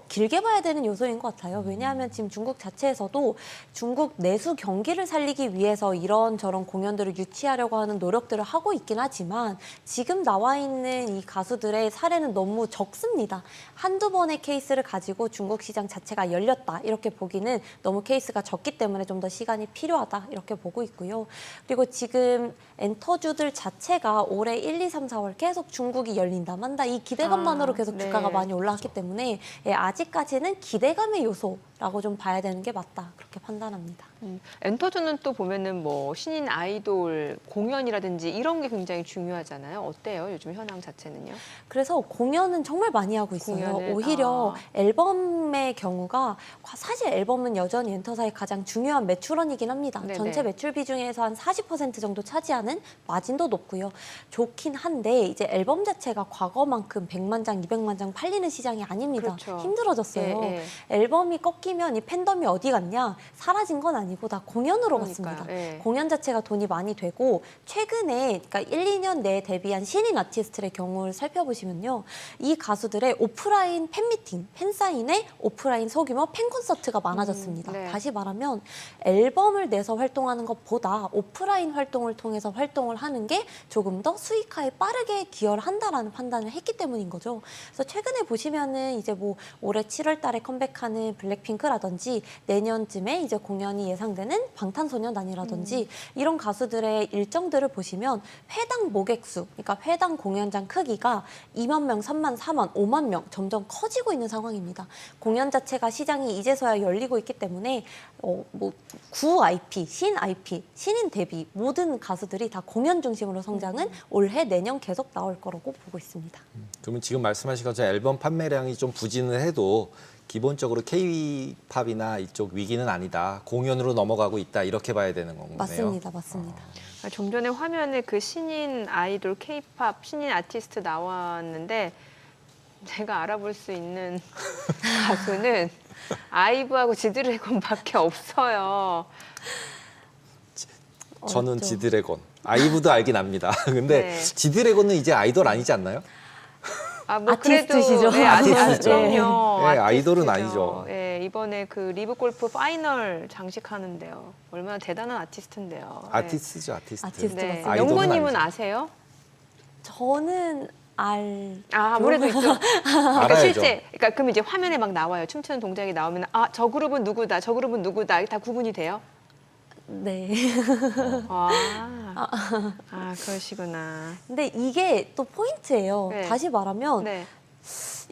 길게 봐야 되는 요소인 것 같아요. 왜냐하면 지금 중국 자체에서도 중국 내수 경기를 살리기 위해서 이런저런 공연들을 유치하려고 하는 노력들을 하고 있긴 하지만 지금 나와 있는 이 가수들의 사례는 너무 적습니다. 한두 번의 케이스를 가지고 중국 시장 자체가 열렸다 이렇게 보기는 너무 케이스가 적기 때문에 좀 더 시간이 필요하다 이렇게 보고 있고요. 그리고 지금 엔터주들 자체가 올해 1, 2, 3, 4월 계속 중국이 열린다 만다 이 기대감만으로 계속 네. 주가가 많이 올라왔기 때문에 예, 아직까지는 기대감의 요소라고 좀 봐야 되는 게 맞다 그렇게 판단합니다. 엔터주는 또 보면은 뭐 신인 아이돌 공연이라든지 이런 게 굉장히 중요하잖아요. 어때요? 요즘 현황 자체는요? 그래서 공연은 정말 많이 하고 있어요. 공연을, 오히려 앨범의 경우가 사실 앨범은 여전히 엔터사의 가장 중요한 매출원이긴 합니다. 네네. 전체 매출 비중에서 한 40% 정도 차지하는 마진도 높고요. 좋긴 한데 이제 앨범 자체가 과거만큼 100만 장, 200만 장 팔리는 시장이 아닙니다. 그렇죠. 힘들어졌어요. 예, 예. 앨범이 꺾이면 이 팬덤이 어디 갔냐? 사라진 건 아니고 다 공연으로 그러니까요. 갔습니다. 예. 공연 자체가 돈이 많이 되고 최근에 그러니까 1, 2년 내에 데뷔한 신인 아티스트의 경우를 살펴보시면요. 이 가수들의 오프라인 팬미팅, 팬사인회, 오프라인 소규모 팬콘서트가 많아졌습니다. 네. 다시 말하면 앨범을 내서 활동하는 것보다 오프라인 활동을 통해서 활동을 하는 게 조금 더 수익화에 빠르게 기여를 한다라는 판단을 했기 때문인 거죠. 그래서 최근에 보시면은 이제 뭐 올해 7월 달에 컴백하는 블랙핑크라든지 내년쯤에 이제 공연이 예상되는 방탄소년단이라든지 이런 가수들의 일정들을 보시면 회당 모객수, 그러니까 회당 공연장 크기가 2만 명, 3만, 4만, 5만 명 점점 커지고 있는 상황입니다. 공연 자체가 시장이 이제서야 열리고 있기 때문에 뭐 구 IP, 신 IP, 신인 데뷔 모든 가수들이 다 공연 중심으로 성장은 올해 내년 계속 나올 거라고 보고 있습니다. 그러면 지금 말씀하신 것처럼 앨범 판매량이 좀 부진을 해도 기본적으로 K-팝이나 이쪽 위기는 아니다. 공연으로 넘어가고 있다. 이렇게 봐야 되는 건가요? 맞습니다, 맞습니다. 좀 전에 화면에 그 신인 아이돌 K-팝 신인 아티스트 나왔는데 제가 알아볼 수 있는 가수는 아이브하고 지드래곤밖에 없어요. 저는 어렵죠. 지드래곤. 아이브도 알긴 압니다. 근데 네. 지드래곤은 이제 아이돌 아니지 않나요? 아, 뭐 아티스트시죠. 그래도 아티스트죠. 그럼요. 네, 아이돌은 아티스트죠. 아니죠. 예, 이번에 그 리브 골프 파이널 장식하는데요. 얼마나 대단한 아티스트인데요. 아티스트죠, 아티스트. 아티스트 네. 맞습니다. 아이돌은 영구님은 아니죠. 아세요? 저는 아무래도 있죠. 그러니까 알아야죠. 실제, 그러니까 그럼 이제 화면에 막 나와요. 춤추는 동작이 나오면 저 그룹은 누구다, 저 그룹은 누구다, 다 구분이 돼요? 네. 그러시구나. 근데 이게 또 포인트예요. 네. 다시 말하면 네.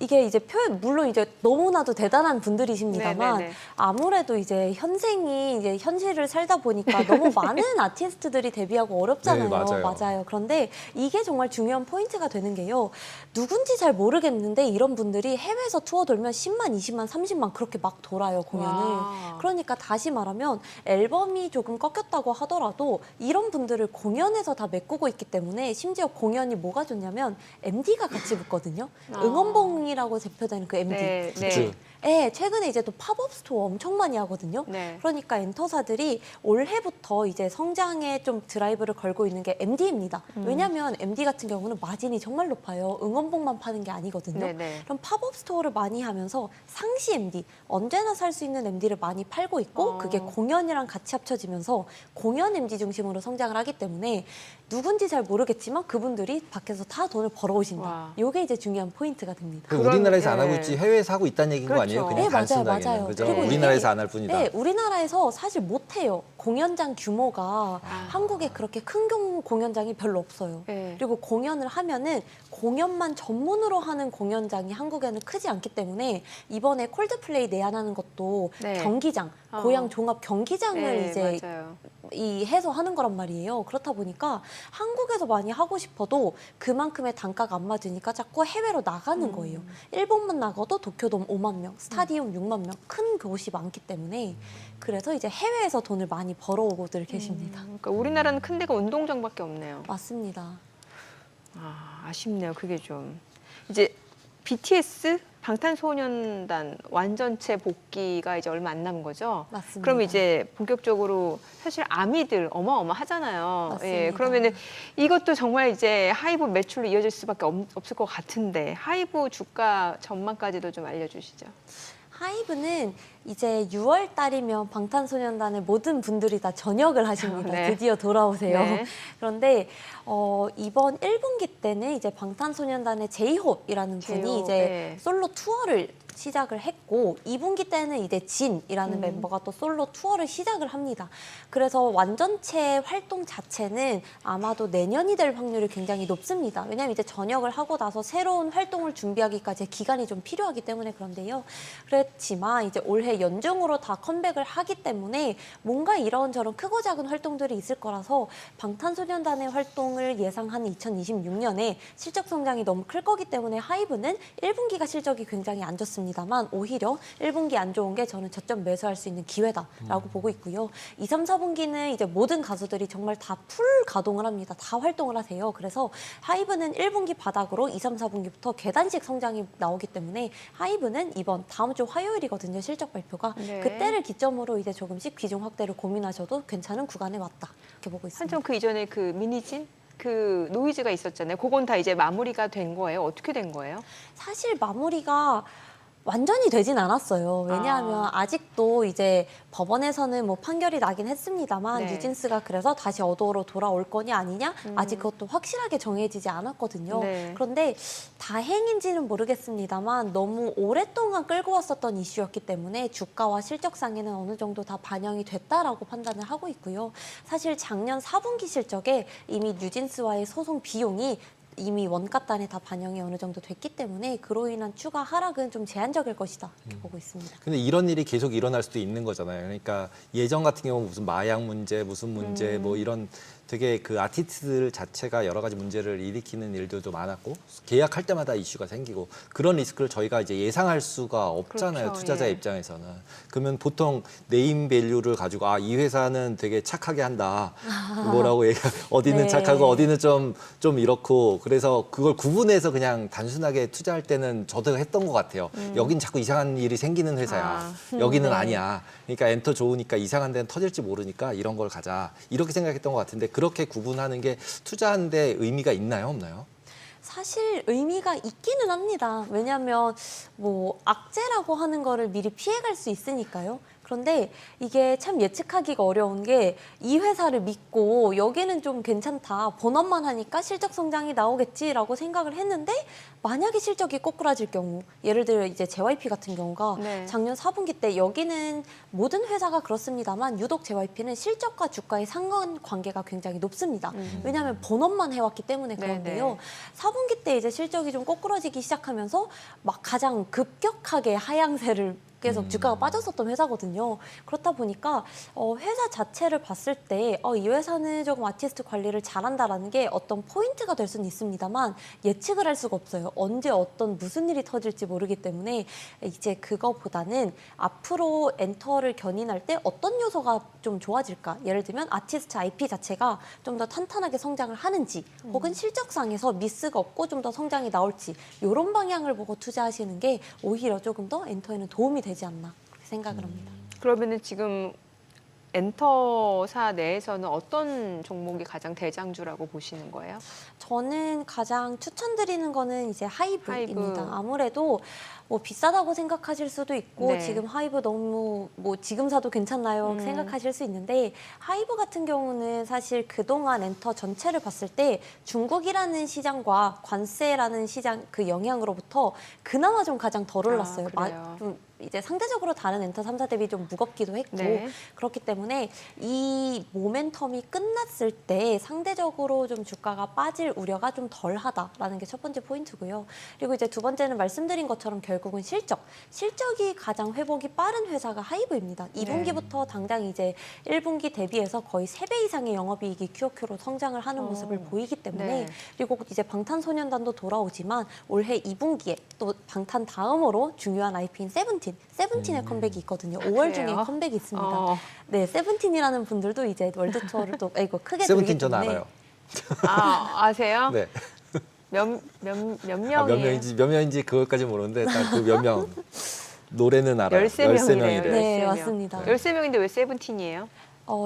이게 이제 물론 이제 너무나도 대단한 분들이십니다만 네, 네, 네. 아무래도 이제 현생이 이제 현실을 살다 보니까 너무 많은 아티스트들이 데뷔하고 어렵잖아요. 네, 맞아요. 그런데 이게 정말 중요한 포인트가 되는 게요. 누군지 잘 모르겠는데 이런 분들이 해외에서 투어 돌면 10만, 20만, 30만 그렇게 막 돌아요, 공연을. 와. 그러니까 다시 말하면 앨범이 조금 꺾였다고 하더라도 이런 분들을 공연에서 다 메꾸고 있기 때문에 심지어 공연이 뭐가 좋냐면 MD가 같이 붙거든요. 응원봉이라고 대표되는 그 MD. 네, 네. 굿즈. 네, 최근에 이제 또 팝업 스토어 엄청 많이 하거든요. 네. 그러니까 엔터사들이 올해부터 이제 성장에 좀 드라이브를 걸고 있는 게 MD입니다. 왜냐하면 MD 같은 경우는 마진이 정말 높아요. 응원봉만 파는 게 아니거든요. 네, 네. 그럼 팝업 스토어를 많이 하면서 상시 MD, 언제나 살 수 있는 MD를 많이 팔고 있고 그게 공연이랑 같이 합쳐지면서 공연 MD 중심으로 성장을 하기 때문에 누군지 잘 모르겠지만 그분들이 밖에서 다 돈을 벌어오신다. 와. 이게 이제 중요한 포인트가 됩니다. 우리나라에서 안 하고 예. 있지 해외에서 하고 있다는 얘기인 거 그렇죠. 아니에요? 그냥 네, 맞아요, 단순하게는. 맞아요. 그죠? 그리고 우리나라에서 이게 안 할 뿐이다. 네, 우리나라에서 사실 못해요. 공연장 규모가 아. 한국에 그렇게 큰 공연장이 별로 없어요. 네. 그리고 공연을 하면은 공연만 전문으로 하는 공연장이 한국에는 크지 않기 때문에 이번에 콜드플레이 내한하는 것도 네. 경기장, 고양 종합 경기장을 네, 이제 맞아요. 해서 하는 거란 말이에요. 그렇다 보니까 한국에서 많이 하고 싶어도 그만큼의 단가가 안 맞으니까 자꾸 해외로 나가는 거예요. 일본만 나가도 도쿄돔 5만 명, 스타디움 6만 명, 큰 곳이 많기 때문에 그래서 이제 해외에서 돈을 많이 벌어오고들 계십니다. 그러니까 우리나라는 큰 데가 운동장밖에 없네요. 맞습니다. 아쉽네요. 그게 좀. 이제 BTS 방탄소년단 완전체 복귀가 이제 얼마 안 남은 거죠. 맞습니다. 그럼 이제 본격적으로 사실 아미들 어마어마하잖아요. 맞습니다. 예, 그러면은 이것도 정말 이제 하이브 매출로 이어질 수밖에 없을 것 같은데 하이브 주가 전망까지도 좀 알려주시죠. 하이브는 이제 6월 달이면 방탄소년단의 모든 분들이 다 전역을 하십니다. 네. 드디어 돌아오세요. 네. 그런데 이번 1분기 때는 이제 방탄소년단의 제이홉이라는 분이 제이홉, 이제 네. 솔로 투어를 시작을 했고 2분기 때는 이제 진이라는 음. 멤버가 또 솔로 투어를 시작을 합니다. 그래서 완전체 활동 자체는 아마도 내년이 될 확률이 굉장히 높습니다. 왜냐하면 이제 전역을 하고 나서 새로운 활동을 준비하기까지 기간이 좀 필요하기 때문에 그런데요. 그렇지만 이제 올해 연중으로 다 컴백을 하기 때문에 뭔가 이런저런 크고 작은 활동들이 있을 거라서 방탄소년단의 활동을 예상하는 2026년에 실적 성장이 너무 클 거기 때문에 하이브는 1분기가 실적이 굉장히 안 좋습니다만 오히려 1분기 안 좋은 게 저는 저점 매수할 수 있는 기회다라고 보고 있고요. 2, 3, 4분기는 이제 모든 가수들이 정말 다 풀 가동을 합니다. 다 활동을 하세요. 그래서 하이브는 1분기 바닥으로 2, 3, 4분기부터 계단식 성장이 나오기 때문에 하이브는 이번 다음 주 화요일이거든요. 실적 발표가. 네. 그때를 기점으로 이제 조금씩 비중 확대를 고민하셔도 괜찮은 구간에 왔다. 이렇게 보고 있습니다. 한참 그 이전에 그 미니진 그 노이즈가 있었잖아요. 그건 다 이제 마무리가 된 거예요. 어떻게 된 거예요? 사실 마무리가 완전히 되진 않았어요. 왜냐하면 아직도 이제 법원에서는 뭐 판결이 나긴 했습니다만 네. 뉴진스가 그래서 다시 어도로 돌아올 거냐 아니냐 아직 그것도 확실하게 정해지지 않았거든요. 네. 그런데 다행인지는 모르겠습니다만 너무 오랫동안 끌고 왔었던 이슈였기 때문에 주가와 실적상에는 어느 정도 다 반영이 됐다라고 판단을 하고 있고요. 사실 작년 4분기 실적에 이미 뉴진스와의 소송 비용이 이미 원가단에 다 반영이 어느 정도 됐기 때문에 그로 인한 추가 하락은 좀 제한적일 것이다 이렇게 보고 있습니다. 근데 이런 일이 계속 일어날 수도 있는 거잖아요. 그러니까 예전 같은 경우 무슨 마약 문제, 무슨 문제, 뭐 이런 되게 그 아티스트들 자체가 여러 가지 문제를 일으키는 일들도 많았고 계약할 때마다 이슈가 생기고 그런 리스크를 저희가 이제 예상할 수가 없잖아요. 그렇죠, 투자자 예. 입장에서는. 그러면 보통 네임 밸류를 가지고 아, 이 회사는 되게 착하게 한다. 뭐라고 얘기 어디는 네. 착하고 어디는 좀 이렇고 그래서 그걸 구분해서 그냥 단순하게 투자할 때는 저도 했던 것 같아요. 여긴 자꾸 이상한 일이 생기는 회사야. 여기는 네. 아니야. 그러니까 엔터 좋으니까 이상한 데는 터질지 모르니까 이런 걸 가자. 이렇게 생각했던 것 같은데 그렇게 구분하는 게 투자하는데 의미가 있나요, 없나요? 사실 의미가 있기는 합니다. 왜냐하면 뭐 악재라고 하는 거를 미리 피해갈 수 있으니까요. 그런데 이게 참 예측하기가 어려운 게 이 회사를 믿고 여기는 좀 괜찮다. 본업만 하니까 실적 성장이 나오겠지라고 생각을 했는데 만약에 실적이 꼬꾸라질 경우 예를 들어 이제 JYP 같은 경우가 네. 작년 4분기 때 여기는 모든 회사가 그렇습니다만 유독 JYP는 실적과 주가의 상관관계가 굉장히 높습니다. 왜냐하면 본업만 해왔기 때문에 그런데요. 네네. 4분기 때 이제 실적이 좀 꼬꾸라지기 시작하면서 막 가장 급격하게 하향세를 계속 주가가 빠졌었던 회사거든요. 그렇다 보니까 회사 자체를 봤을 때 이 회사는 조금 아티스트 관리를 잘한다라는 게 어떤 포인트가 될 수는 있습니다만 예측을 할 수가 없어요. 언제 어떤 무슨 일이 터질지 모르기 때문에 이제 그거보다는 앞으로 엔터를 견인할 때 어떤 요소가 좀 좋아질까? 예를 들면 아티스트 IP 자체가 좀 더 탄탄하게 성장을 하는지 혹은 실적상에서 미스가 없고 좀 더 성장이 나올지 이런 방향을 보고 투자하시는 게 오히려 조금 더 엔터에는 도움이 되지 않나 그렇게 생각을 합니다. 그러면은 지금 엔터사 내에서는 어떤 종목이 가장 대장주라고 보시는 거예요? 저는 가장 추천드리는 거는 이제 하이브입니다. 하이브. 아무래도 뭐 비싸다고 생각하실 수도 있고 네. 지금 하이브 너무 뭐 지금 사도 괜찮나요 생각하실 수 있는데 하이브 같은 경우는 사실 그동안 엔터 전체를 봤을 때 중국이라는 시장과 관세라는 시장 그 영향으로부터 그나마 좀 가장 덜 올랐어요. 그래요? 좀 이제 상대적으로 다른 엔터 3사 대비 좀 무겁기도 했고 네. 그렇기 때문에 이 모멘텀이 끝났을 때 상대적으로 좀 주가가 빠질 우려가 좀 덜하다라는 게 첫 번째 포인트고요. 그리고 이제 두 번째는 말씀드린 것처럼 결국은 실적이 가장 회복이 빠른 회사가 하이브입니다. 2분기부터 당장 이제 1분기 대비해서 거의 3배 이상의 영업이익이 QOQ로 성장을 하는 모습을 보이기 때문에 네. 그리고 이제 방탄소년단도 돌아오지만 올해 2분기에 또 방탄 다음으로 중요한 IP인 세븐틴의 컴백이 있거든요. 5월 중에 그래요? 컴백이 있습니다. 네. 네, 세븐틴이라는 분들도 이제 월드 투어를 또 크게 세븐틴 돌기 전 때문에 알아요. 아세요? 네. 몇 명이에요? 몇 명인지 그것까지 모르는데 딱 그 몇 명. 노래는 알아요. 13명이래요. 13명이래요. 네, 13명. 맞습니다. 13명인데 왜 세븐틴이에요?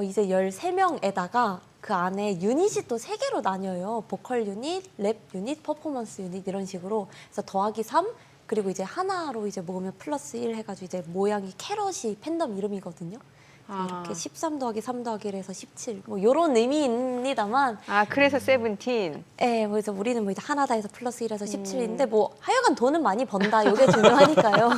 이제 13명에다가 그 안에 유닛이 또 3개로 나뉘어요. 보컬 유닛, 랩 유닛, 퍼포먼스 유닛 이런 식으로. 그래서 더하기 3, 그리고 이제 하나로 이제 모으면 플러스 1 해가지고 이제 모양이 캐럿이 팬덤 이름이거든요. 그래서 이렇게 13 더하기 3 더하기 1에서 17 뭐 이런 의미입니다만 그래서 세븐틴. 네, 그래서 우리는 뭐 이제 하나다 해서 플러스 1에서 17인데 뭐 하여간 돈은 많이 번다 이게 중요하니까요.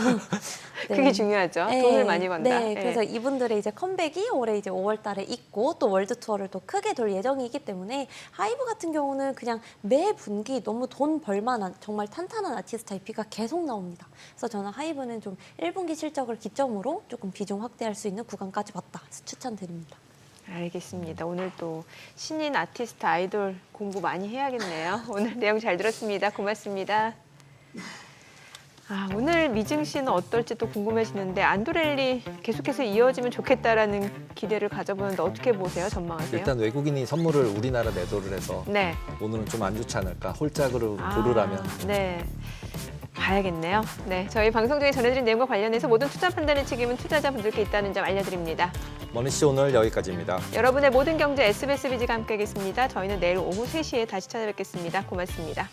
네. 그게 중요하죠. 네, 돈을 많이 번다. 네, 그래서 이분들의 이제 컴백이 올해 이제 5월달에 있고 또 월드 투어를 또 크게 돌 예정이기 때문에 하이브 같은 경우는 그냥 매 분기 너무 돈 벌만한 정말 탄탄한 아티스트 IP가 계속 나옵니다. 그래서 저는 하이브는 좀 1분기 실적을 기점으로 조금 비중 확대할 수 있는 구간까지 왔다. 그래서 추천드립니다. 알겠습니다. 오늘 또 신인 아티스트 아이돌 공부 많이 해야겠네요. 오늘 내용 잘 들었습니다. 고맙습니다. 오늘 미증 씨는 어떨지 또 궁금해지는데 안도렐리 계속해서 이어지면 좋겠다라는 기대를 가져보는데 어떻게 보세요? 전망하세요? 일단 외국인이 선물을 우리나라 매도를 해서 네. 오늘은 좀 안 좋지 않을까. 홀짝으로 고르라면. 네. 봐야겠네요. 네, 저희 방송 중에 전해드린 내용과 관련해서 모든 투자 판단의 책임은 투자자분들께 있다는 점 알려드립니다. 머니씨 오늘 여기까지입니다. 여러분의 모든 경제 SBS 비즈가 함께하겠습니다. 저희는 내일 오후 3시에 다시 찾아뵙겠습니다. 고맙습니다.